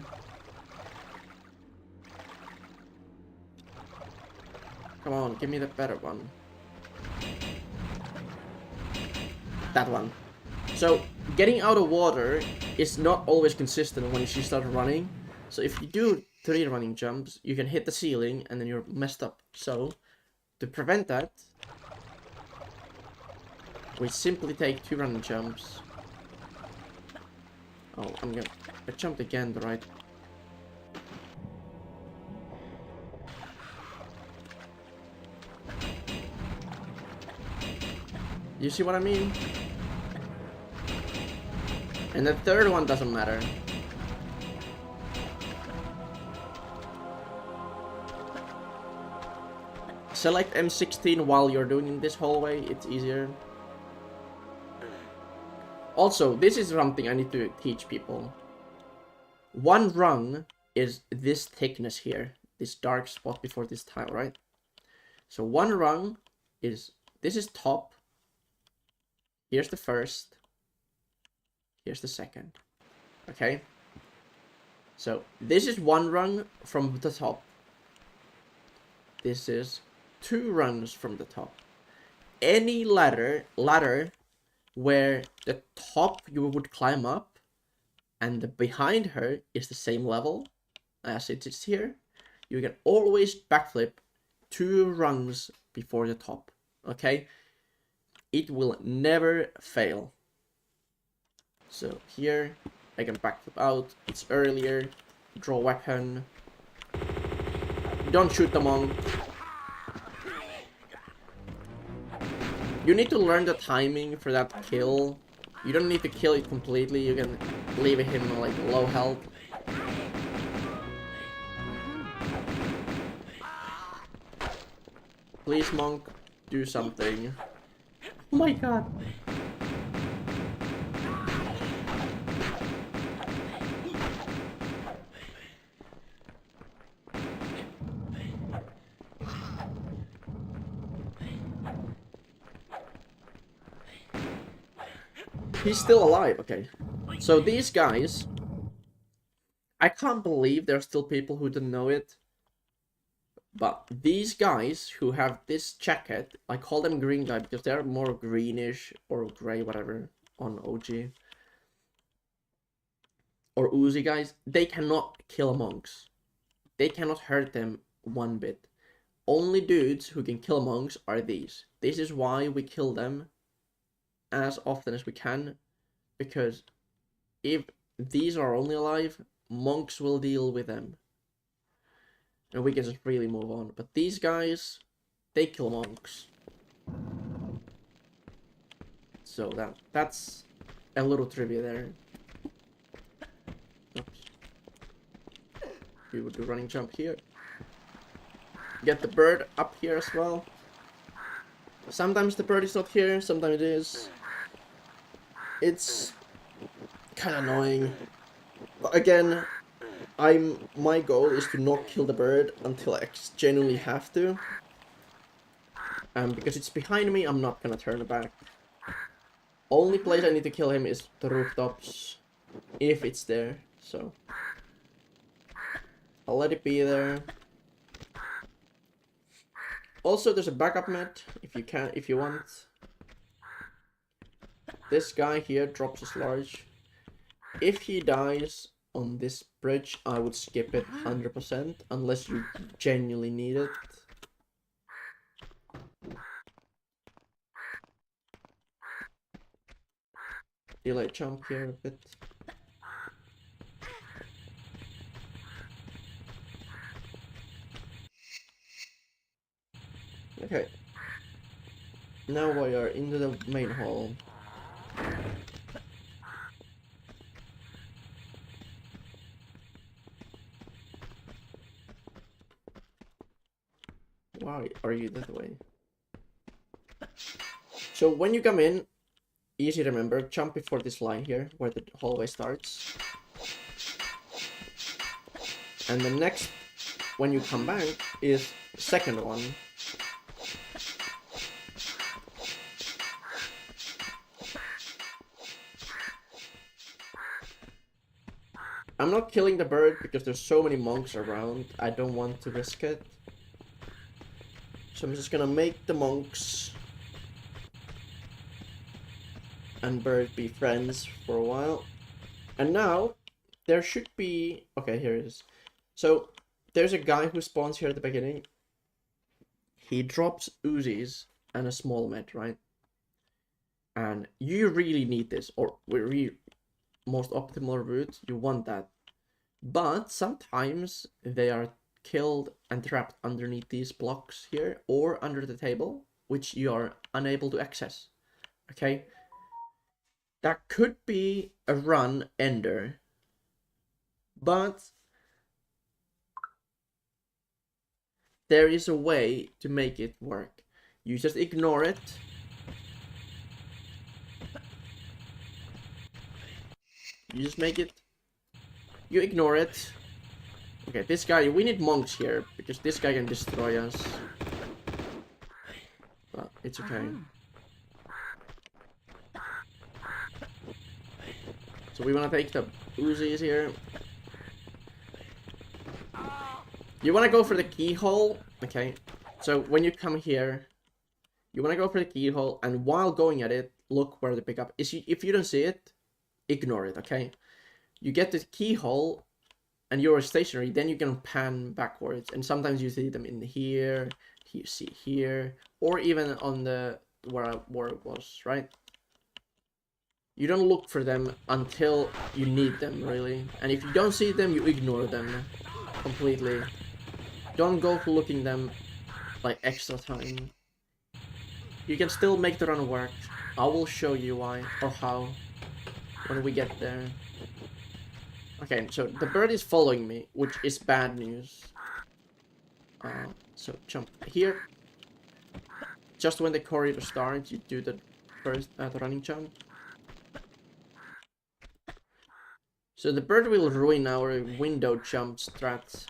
Come on, give me the better one. That one. So, getting out of water is not always consistent when you start running. So if you do 3 running jumps, you can hit the ceiling and then you're messed up. So, to prevent that, we simply take 2 running jumps. Oh, I jumped again, right? You see what I mean? And the third one doesn't matter. Select M16 while you're doing this hallway, it's easier. Also, this is something I need to teach people. 1 rung is this thickness here, this dark spot before this tile, right? So 1 rung is, this is top. Here's the first. Here's the second. Okay? So this is 1 rung from the top. This is 2 rungs from the top. any ladder where the top you would climb up and the behind her is the same level as it is here, you can always backflip 2 rungs before the top. Okay? It will never fail. So here I can backflip out. It's earlier. Draw weapon. Don't shoot the monk. You need to learn the timing for that kill. You don't need to kill it completely. You can leave him like low health. Please, monk, do something. Oh my god. He's still alive, okay. So these guys, I can't believe there are still people who didn't know it. But these guys who have this jacket, I call them green guy because they're more greenish or gray, whatever, on OG. Or Uzi guys, they cannot kill monks. They cannot hurt them one bit. Only dudes who can kill monks are these. This is why we kill them as often as we can, because if these are only alive, monks will deal with them. And we can just really move on. But these guys, they kill monks. So that's a little trivia there. Oops. We will do running jump here. Get the bird up here as well. Sometimes the bird is not here, sometimes it is. It's kind of annoying. But again, my goal is to not kill the bird until I genuinely have to. And because it's behind me, I'm not gonna turn it back. Only place I need to kill him is the rooftops, if it's there. So I'll let it be there. Also, there's a backup med if you want. This guy here drops his large. If he dies on this bridge, I would skip it 100% unless you genuinely need it. Delay jump here a bit. Okay. Now we are into the main hall. Why are you that way? So when you come in, easy to remember, jump before this line here, where the hallway starts. And the next, when you come back, is the second one. I'm not killing the bird because there's so many monks around. I don't want to risk it. So I'm just gonna make the monks and bird be friends for a while. And now, there should be... Okay, here it is. So, there's a guy who spawns here at the beginning. He drops Uzis and a small med, right? And you really need this, or most optimal route, you want that. But sometimes they are killed and trapped underneath these blocks here, or under the table, which you are unable to access. Okay? That could be a run ender, but there is a way to make it work. You just ignore it. You just make it. You ignore it. Okay, this guy, we need monks here, because this guy can destroy us. But it's okay. So we want to take the Uzis here. You want to go for the keyhole. Okay. So when you come here, You want to go for the keyhole, and while going at it, look where the pickup is. If you don't see it, ignore it, okay? You get the keyhole, and you're stationary, then you can pan backwards, and sometimes you see them in here, you see here, or even on the where it was, right? You don't look for them until you need them, really. And if you don't see them, you ignore them completely. Don't go looking them like extra time. You can still make the run work. I will show you why or how when we get there. Okay, so the bird is following me, which is bad news. So jump here. Just when the corridor starts, you do the first the running jump. So the bird will ruin our window jump strat.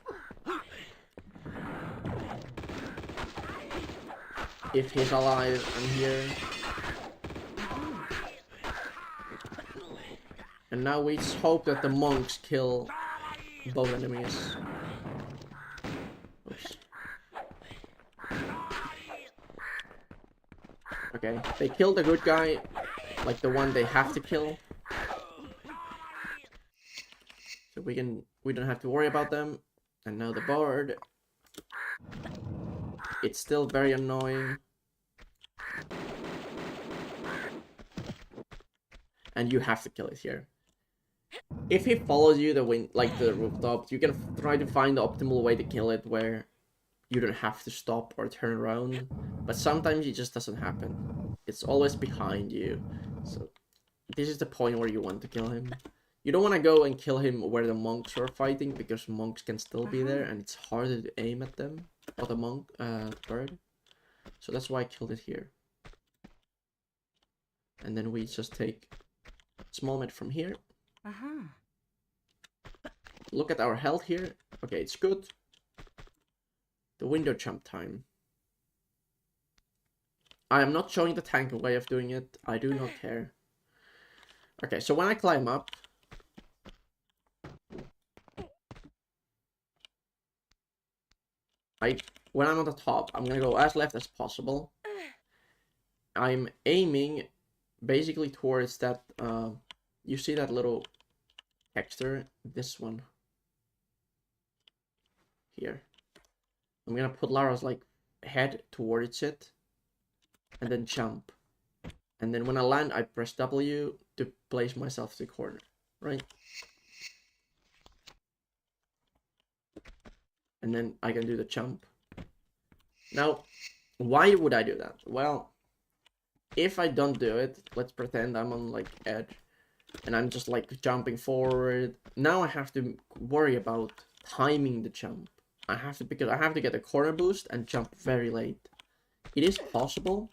If he's alive and here. And now we just hope that the monks kill both enemies. Oops. Okay, they killed the good guy, like the one they have to kill. So we don't have to worry about them. And now the bird. It's still very annoying. And you have to kill it here. If he follows you the rooftop, you can try to find the optimal way to kill it where you don't have to stop or turn around. But sometimes it just doesn't happen. It's always behind you. So this is the point where you want to kill him. You don't want to go and kill him where the monks are fighting, because monks can still be there and it's harder to aim at them. Or the monk bird. So that's why I killed it here. And then we just take small med from here. Look at our health here. Okay, it's good. The window jump time. I am not showing the tank way of doing it. I do not care. Okay, so when I climb up, when I'm on the top, I'm gonna go as left as possible. I'm aiming basically towards that, you see that little texture? This one. Here. I'm gonna put Lara's like head towards it. And then jump. And then when I land, I press W to place myself to the corner. Right? And then I can do the jump. Now, why would I do that? Well, if I don't do it, let's pretend I'm on like edge. And I'm just like jumping forward. Now I have to worry about timing the jump. Because I have to get a corner boost and jump very late. It is possible.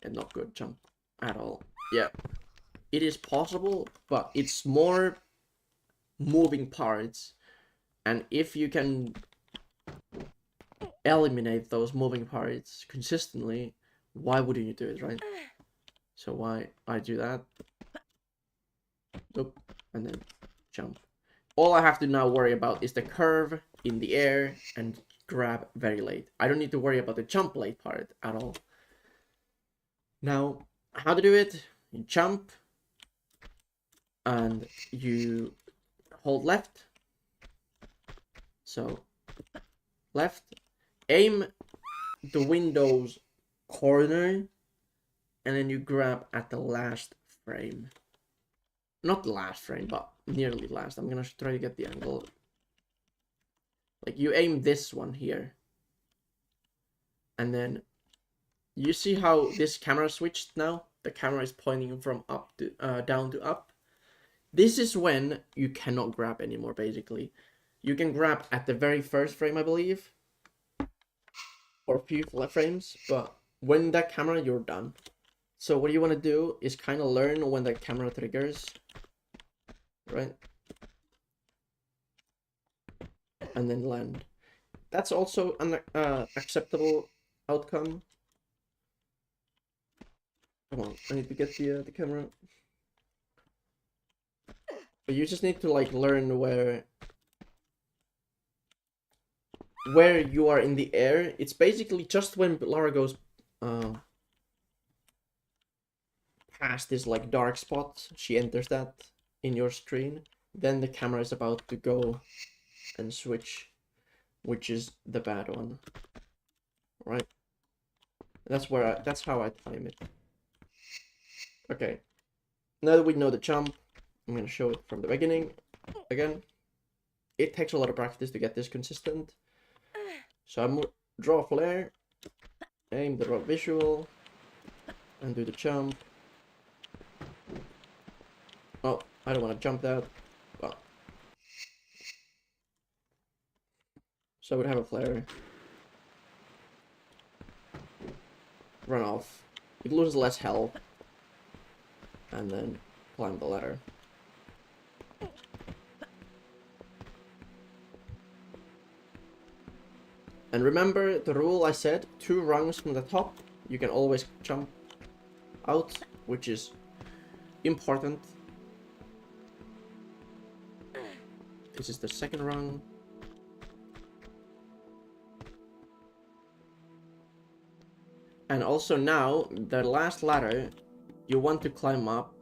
And not good jump at all. Yeah. It is possible, but it's more moving parts. And if you can eliminate those moving parts consistently, why wouldn't you do it, right? So why I do that. Oop, and then jump. All I have to now worry about is the curve in the air and grab very late. I don't need to worry about the jump late part at all. Now, how to do it? You jump and you hold left. So, left. Aim the window's corner and then you grab at the last frame. Not the last frame, but nearly last. I'm gonna try to get the angle. Like, you aim this one here. And then, you see how this camera switched now? The camera is pointing from up to down to up. This is when you cannot grab anymore, basically. You can grab at the very first frame, I believe. Or a few frames, but when that camera, you're done. So what you want to do is kind of learn when the camera triggers. Right? And then land. That's also an acceptable outcome. Come on, I need to get the camera. But you just need to like learn where where you are in the air, it's basically just when Lara goes past this like dark spot, she enters that in your screen, then the camera is about to go and switch, which is the bad one, right? That's how I time it. Okay, now that we know the jump, I'm gonna show it from the beginning again. It takes a lot of practice to get this consistent. So I'm draw a flare, aim the raw visual, and do the jump. Oh, I don't want to jump that. Well, so I would have a flare. Run off. It loses less health. And then climb the ladder. And remember the rule I said, 2 rungs from the top, you can always jump out, which is important. This is the second rung. And also now, the last ladder, you want to climb up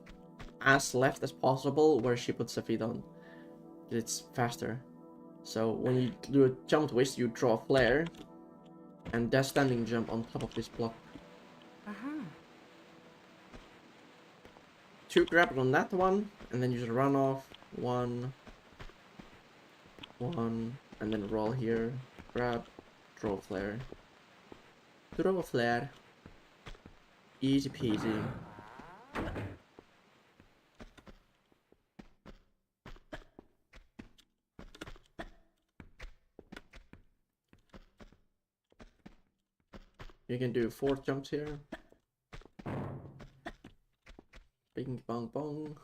as left as possible where she puts her feet on. It's faster. So when you do a jump twist, you draw a flare, and dash standing jump on top of this block. Uh-huh. 2 grab on that one, and then you just run off. 1, and then roll here. Grab, draw flare. Draw a flare. Easy peasy. You can do 4 jumps here. Bing bong bong.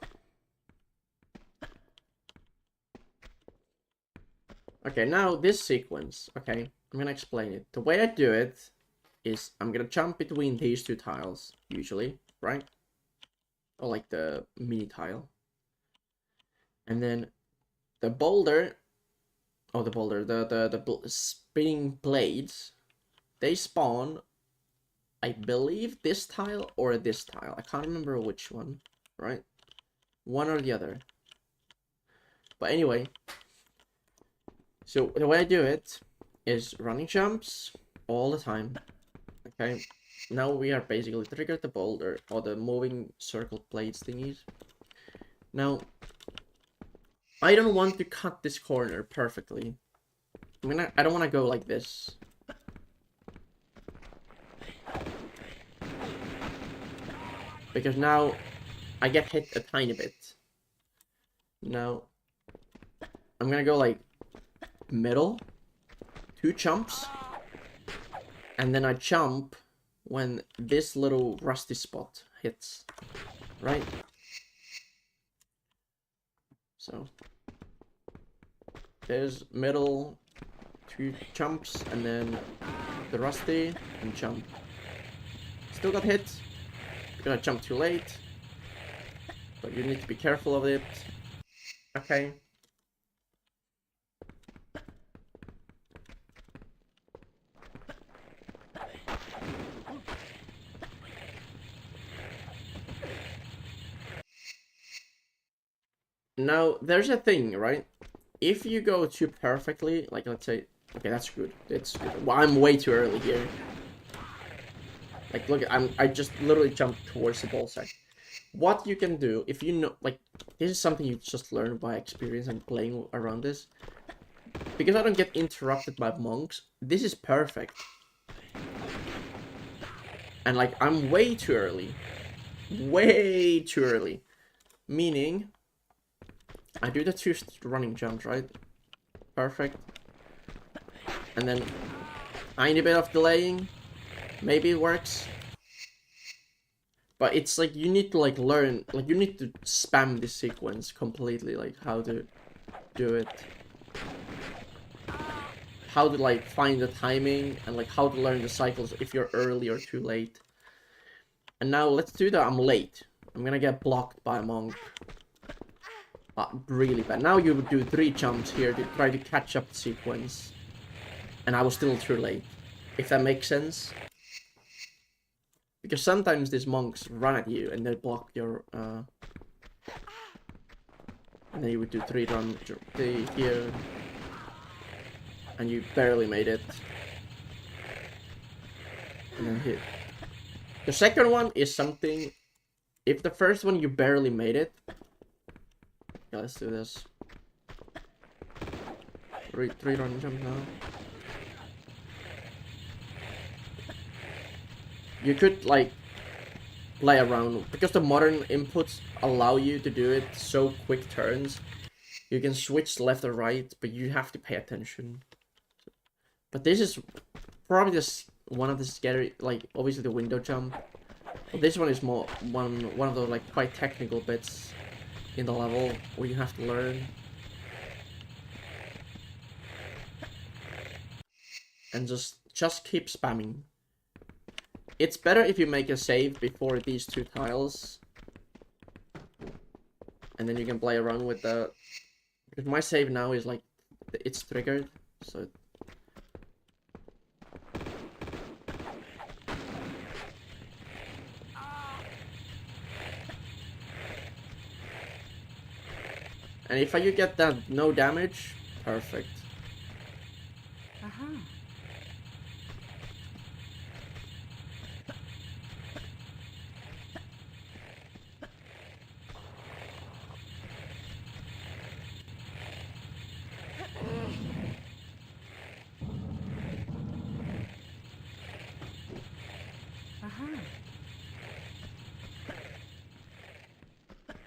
Okay, now this sequence. Okay, I'm gonna explain it. The way I do it is I'm gonna jump between these 2 tiles, usually, right? Or like the mini tile. And then the boulder, the spinning blades, they spawn, I believe, this tile or this tile. I can't remember which one, right? One or the other. But anyway, so the way I do it is running jumps all the time. Okay, now we are basically triggered the boulder or the moving circle blades thingies. Now, I don't want to cut this corner perfectly. I don't want to go like this. Because now I get hit a tiny bit. Now I'm gonna go like middle, 2 jumps, and then I jump when this little rusty spot hits, right? So there's middle, 2 jumps, and then the rusty, and jump. Still got hit. Gonna jump too late, but you need to be careful of it. Okay. Now, there's a thing, right? If you go too perfectly, like let's say, okay, that's good. It's good. Well, I'm way too early here. Like, look, I just literally jumped towards the bullseye. What you can do, if you know, like, this is something you just learn by experience and playing around this. Because I don't get interrupted by monks, this is perfect. And, like, I'm way too early. Way too early. Meaning, I do the 2 running jumps, right? Perfect. And then, tiny bit of delaying. Maybe it works. But it's like, you need to like learn, like you need to spam this sequence completely, like how to do it. How to like find the timing and like how to learn the cycles if you're early or too late. And now let's do that. I'm late. I'm gonna get blocked by a monk. Really bad. Now you would do 3 jumps here to try to catch up the sequence. and I was still too late. If that makes sense. Because sometimes these monks run at you and they block your and then you would do 3 run here and you barely made it. And then hit. The second one is something. If the first one you barely made it. Yeah, let's do this. 3 run jump now. You could like play around because the modern inputs allow you to do it so quick turns. You can switch left or right, but you have to pay attention. But this is probably just one of the scary, like obviously the window jump. But this one is more one of those like quite technical bits in the level where you have to learn. And just keep spamming. It's better if you make a save before these 2 tiles. And then you can play around with the... Because my save now is like... It's triggered, so... And if you get that no damage, perfect. Aha. Aha.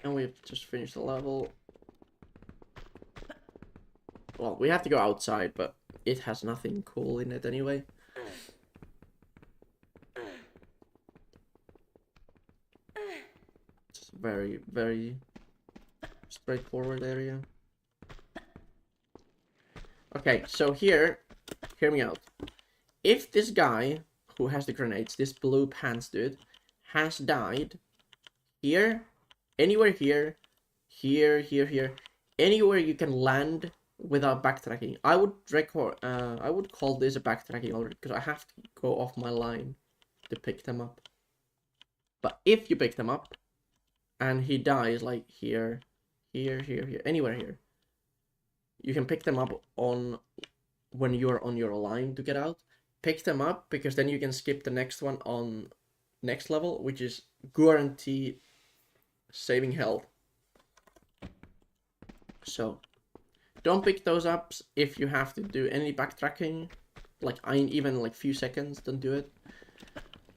And we've just finished the level. Well, we have to go outside, but it has nothing cool in it anyway. It's a very, very straightforward area. Okay, so here, hear me out. If this guy who has the grenades, this blue pants dude, has died here, anywhere here, here, anywhere you can land without backtracking. I would call this a backtracking already because I have to go off my line to pick them up. But if you pick them up and he dies like here, anywhere here, you can pick them up on when you're on your line to get out. Pick them up because then you can skip the next one on next level, which is guarantee saving health. So don't pick those up if you have to do any backtracking, like even like few seconds. Don't do it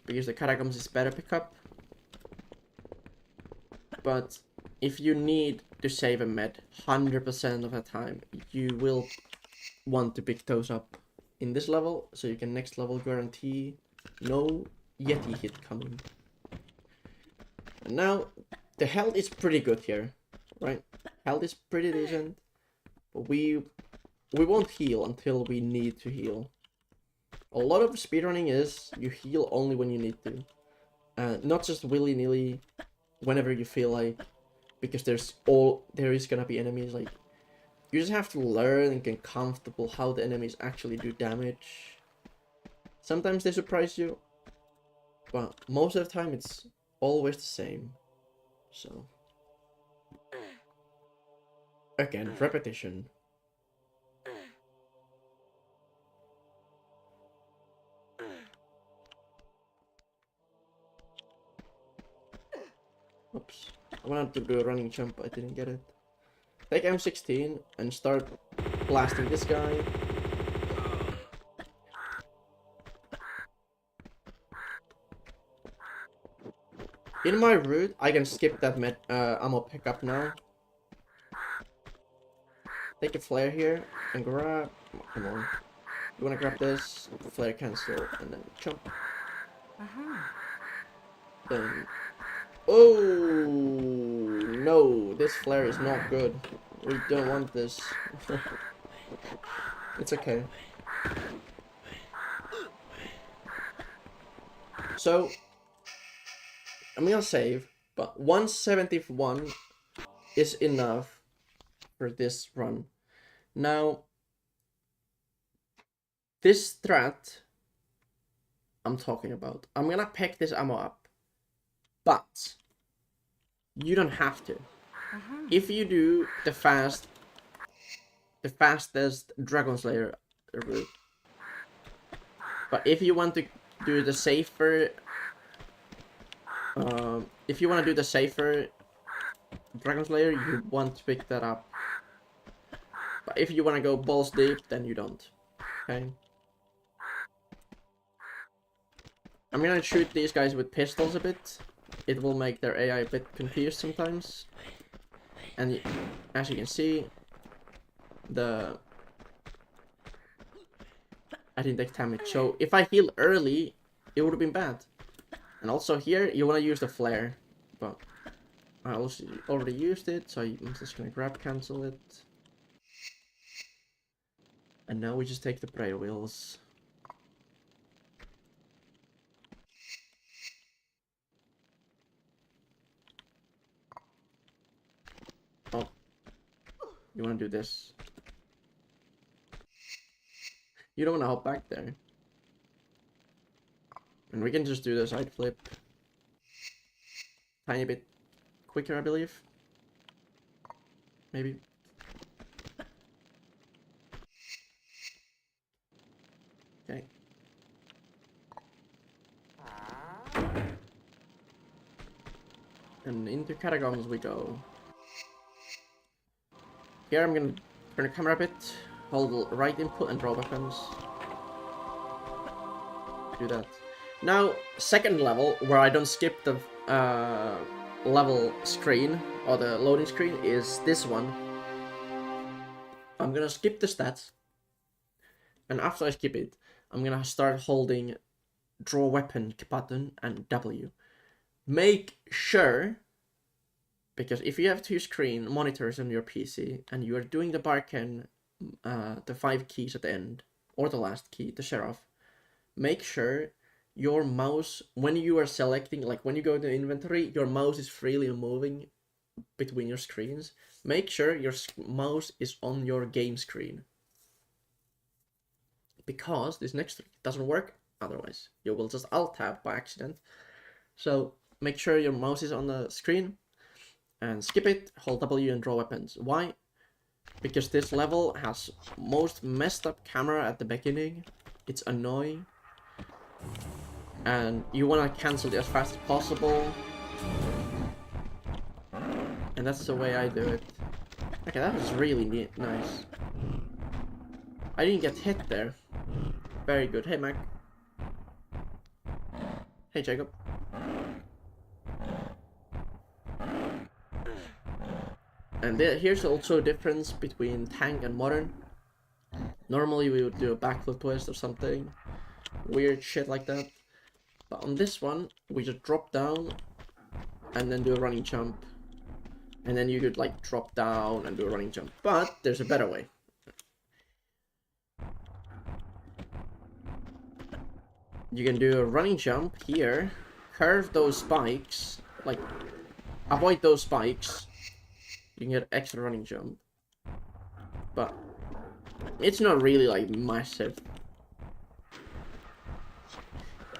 because the catacombs is better pick up. But if you need to save a med 100% of the time, you will want to pick those up in this level, so you can next level guarantee no Yeti hit coming. And now the health is pretty good here, right? Health is pretty decent, but we won't heal until we need to heal. A lot of speedrunning is you heal only when you need to, not just willy-nilly whenever you feel like, because there is gonna be enemies. Like, you just have to learn and get comfortable how the enemies actually do damage. Sometimes they surprise you, but most of the time it's always the same. So again, repetition. Oops, I wanted to do a running jump, I didn't get it. Take M16 and start blasting this guy. In my route, I can skip that ammo pickup now. Take a flare here and grab. Come on. You wanna grab this, flare cancel, and then jump. Aha. Then. Oh no, this flare is not good. We don't want this. It's okay. So I'm gonna save, but 171 is enough for this run. Now, this threat I'm talking about. I'm gonna pick this ammo up, but you don't have to. If you do the fastest Dragon Slayer route, but if you want to do the safer, Dragon Slayer, you want to pick that up. But if you want to go balls deep, then you don't. Okay. I'm gonna shoot these guys with pistols a bit. It will make their AI a bit confused sometimes. And as you can see, I didn't take damage. So if I heal early, it would have been bad. And also here, you want to use the flare. But I also already used it, so I'm just gonna grab cancel it. And now we just take the prayer wheels. Oh. You want to do this. You don't want to hop back there. And we can just do the side flip. Tiny bit quicker, I believe. Maybe. Okay. And into catacombs we go. Here I'm gonna turn the camera a bit, hold right input and draw weapons. Do that. Now, second level, where I don't skip the level screen, or the loading screen, is this one. I'm gonna skip the stats. And after I skip it, I'm gonna start holding draw weapon button and W. Make sure, because if you have two screen monitors on your PC and you are doing the Barken, the 5 keys at the end, or the last key, the sheriff, make sure your mouse, when you are selecting, like when you go to inventory, your mouse is freely moving between your screens. Make sure your mouse is on your game screen. Because this next trick doesn't work otherwise. You will just alt tab by accident. So make sure your mouse is on the screen and skip it, hold W and draw weapons. Why? Because this level has most messed up camera at the beginning. It's annoying. And you want to cancel it as fast as possible. And that's the way I do it. Okay, that was really neat, nice. I didn't get hit there. Very good. Hey, Mac. Hey, Jacob. And here's also a difference between tank and modern. Normally we would do a backflip twist or something. Weird shit like that. But on this one, we just drop down and then do a running jump. And then you could like drop down and do a running jump. But there's a better way. You can do a running jump here, curve those spikes, like avoid those spikes. You can get extra running jump. But it's not really like massive.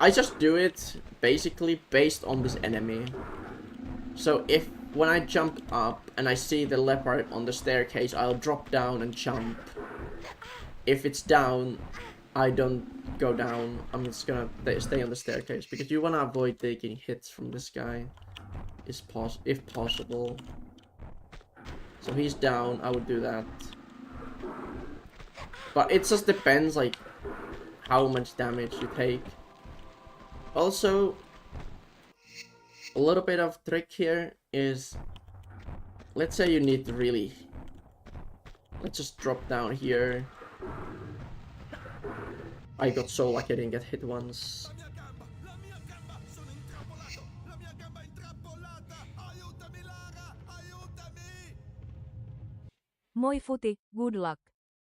I just do it basically based on this enemy. So if when I jump up and I see the leopard on the staircase, I'll drop down and jump. If it's down, I don't go down. I'm just gonna stay on the staircase because you wanna avoid taking hits from this guy, if possible. So he's down, I would do that. But it just depends like how much damage you take. Also, a little bit of trick here is, let's say you need to really, let's just drop down here. I got so lucky I didn't get hit once. Moi Futi, good luck.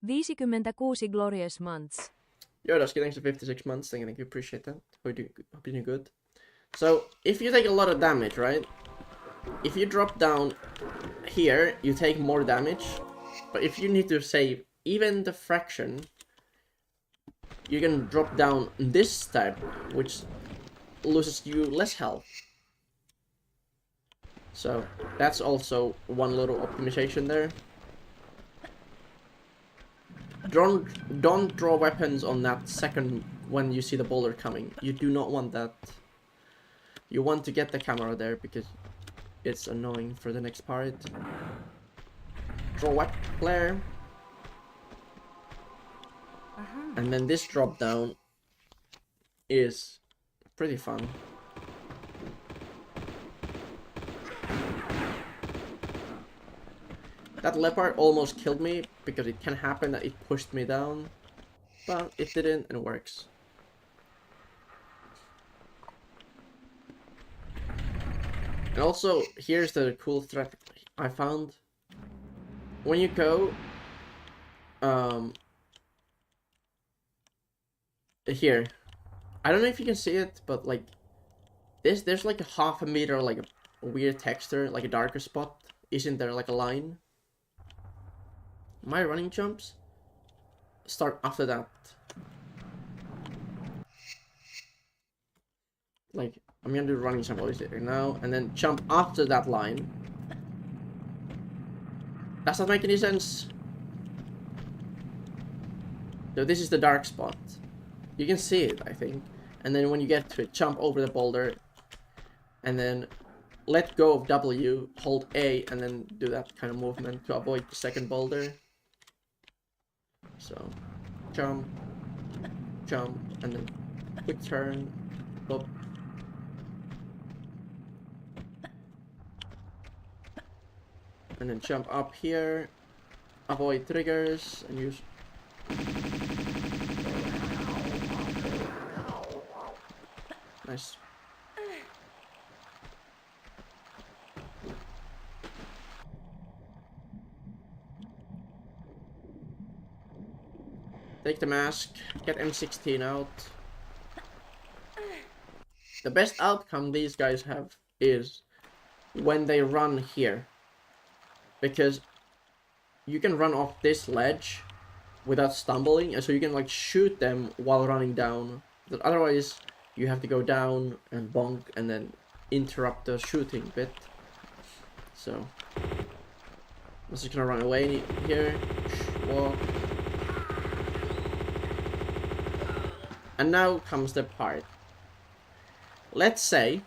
56 glorious months. Yo, Dusky, thanks for 56 months. Thank you, appreciate that. Hope you're doing good. So, if you take a lot of damage, right? If you drop down here, you take more damage. But if you need to save even the fraction, you can drop down this step, which loses you less health. So that's also one little optimization there. Don't draw weapons on that second when you see the boulder coming. You do not want that. You want to get the camera there because it's annoying for the next part. Draw weapon flare. And then this drop down is pretty fun. That leopard almost killed me because it can happen that it pushed me down, but it didn't and it works. And also, here's the cool threat I found. When you go, here, I don't know if you can see it, but like, there's like a half a meter, like a weird texture, like a darker spot. Isn't there like a line? My running jumps start after that. Like, I'm gonna do running jump obviously right now, and then jump after that line. Does that make any sense? So this is the dark spot. You can see it, I think. And then when you get to it, jump over the boulder, and then let go of W, hold A, and then do that kind of movement to avoid the second boulder. So, jump, jump, and then quick turn, up. And then jump up here, avoid triggers, and use... Nice. Take the mask, get M16 out. The best outcome these guys have is when they run here. Because you can run off this ledge without stumbling, and so you can like shoot them while running down. But otherwise, you have to go down and bonk and then interrupt the shooting bit. So, I'm just gonna run away here, walk. And now comes the part. Let's say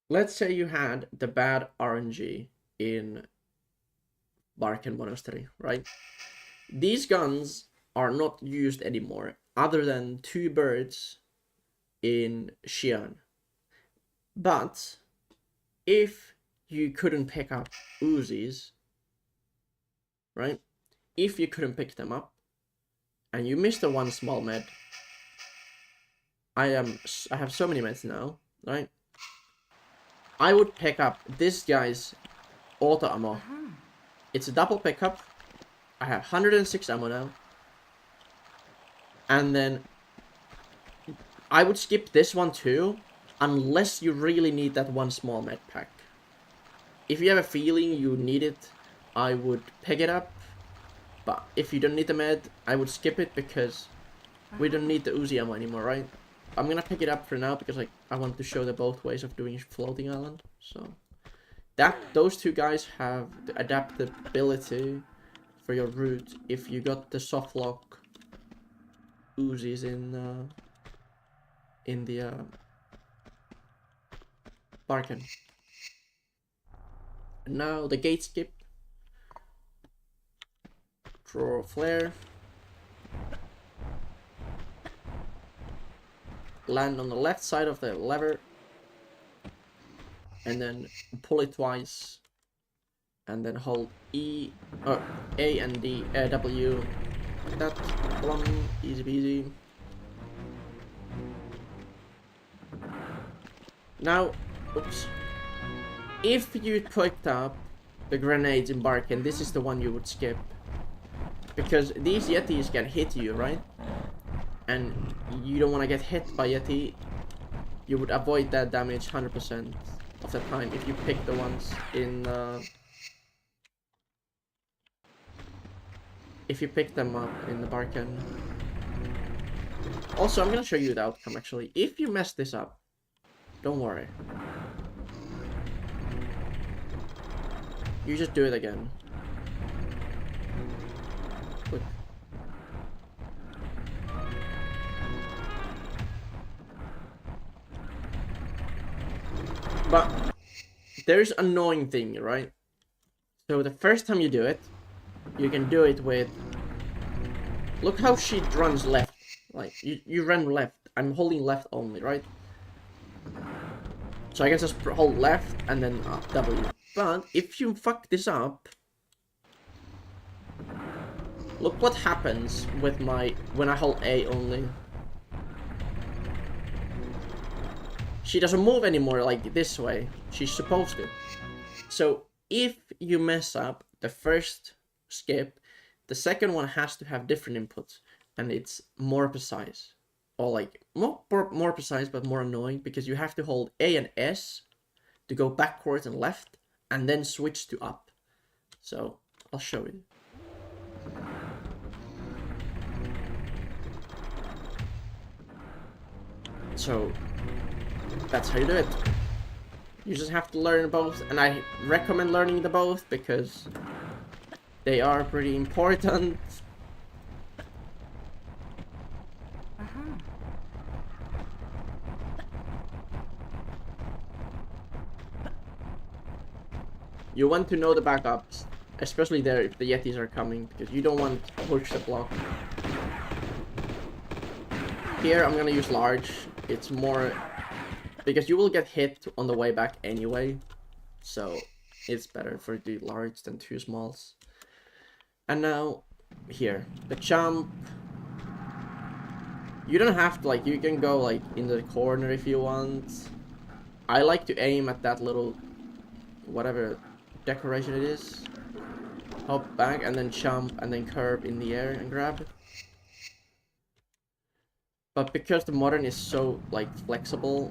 you had the bad RNG in Barken Monastery, right? These guns are not used anymore, other than 2 birds in Xi'an. But if you couldn't pick up Uzis, right? If you couldn't pick them up, and you missed the one small med, I have so many meds now, right? I would pick up this guy's auto ammo. It's a double pickup. I have 106 ammo now. And then I would skip this one too, unless you really need that one small med pack. If you have a feeling you need it, I would pick it up. But if you don't need the med, I would skip it because we don't need the Uzi ammo anymore, right? I'm gonna pick it up for now because like I want to show the both ways of doing floating island. So those 2 guys have the adaptability for your route if you got the soft lock Uzis in the Barken. And now the gate skip. Draw a flare. Land on the left side of the lever. And then pull it twice. And then hold A and D, W. Like that. Plum, easy peasy. Now, oops. If you picked up the grenades in Barken, this is the one you would skip. Because these Yetis can hit you, right? And you don't want to get hit by Yeti. You would avoid that damage 100% of the time if you pick the ones in if you pick them up in the bargain. Also, I'm gonna show you the outcome actually. If you mess this up, don't worry. You just do it again. Look. But there's an annoying thing, right? So the first time you do it, you can do it with... Look how she runs left. Like, you run left. I'm holding left only, right? So I can just hold left and then W. But if you fuck this up... Look what happens with my... when I hold A only. She doesn't move anymore like this way. She's supposed to. So if you mess up the first skip, the second one has to have different inputs. And it's more precise. Or like, more precise but more annoying. Because you have to hold A and S to go backwards and left. And then switch to up. So, I'll show you. So, that's how you do it. You just have to learn both, and I recommend learning the both because they are pretty important. You want to know the backups, especially there if the Yetis are coming, because you don't want to push the block. Here I'm gonna use large. It's more... because you will get hit on the way back anyway. So it's better for the large than too smalls. And now, here. The jump. You don't have to, like, you can go, like, into the corner if you want. I like to aim at that little... whatever decoration it is. Hop back and then jump and then curve in the air and grab. But because the modern is so, like, flexible,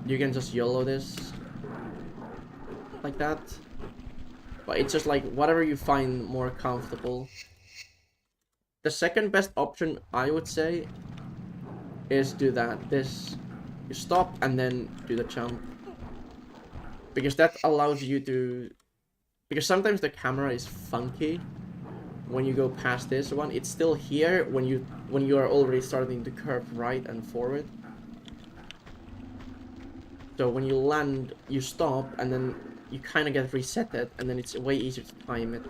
you can just YOLO this. Like that. But it's just like, whatever you find more comfortable. The second best option, I would say, is do that. This, you stop and then do the jump. Because that allows you to... because sometimes the camera is funky. When you go past this one, it's still here when you are already starting to curve right and forward. So when you land, you stop, and then you kind of get resetted, and then it's way easier to time it.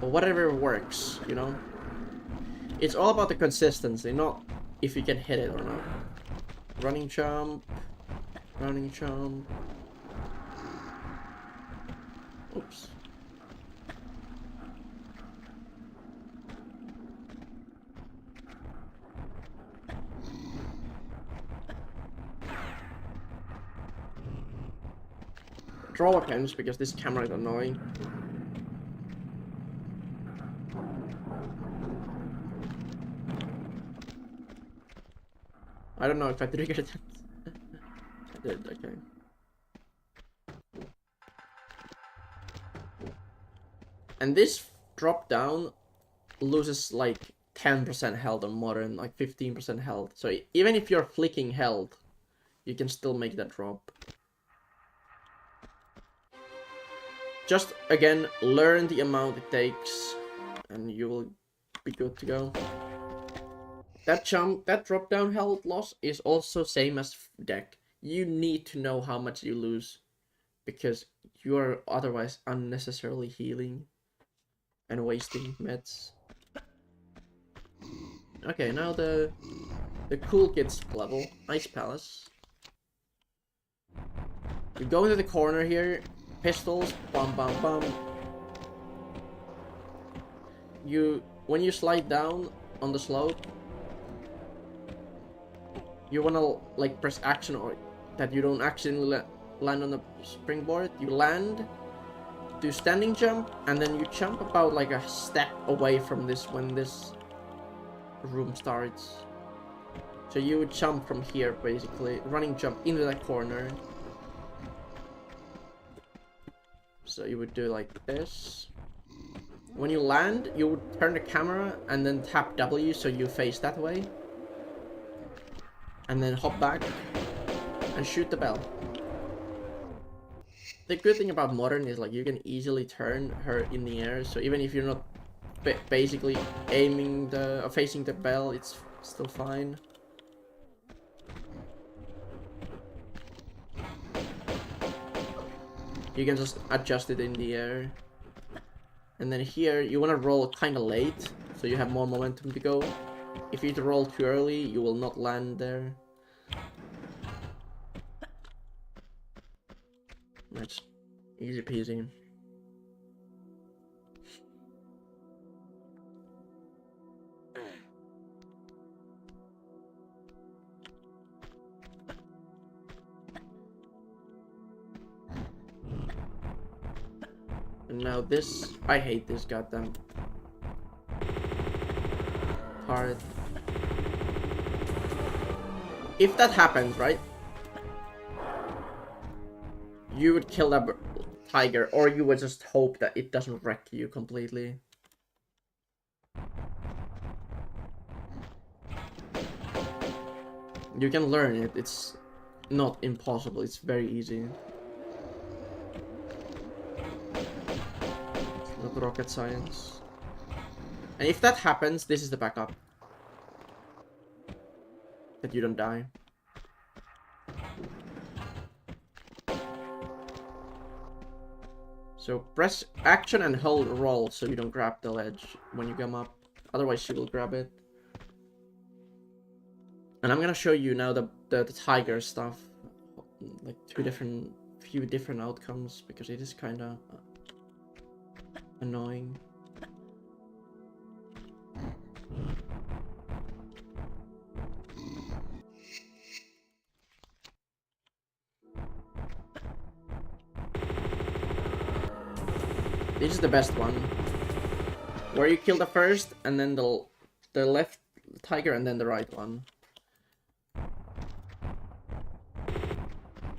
But whatever works, you know? It's all about the consistency, not if you can hit it or not. Running jump. Running jump. Oops. Draw attempts because this camera is annoying. I don't know if I triggered that. I did, okay. And this drop down loses like 10% health on modern, like 15% health. So even if you're flicking health, you can still make that drop. Just, again, learn the amount it takes, and you will be good to go. That jump, that drop down health loss is also same as deck. You need to know how much you lose, because you are otherwise unnecessarily healing and wasting meds. Okay, now the cool kids level, Ice Palace. You go into the corner here. Pistols, bum bum bum. When you slide down on the slope, you wanna like press action or that you don't accidentally land on the springboard. You land, do standing jump, and then you jump about like a step away from this when this room starts. So you would jump from here basically, running jump into that corner. So you would do like this. When you land, you would turn the camera and then tap W so you face that way. And then hop back and shoot the bell. The good thing about modern is like you can easily turn her in the air, so even if you're not basically aiming the facing the bell, it's still fine. You can just adjust it in the air. And then here you want to roll kind of late so you have more momentum to go. If you roll too early, you will not land there. That's easy peasy. And now this, I hate this goddamn part. If that happens, right? You would kill that tiger, or you would just hope that it doesn't wreck you completely. You can learn it, it's not impossible, it's very easy. It's not rocket science. And if that happens, this is the backup. That you don't die. So press action and hold roll so you don't grab the ledge when you come up. Otherwise she will grab it. And I'm gonna show you now the tiger stuff. Like few different outcomes, because it is kinda annoying. This is the best one. Where you kill the first, and then the left tiger, and then the right one.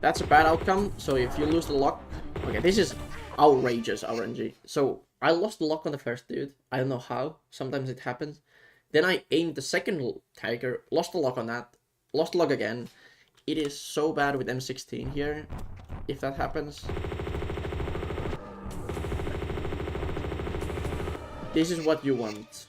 That's a bad outcome, so if you lose the lock... Okay, this is outrageous RNG. So, I lost the lock on the first dude. I don't know how. Sometimes it happens. Then I aimed the second tiger, lost the lock on that, lost the lock again. It is so bad with M16 here, if that happens. This is what you want.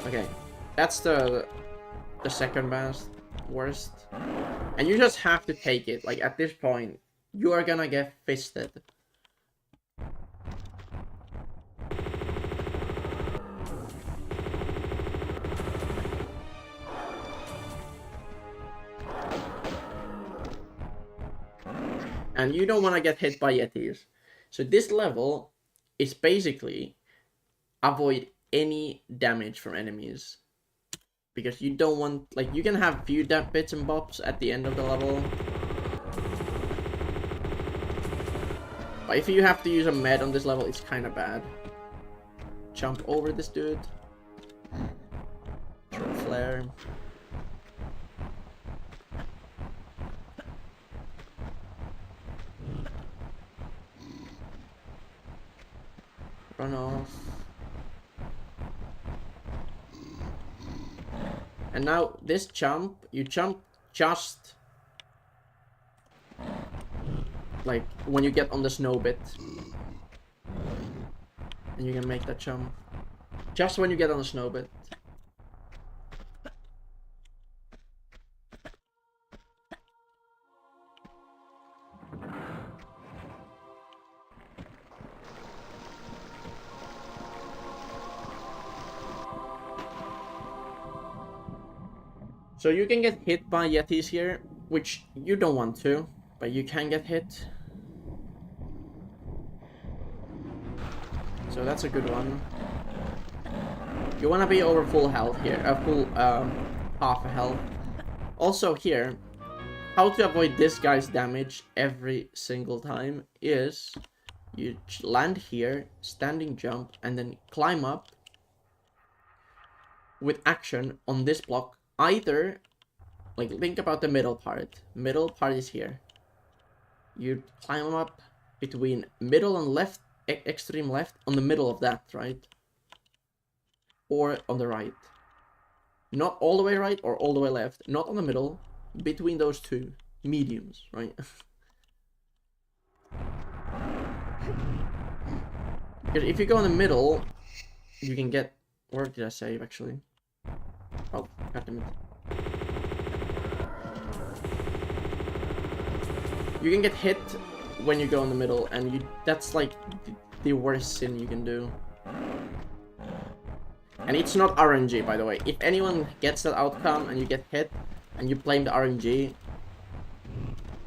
Okay, that's the second worst. And you just have to take it. Like, at this point, you are gonna get fisted. And you don't want to get hit by yetis. So this level is basically avoid any damage from enemies. Because you don't want, like, you can have few bits and bobs at the end of the level. But if you have to use a med on this level, it's kind of bad. Jump over this dude. Throw a flare. Run off. And now this jump, you jump just like when you get on the snow bit. And you can make that jump. Just when you get on the snow bit. So you can get hit by yetis here, which you don't want to, but you can get hit. So that's a good one. You want to be over full health here, full half a health. Also here, how to avoid this guy's damage every single time is you land here, standing jump, and then climb up with action on this block. Either, like, think about the middle part. Middle part is here. You climb up between middle and left, extreme left, on the middle of that, right? Or on the right. Not all the way right or all the way left. Not on the middle. Between those two. Mediums, right? Because if you go in the middle, you can get... Where did I save, actually? Oh, goddammit. You can get hit when you go in the middle, and that's like the worst sin you can do. And it's not RNG, by the way. If anyone gets that outcome and you get hit and you blame the RNG,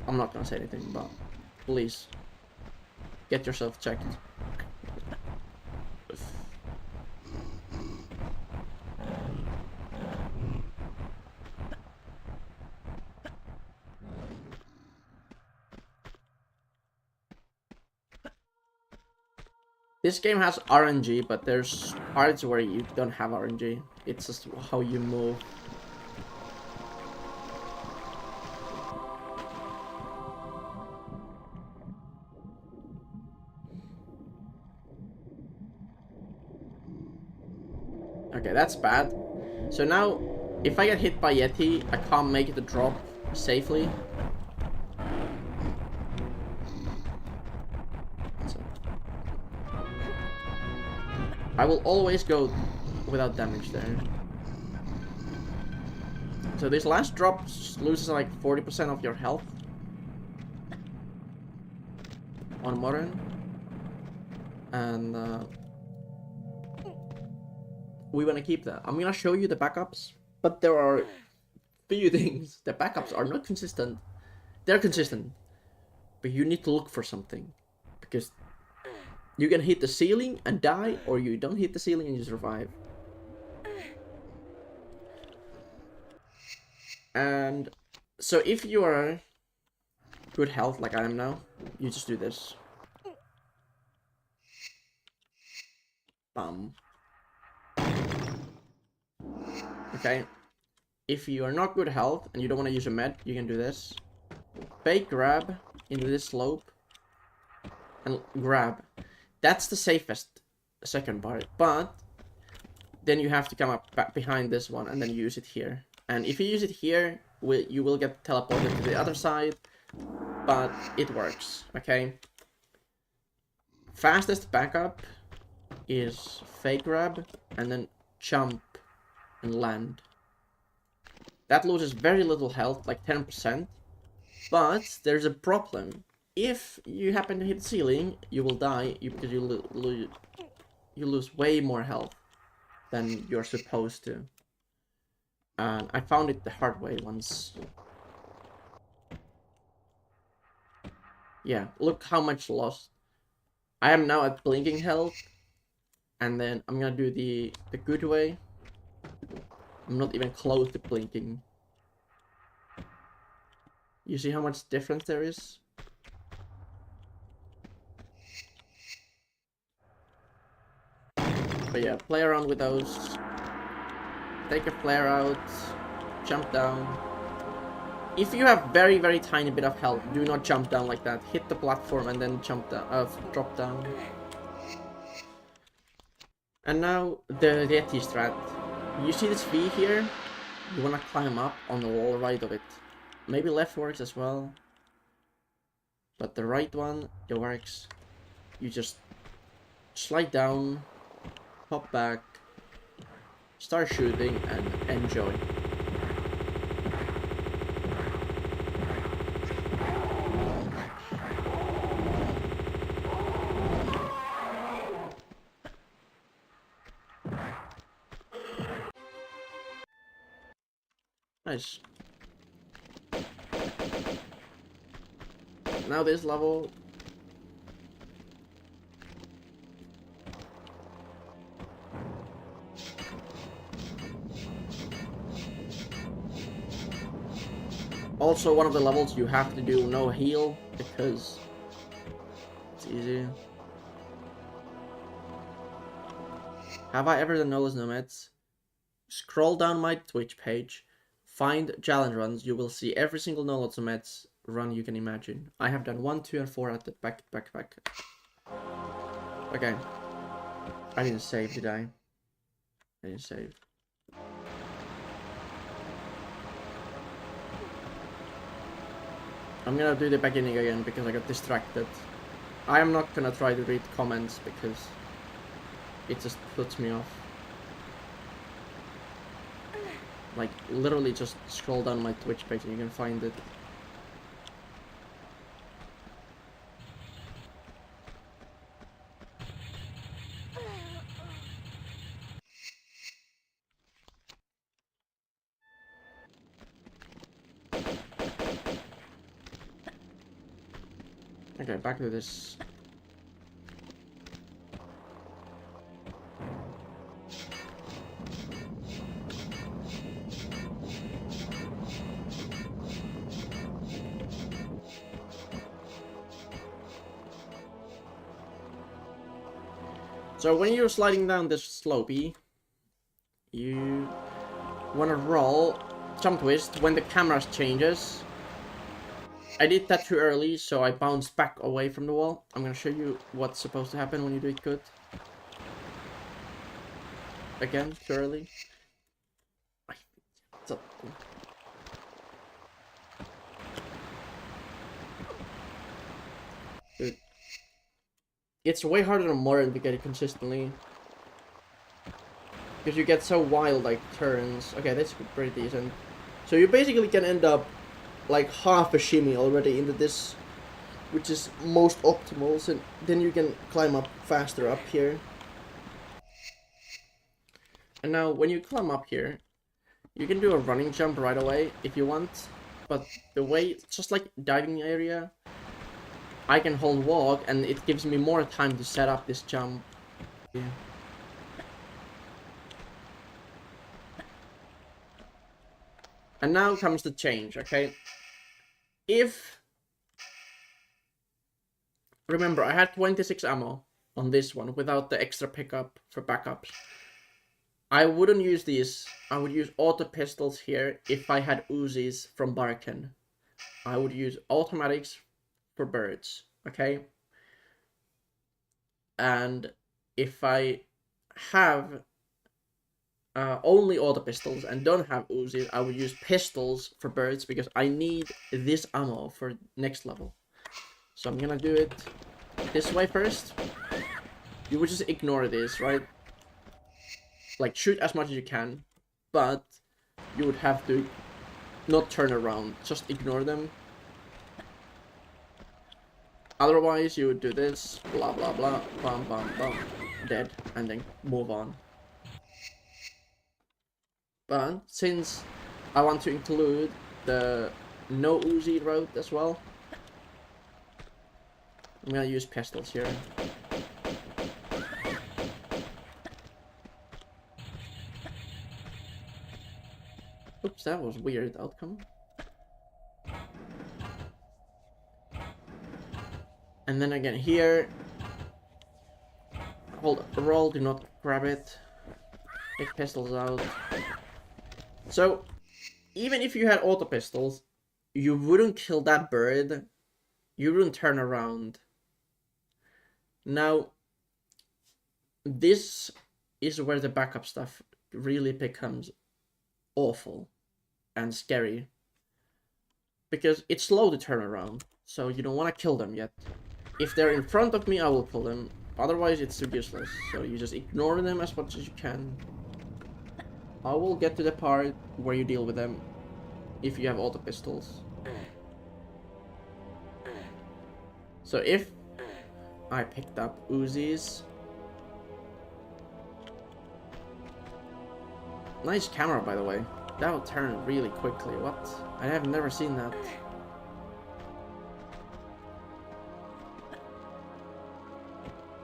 I'm not gonna say anything, but please get yourself checked. This game has RNG, but there's parts where you don't have RNG. It's just how you move. Okay, that's bad. So now, if I get hit by Yeti, I can't make the drop safely. So I will always go without damage there. So this last drop loses like 40% of your health on modern. And we want to keep that. I'm gonna show you the backups, but there are few things. The backups are not consistent. They're consistent, but you need to look for something, because you can hit the ceiling and die, or you don't hit the ceiling and you survive. And so if you are good health like I am now, you just do this. Bam. Okay. If you are not good health and you don't want to use a med, you can do this. Fake grab into this slope and grab. That's the safest second part, but then you have to come up back behind this one and then use it here. And if you use it here, you will get teleported to the other side, but it works, okay? Fastest backup is fake grab and then jump and land. That loses very little health, like 10%, but there's a problem. If you happen to hit the ceiling, you will die because you lose way more health than you're supposed to. And I found it the hard way once. Yeah, look how much lost. I am now at blinking health, and then I'm gonna do the good way. I'm not even close to blinking. You see how much difference there is? But yeah, play around with those. Take a flare out, jump down. If you have very, very tiny bit of health, do not jump down like that. Hit the platform and then jump down, drop down. And now the Yeti strat. You see this V here? You wanna climb up on the wall right of it. Maybe left works as well. But the right one, it works. You just slide down, hop back, start shooting, and enjoy. Nice. Now this level... Also, one of the levels you have to do no heal, because it's easy. Have I ever done no meds? scroll down my Twitch page, find challenge runs. You will see every single No Lots Mets run you can imagine. I have done 1, 2, and 4 at the back. Okay. I didn't save, did I? I didn't save. I'm gonna do the beginning again because I got distracted. I am not gonna try to read comments because it just puts me off. Like, literally just scroll down my Twitch page and you can find it. Okay, back to this. So when you're sliding down this slopey, you want to roll jump twist when the camera changes. I did that too early, so I bounced back away from the wall. I'm gonna show you what's supposed to happen when you do it good. Again, too early. What's up? Dude. It's way harder than modern to get it consistently. Because you get so wild, like, turns. Okay, that's pretty decent. So you basically can end up like half a shimmy already into this, which is most optimal, so then you can climb up faster up here. And now when you climb up here, you can do a running jump right away if you want, but the way, it's just like diving area, I can hold walk and it gives me more time to set up this jump. Yeah. And now comes the change, okay? Remember, I had 26 ammo on this one without the extra pickup for backups. I wouldn't use these. I would use auto pistols here if I had Uzis from Barken. I would use automatics for birds, okay? And if I have only auto pistols and don't have Uzis, I would use pistols for birds because I need this ammo for next level. So I'm gonna do it this way first. You would just ignore this, right? Like, shoot as much as you can, but you would have to not turn around, just ignore them. Otherwise, you would do this, blah blah blah, bam bam bam, dead, and then move on. But since I want to include the no Uzi route as well, I'm gonna use pistols here. Oops, that was weird outcome. And then again here, hold roll, do not grab it. Take pistols out. So, even if you had auto pistols, you wouldn't kill that bird. You wouldn't turn around. Now, this is where the backup stuff really becomes awful and scary. Because it's slow to turn around, so you don't want to kill them yet. If they're in front of me, I will kill them. Otherwise, it's too useless. So you just ignore them as much as you can. I will get to the part where you deal with them if you have auto pistols. So if I picked up Uzis. Nice camera, by the way. That will turn really quickly. What? I have never seen that.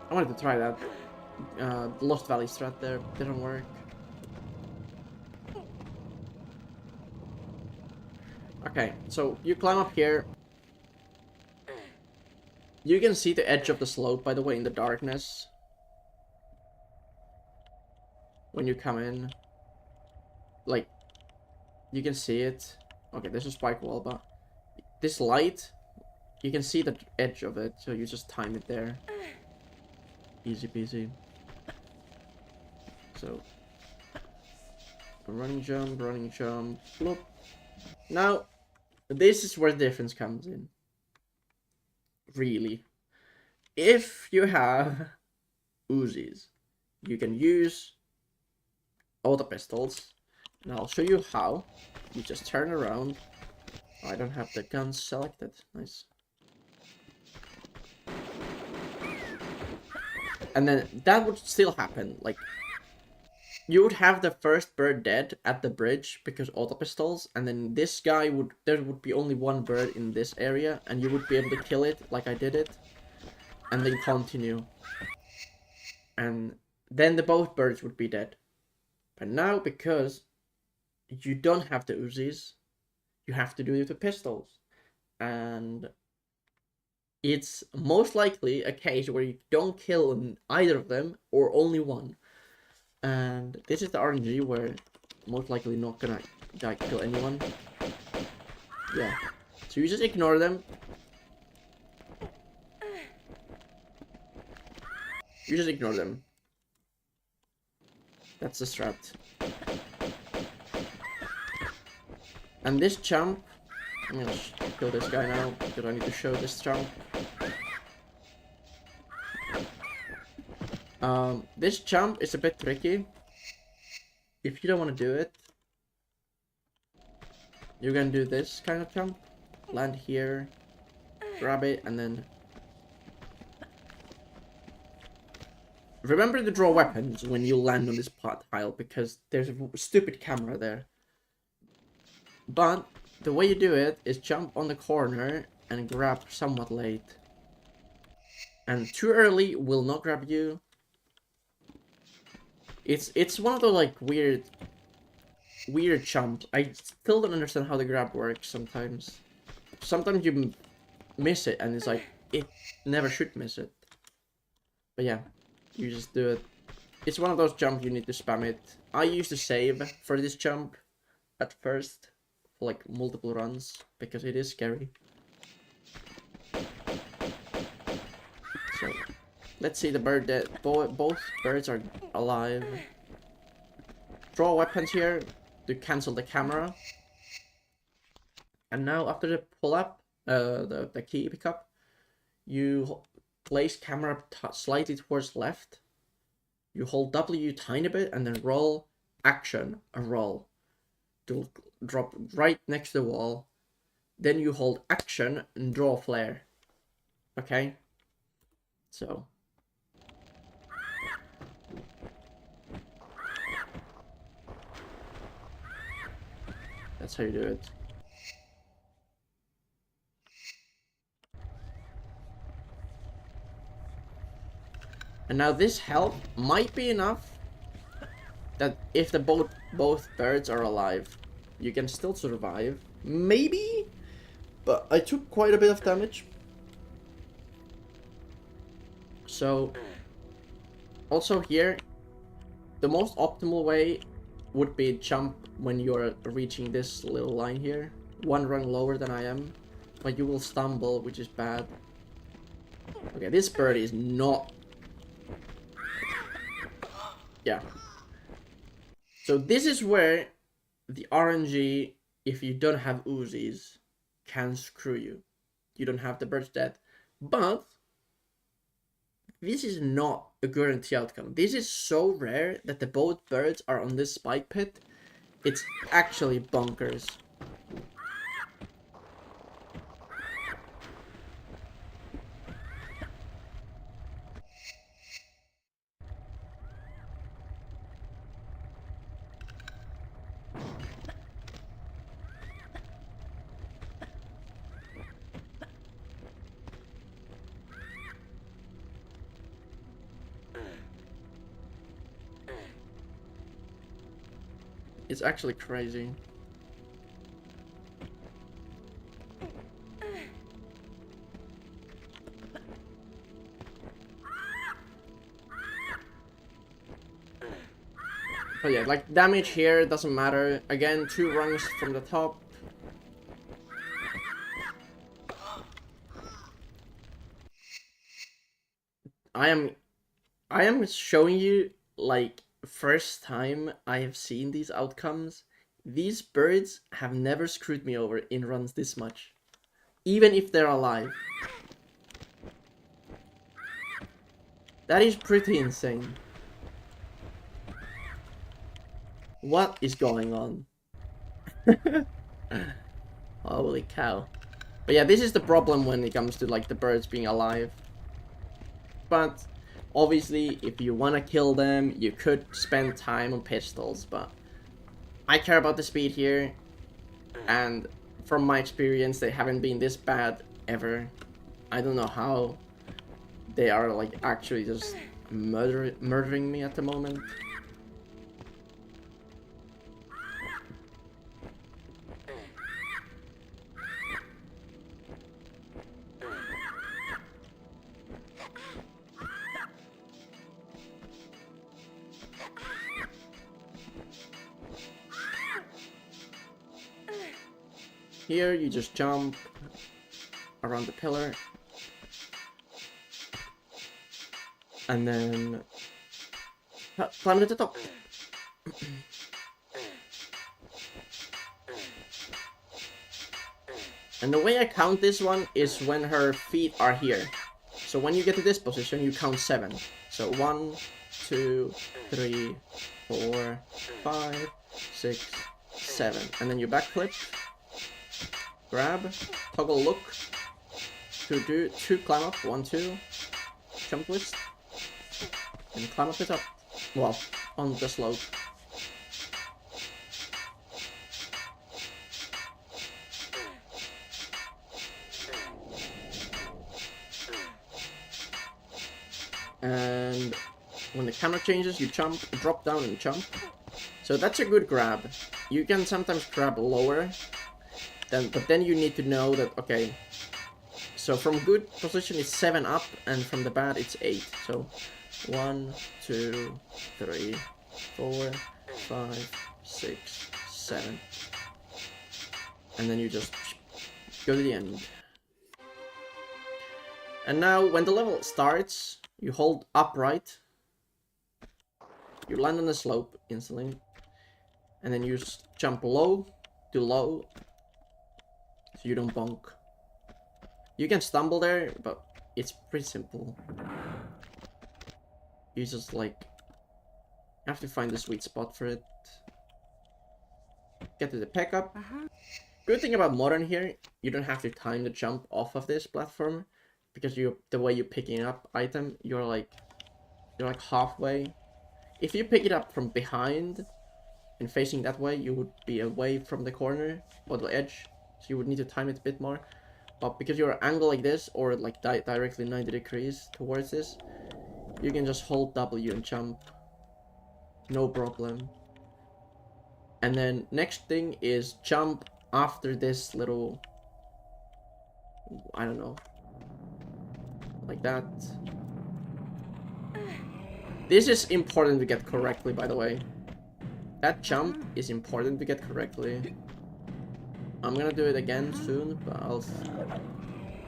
I wanted to try that. Lost Valley strat there didn't work. Okay, so you climb up here. You can see the edge of the slope, by the way, in the darkness. When you come in. like, you can see it. Okay, there's a spike wall, but this light, you can see the edge of it, so you just time it there. Easy peasy. So, running jump, bloop. Now, this is where the difference comes in. Really. If you have Uzis, you can use auto pistols, and I'll show you how. You just turn around. Oh, I don't have the guns selected. Nice. And then that would still happen. Like, you would have the first bird dead at the bridge because auto pistols, and then this guy there would be only one bird in this area, and you would be able to kill it like I did it, and then continue. And then both birds would be dead. But now, because you don't have the Uzis, you have to do it with pistols. And it's most likely a case where you don't kill either of them or only one. And this is the RNG where most likely not gonna kill anyone. Yeah. So you just ignore them. You just ignore them. That's the strat. And this jump, I'm gonna kill this guy now because I need to show this jump. This jump is a bit tricky. If you don't want to do it, you're gonna do this kind of jump. Land here, grab it, and then... Remember to draw weapons when you land on this tile, because there's a stupid camera there. But the way you do it is jump on the corner and grab somewhat late. And too early will not grab you. It's one of the like weird jumps. I still don't understand how the grab works sometimes. Sometimes you miss it and it's like it never should miss it. But yeah, you just do it. It's one of those jumps you need to spam it. I used to save for this jump at first, for like multiple runs, because it is scary. So let's see the bird dead. Both birds are alive. Draw weapons here to cancel the camera. And now after the pull up, the key pickup, you place camera slightly towards left. You hold W tiny bit and then roll action, a roll. To drop right next to the wall. Then you hold action and draw flare. Okay? So. That's how you do it. And now this health might be enough that if the both birds are alive, you can still survive. Maybe? But I took quite a bit of damage. So, also here, the most optimal way would be jump when you're reaching this little line here. One rung lower than I am. But you will stumble, which is bad. Okay, this bird is not... Yeah. So this is where the RNG, if you don't have Uzis, can screw you. You don't have the birds dead. But this is not a guarantee outcome. This is so rare that the both birds are on this spike pit. It's actually bonkers. It's actually crazy. But yeah, like damage here doesn't matter. Again, 2 rungs from the top. I am showing you like first time I have seen these outcomes. These birds have never screwed me over in runs this much. Even if they're alive. That is pretty insane. What is going on? Holy cow. But yeah, this is the problem when it comes to like the birds being alive. But obviously, if you want to kill them, you could spend time on pistols, but I care about the speed here, and from my experience, they haven't been this bad ever. I don't know how they are like actually just murdering me at the moment. Here, you just jump around the pillar. And then climb to the top. And the way I count this one is when her feet are here. So when you get to this position, you count 7. So 1, 2, 3, 4, 5, 6, 7. And then you backflip. Grab, toggle look, two climb up, 1, 2, jump twist, and climb up the top. Well, on the slope. And when the camera changes, you jump, drop down and jump. So that's a good grab. You can sometimes grab lower. But then you need to know that, okay, so from good position it's 7 up, and from the bad it's 8. So 1, 2, 3, 4, 5, 6, 7. And then you just go to the end. And now when the level starts, you hold upright. You land on the slope instantly. And then you just jump low to low. So you don't bonk. You can stumble there, but it's pretty simple. You just like have to find the sweet spot for it. Get to the pickup. Good thing about modern here, you don't have to time the jump off of this platform, because the way you're picking up item, you're like halfway. If you pick it up from behind and facing that way, you would be away from the corner or the edge. So you would need to time it a bit more. But because you're angled like this, or like directly 90 degrees towards this, you can just hold W and jump. No problem. And then next thing is jump after this little, I don't know, like that. This is important to get correctly, by the way. That jump is important to get correctly. I'm gonna do it again soon, but I'll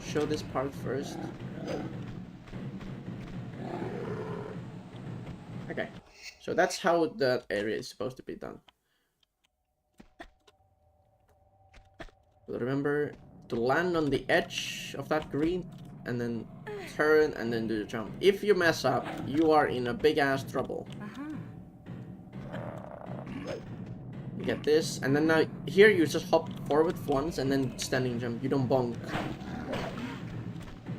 show this part first. Okay, so that's how that area is supposed to be done. But remember to land on the edge of that green, and then turn, and then do the jump. If you mess up, you are in a big ass trouble. You get this, and then now here you just hop forward once, and then standing jump. You don't bonk.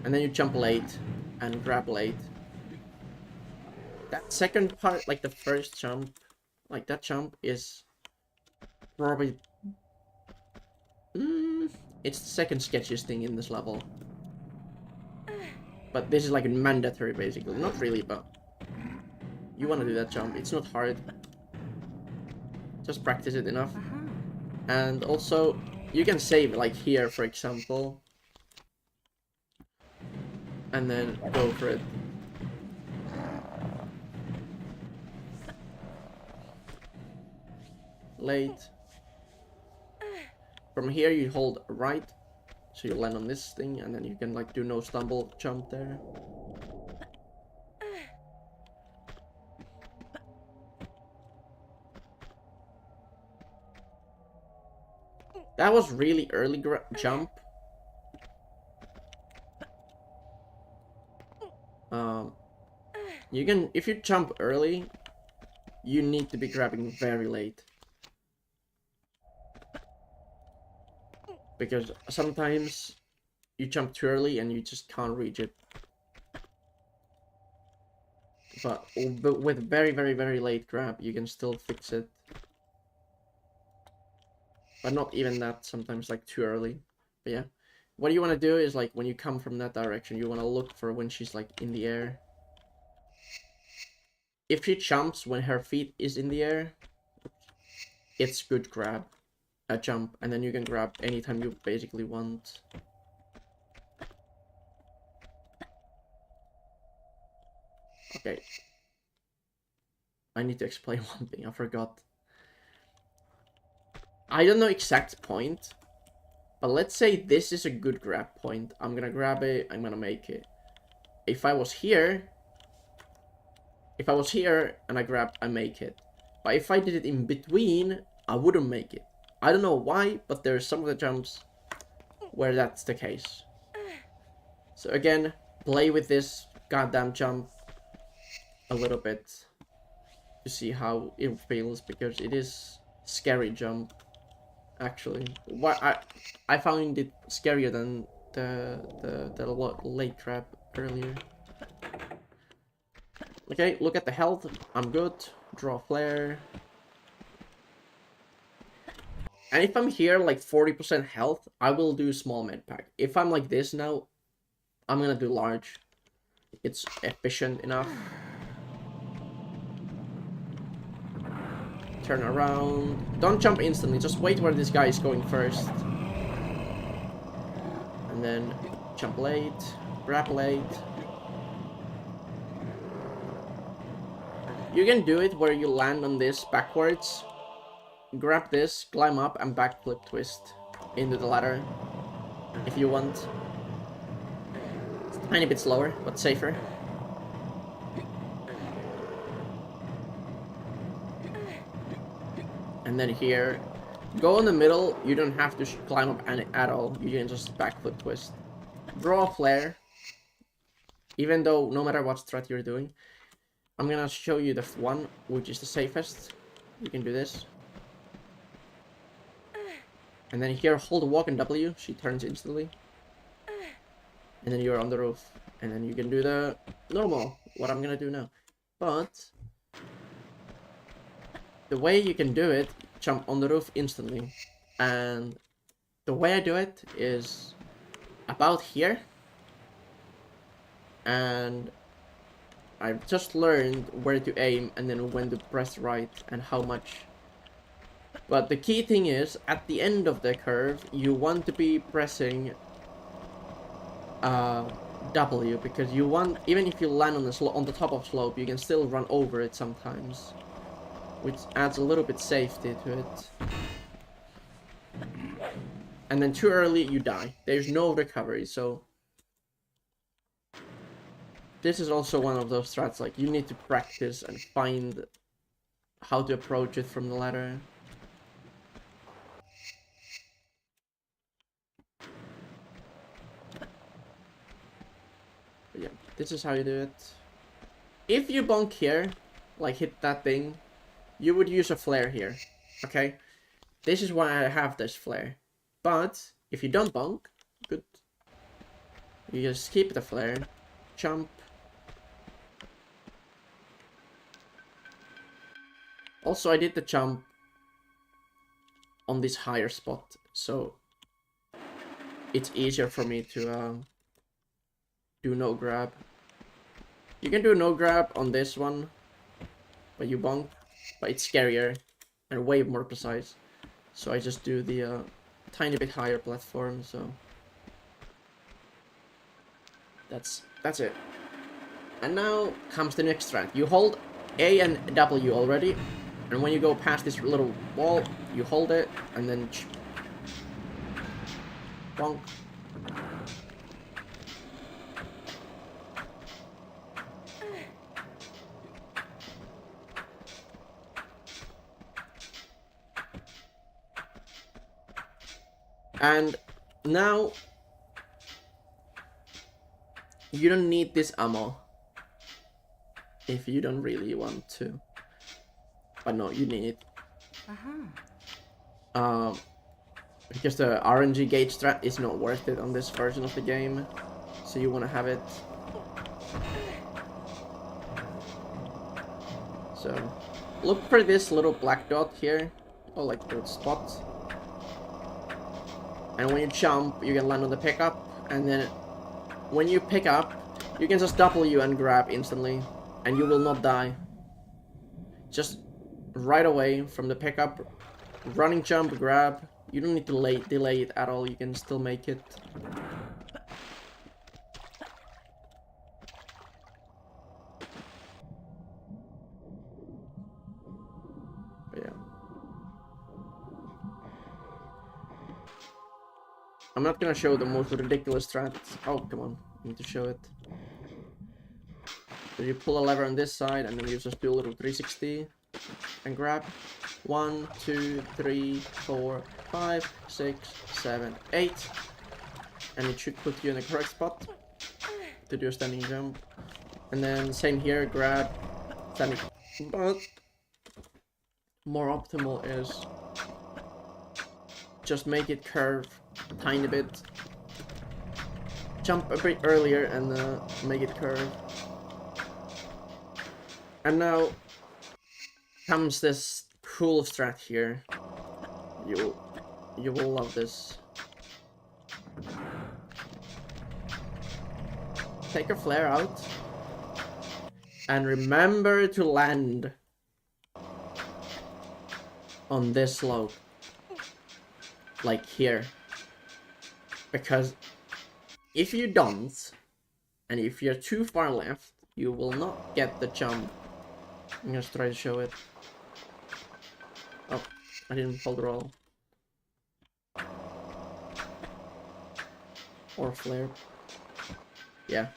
And then you jump late, and grab late. That second part, like the first jump, like that jump is probably... it's the second sketchiest thing in this level. But this is like mandatory, basically. Not really, but you want to do that jump. It's not hard. Just practice it enough. And also, you can save, like here, for example. And then go for it. late. From here you hold right, so you land on this thing, and then you can like do no stumble jump there. That was really early jump. You can, if you jump early, you need to be grabbing very late. Because sometimes you jump too early and you just can't reach it. But with very, very, very late grab, you can still fix it. But not even that, sometimes like too early. But yeah. What you want to do is like when you come from that direction, you want to look for when she's like in the air. If she jumps when her feet is in the air, it's good grab. A jump, and then you can grab anytime you basically want. Okay. I need to explain one thing, I forgot. I don't know exact point, but let's say this is a good grab point. I'm gonna grab it, I'm gonna make it. If I was here and I grab, I make it. But if I did it in between, I wouldn't make it. I don't know why, but there's some of the jumps where that's the case. So again, play with this goddamn jump a little bit to see how it feels, because it is scary jump. Actually, I found it scarier than the late grab earlier. Okay, look at the health. I'm good. Draw flare. And if I'm here like 40% health, I will do small med pack. If I'm like this now, I'm gonna do large. It's efficient enough. Turn around. Don't jump instantly, just wait where this guy is going first. And then jump late, grab late. You can do it where you land on this backwards, grab this, climb up, and backflip twist into the ladder if you want. It's a tiny bit slower, but safer. And then here, go in the middle. You don't have to climb up at all. You can just backflip twist. Draw a flare. Even though no matter what strat you're doing, I'm gonna show you the one which is the safest. You can do this. And then here, hold walk and W. She turns instantly. And then you're on the roof. And then you can do the normal, what I'm gonna do now. But the way you can do it, jump on the roof instantly. And the way I do it is about here. And I've just learned where to aim and then when to press right and how much. But the key thing is, at the end of the curve, you want to be pressing W, because you want, even if you land on the top of slope, you can still run over it sometimes, which adds a little bit safety to it. And then too early, you die. There's no recovery, so this is also one of those strats, like, you need to practice and find how to approach it from the ladder. But yeah, this is how you do it. If you bonk here, like hit that thing, you would use a flare here, okay? This is why I have this flare. But if you don't bonk, good. You just keep the flare, jump. Also, I did the jump on this higher spot, so it's easier for me to do no grab. You can do no grab on this one, but you bonk, but it's scarier and way more precise. So I just do the tiny bit higher platform, so that's it. And now comes the next strat. You hold A and W already, And when you go past this little wall, you hold it, and then... bonk. And now... you don't need this ammo. If you don't really want to. But no, you need it. Because the RNG gauge strat is not worth it on this version of the game. So you want to have it. So, look for this little black dot here. Or like the spot. And when you jump, you can land on the pickup. And then, when you pick up, you can just W and grab instantly. And you will not die. Just right away from the pickup. Running jump, grab. You don't need to delay it at all. You can still make it. But yeah. I'm not gonna show the most ridiculous strats. Oh, come on. I need to show it. So you pull a lever on this side and then you just do a little 360 and grab. 1, 2, 3, 4, 5, 6, 7, 8. And it should put you in the correct spot to do a standing jump. And then same here, grab, standing. But more optimal is just make it curve a tiny bit. Jump a bit earlier and make it curve. And now comes this cool strat here. You will love this. Take your flare out. And remember to land on this slope. Like here. Because if you don't, and if you're too far left, you will not get the jump. I'm gonna try to show it. Oh, I didn't hold roll. Or flare. Yeah.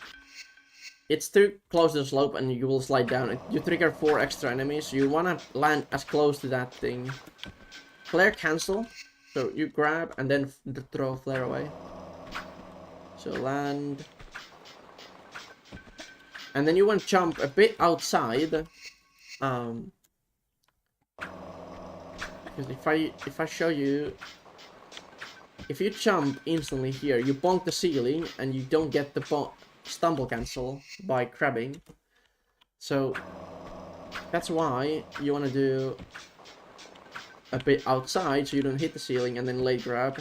It's too close to the slope and you will slide down. You trigger 4 extra enemies. You wanna land as close to that thing. Flare cancel. So you grab and then throw flare away. So land. And then you want to jump a bit outside. Because if I show you, if you jump instantly here, you bonk the ceiling and you don't get the stumble cancel by crabbing. So that's why you want to do a bit outside so you don't hit the ceiling and then late grab.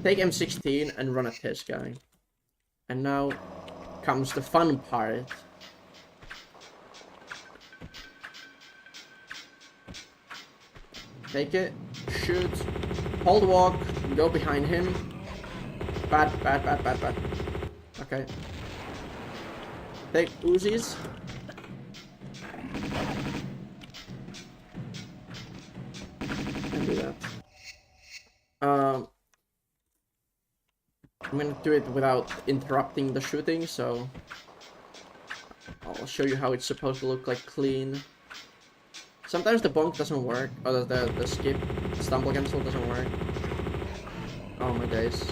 Take M16 and run at this guy. And now comes the fun part. Take it, shoot, hold walk, go behind him. Bad. Okay. Take Uzis. And do that. I'm gonna do it without interrupting the shooting, so I'll show you how it's supposed to look like clean. Sometimes the bonk doesn't work, or the skip, stumble cancel doesn't work. Oh my days.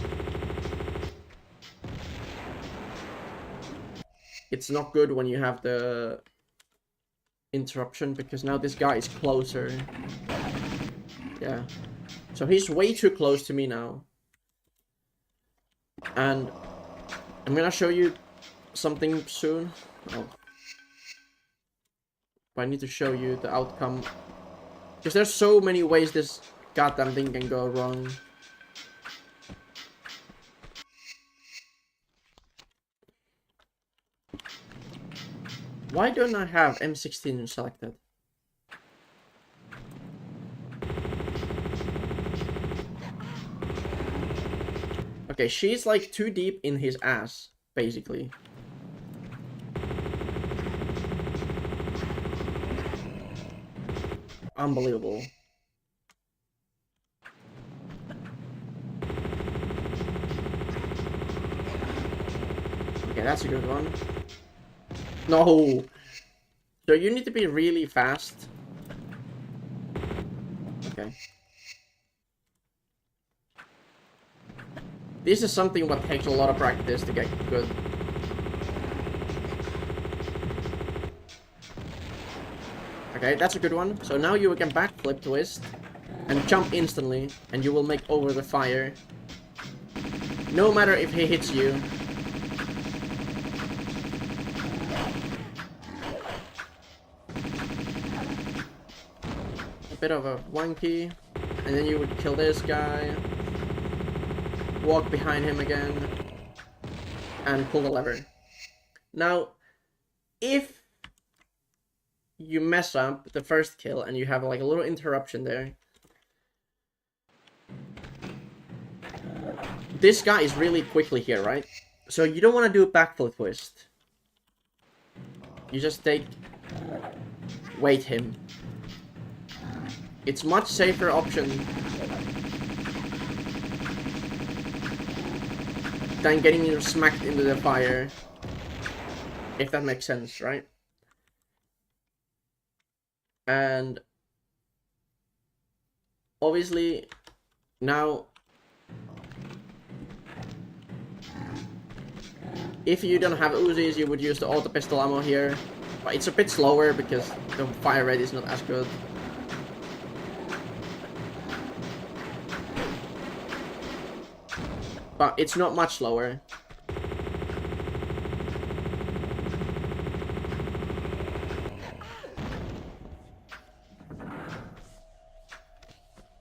It's not good when you have the interruption, because now this guy is closer. Yeah. So he's way too close to me now. And I'm gonna show you something soon. Oh. But I need to show you the outcome. Because there's so many ways this goddamn thing can go wrong. Why don't I have M16 selected? Okay, she's like too deep in his ass, basically. unbelievable. Okay, that's a good one. No! So you need to be really fast. Okay. This is something what takes a lot of practice to get good. Okay, that's a good one. So now you can backflip twist and jump instantly, and you will make over the fire. No matter if he hits you. A bit of a wanky. And then you would kill this guy. Walk behind him again. And pull the lever. Now, if you mess up the first kill and you have like a little interruption there, this guy is really quickly here, right? So you don't want to do a backflip twist. You just wait him. It's much safer option than getting you smacked into the fire. If that makes sense, right? And obviously now if you don't have Uzis, you would use the auto pistol ammo here, but it's a bit slower because the fire rate is not as good. But it's not much slower.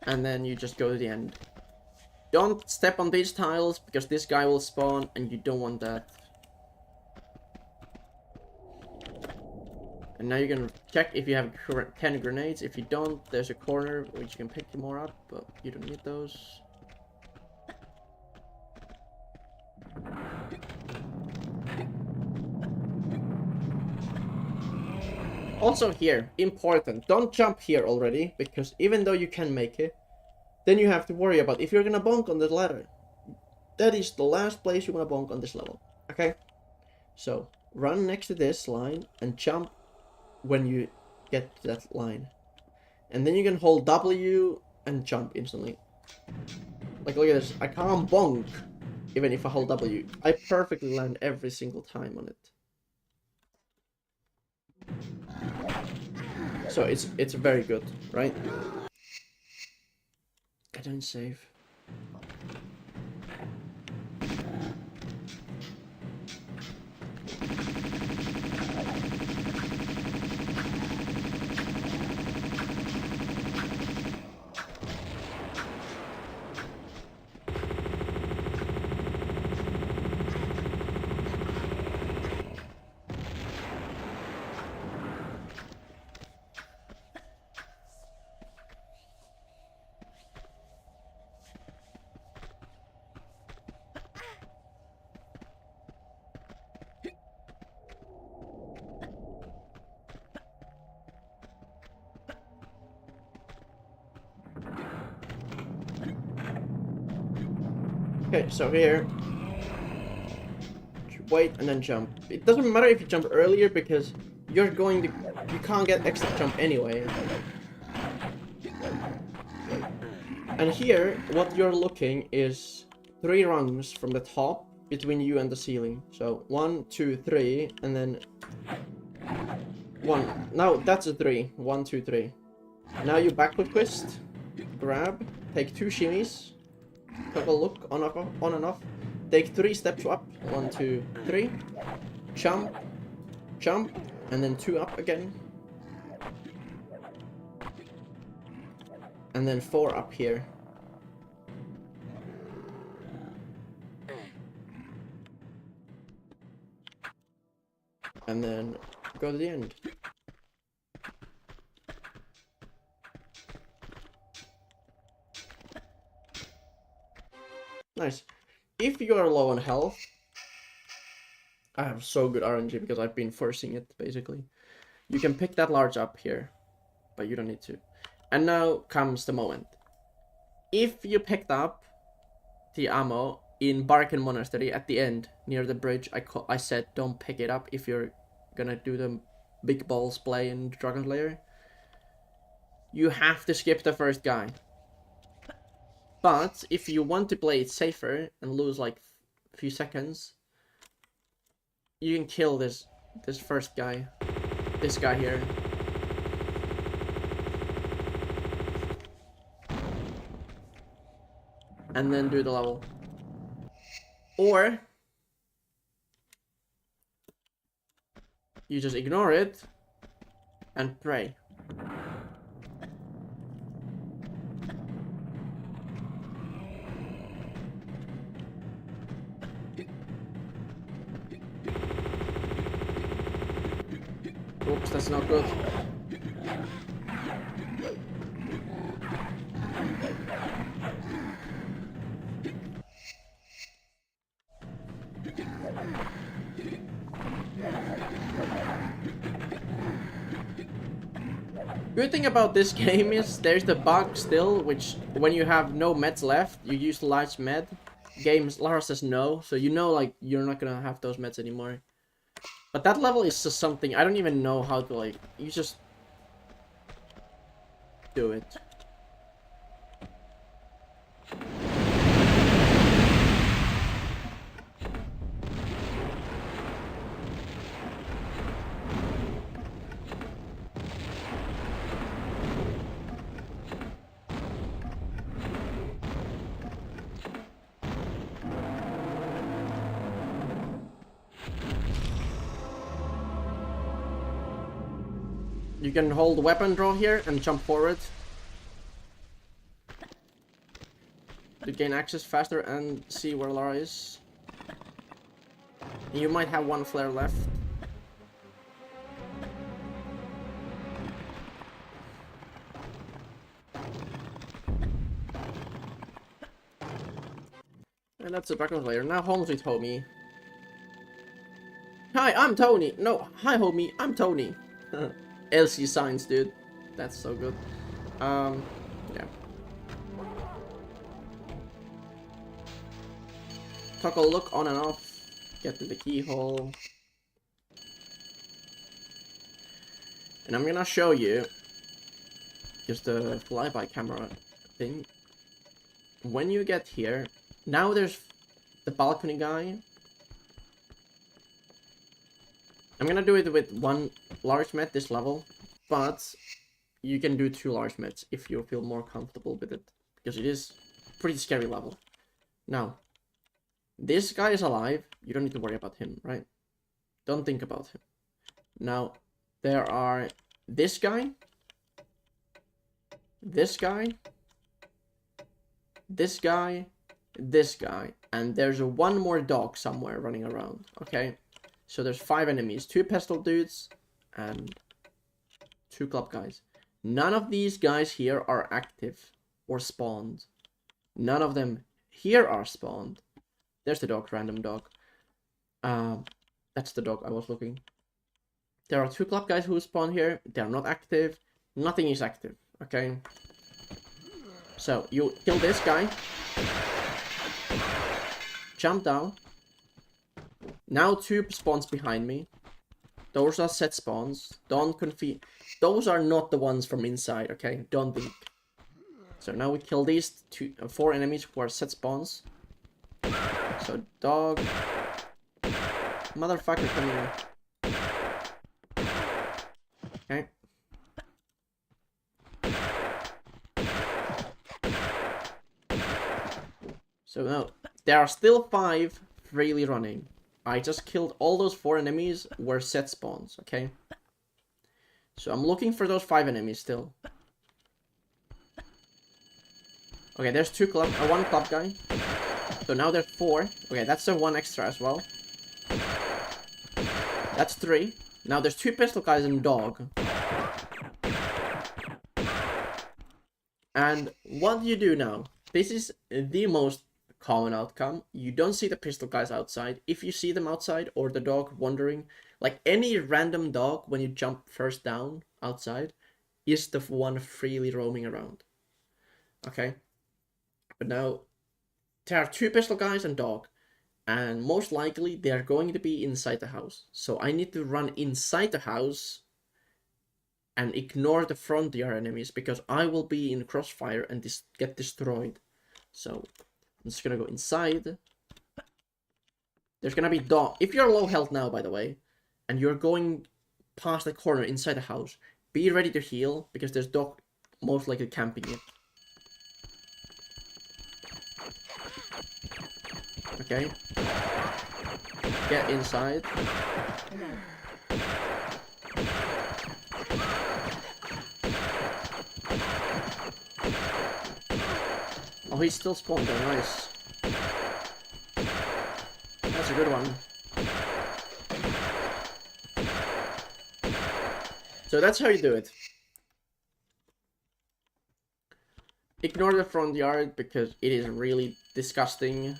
And then you just go to the end. Don't step on these tiles, because this guy will spawn, and you don't want that. And now you can check if you have 10 grenades. If you don't, there's a corner which you can pick more up, but you don't need those. Also here, important, don't jump here already, because even though you can make it, then you have to worry about if you're gonna bonk on the ladder. That is the last place you wanna bonk on this level, okay? So, run next to this line and jump when you get to that line. And then you can hold W and jump instantly. Like, look at this, I can't bonk even if I hold W. I perfectly land every single time on it. So it's very good, right? I don't save. Okay, so here, wait and then jump. It doesn't matter if you jump earlier because you can't get extra jump anyway. And here, what you're looking is 3 rungs from the top between you and the ceiling. So 1, 2, 3, and then 1. Now that's a 3. 1, 2, 3. Now you backward twist, grab, take 2 shimmies. Have a look on and off. Take 3 steps up. 1, 2, 3. Jump, jump, and then 2 up again. And then 4 up here. And then go to the end. Nice. If you are low on health, I have so good RNG because I've been forcing it, basically. You can pick that large up here, but you don't need to. And now comes the moment. If you picked up the ammo in Barracan Monastery at the end, near the bridge, I said don't pick it up if you're gonna do the big balls play in Dragon's Lair. You have to skip the first guy. But if you want to play it safer and lose like a few seconds, you can kill this first guy. This guy here. And then do the level. Or you just ignore it and pray. Oops, that's not good. Good thing about this game is there's the bug still, which when you have no meds left, you use the large med. Lara says no, so you know like you're not gonna have those meds anymore. But that level is just something I don't even know how to like. You just do it. You can hold weapon draw here and jump forward to gain access faster and see where Lara is. You might have one flare left. And that's the Dragon's Lair. Now home sweet homie. Hi, I'm Tony. No, hi homie, I'm Tony. LC signs, dude. That's so good. Yeah. Toggle look on and off. Get to the keyhole. And I'm gonna show you just the flyby camera thing. When you get here, now there's the balcony guy. I'm gonna do it with one large med this level, but you can do 2 large meds if you feel more comfortable with it, because it is pretty scary level. Now, this guy is alive. You don't need to worry about him, right? Don't think about him. Now, there are this guy, this guy, this guy, this guy, and there's one more dog somewhere running around, okay? So there's 5 enemies, 2 pistol dudes, and 2 club guys. None of these guys here are active or spawned. None of them here are spawned. There's the dog, random dog. That's the dog I was looking. There are 2 club guys who spawn here. They are not active. Nothing is active, okay? So you kill this guy. Jump down. Now 2 spawns behind me. Those are set spawns. Don't confuse. Those are not the ones from inside, okay? Don't think. So now we kill these 4 enemies who are set spawns. So dog. Motherfucker, come here. Okay. So now, there are still 5 freely running. I just killed all those 4 enemies were set spawns, okay? So I'm looking for those 5 enemies still. Okay, there's 1 club guy. So now there's 4. Okay, that's the 1 extra as well. That's 3. Now there's 2 pistol guys and dog. And what do you do now? This is the most common outcome. You don't see the pistol guys outside. If you see them outside or the dog wandering, like any random dog, when you jump first down outside, is the one freely roaming around. Okay, but now there are 2 pistol guys and dog, and most likely they are going to be inside the house. So I need to run inside the house and ignore the frontier enemies, because I will be in crossfire and get destroyed. So I'm just gonna go inside. There's gonna be dog. If you're low health now, by the way, and you're going past the corner inside the house, be ready to heal, because there's dog most likely camping it. Okay. Get inside. Oh, he's still spawned there, nice. That's a good one. So that's how you do it. Ignore the front yard because it is really disgusting.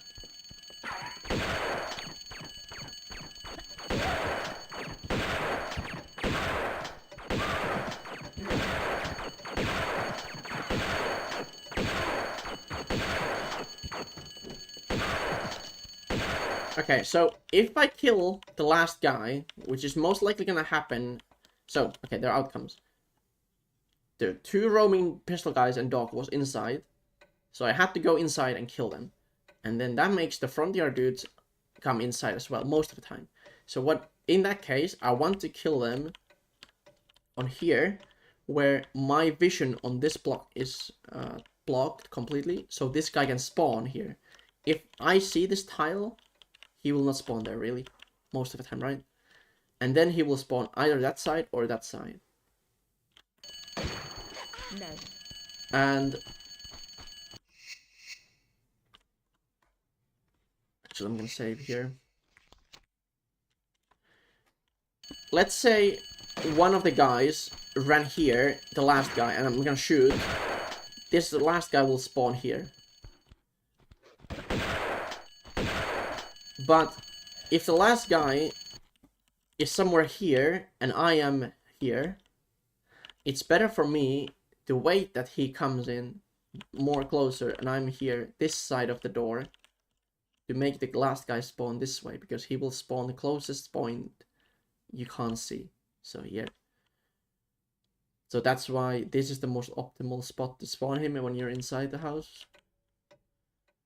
Okay, so if I kill the last guy, which is most likely gonna happen... So, okay, there are outcomes. The 2 roaming pistol guys and dog was inside. So I had to go inside and kill them. And then that makes the frontier dudes come inside as well, most of the time. So what, in that case, I want to kill them on here, where my vision on this block is blocked completely. So this guy can spawn here. If I see this tile, he will not spawn there, really, most of the time, right? And then he will spawn either that side or that side. No. And actually, I'm gonna save here. Let's say one of the guys ran here, the last guy, and I'm gonna shoot. This last guy will spawn here. But if the last guy is somewhere here and I am here, it's better for me to wait that he comes in more closer and I'm here this side of the door to make the last guy spawn this way, because he will spawn the closest point you can't see. So here. So that's why this is the most optimal spot to spawn him when you're inside the house.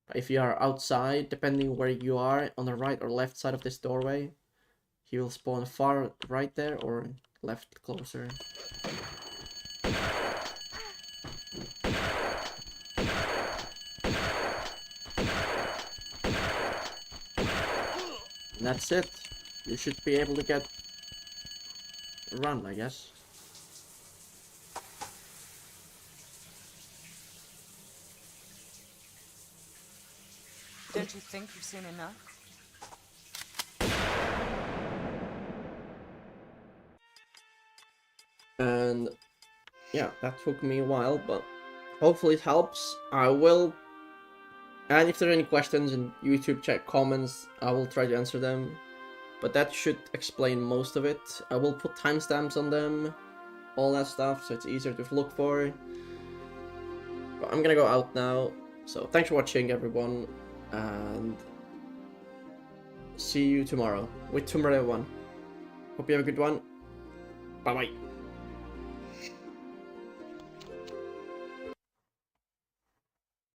But if you are outside, depending where you are, on the right or left side of this doorway, he will spawn far right there or left closer. And that's it. You should be able to get run, I guess. Don't you think you've seen enough? And yeah, that took me a while, but hopefully it helps. I will, and if there are any questions in YouTube chat comments, I will try to answer them. But that should explain most of it. I will put timestamps on them, all that stuff, so it's easier to look for. But I'm gonna go out now. So thanks for watching, everyone, and see you tomorrow with Tomb Raider 1. Hope you have a good one. Bye bye.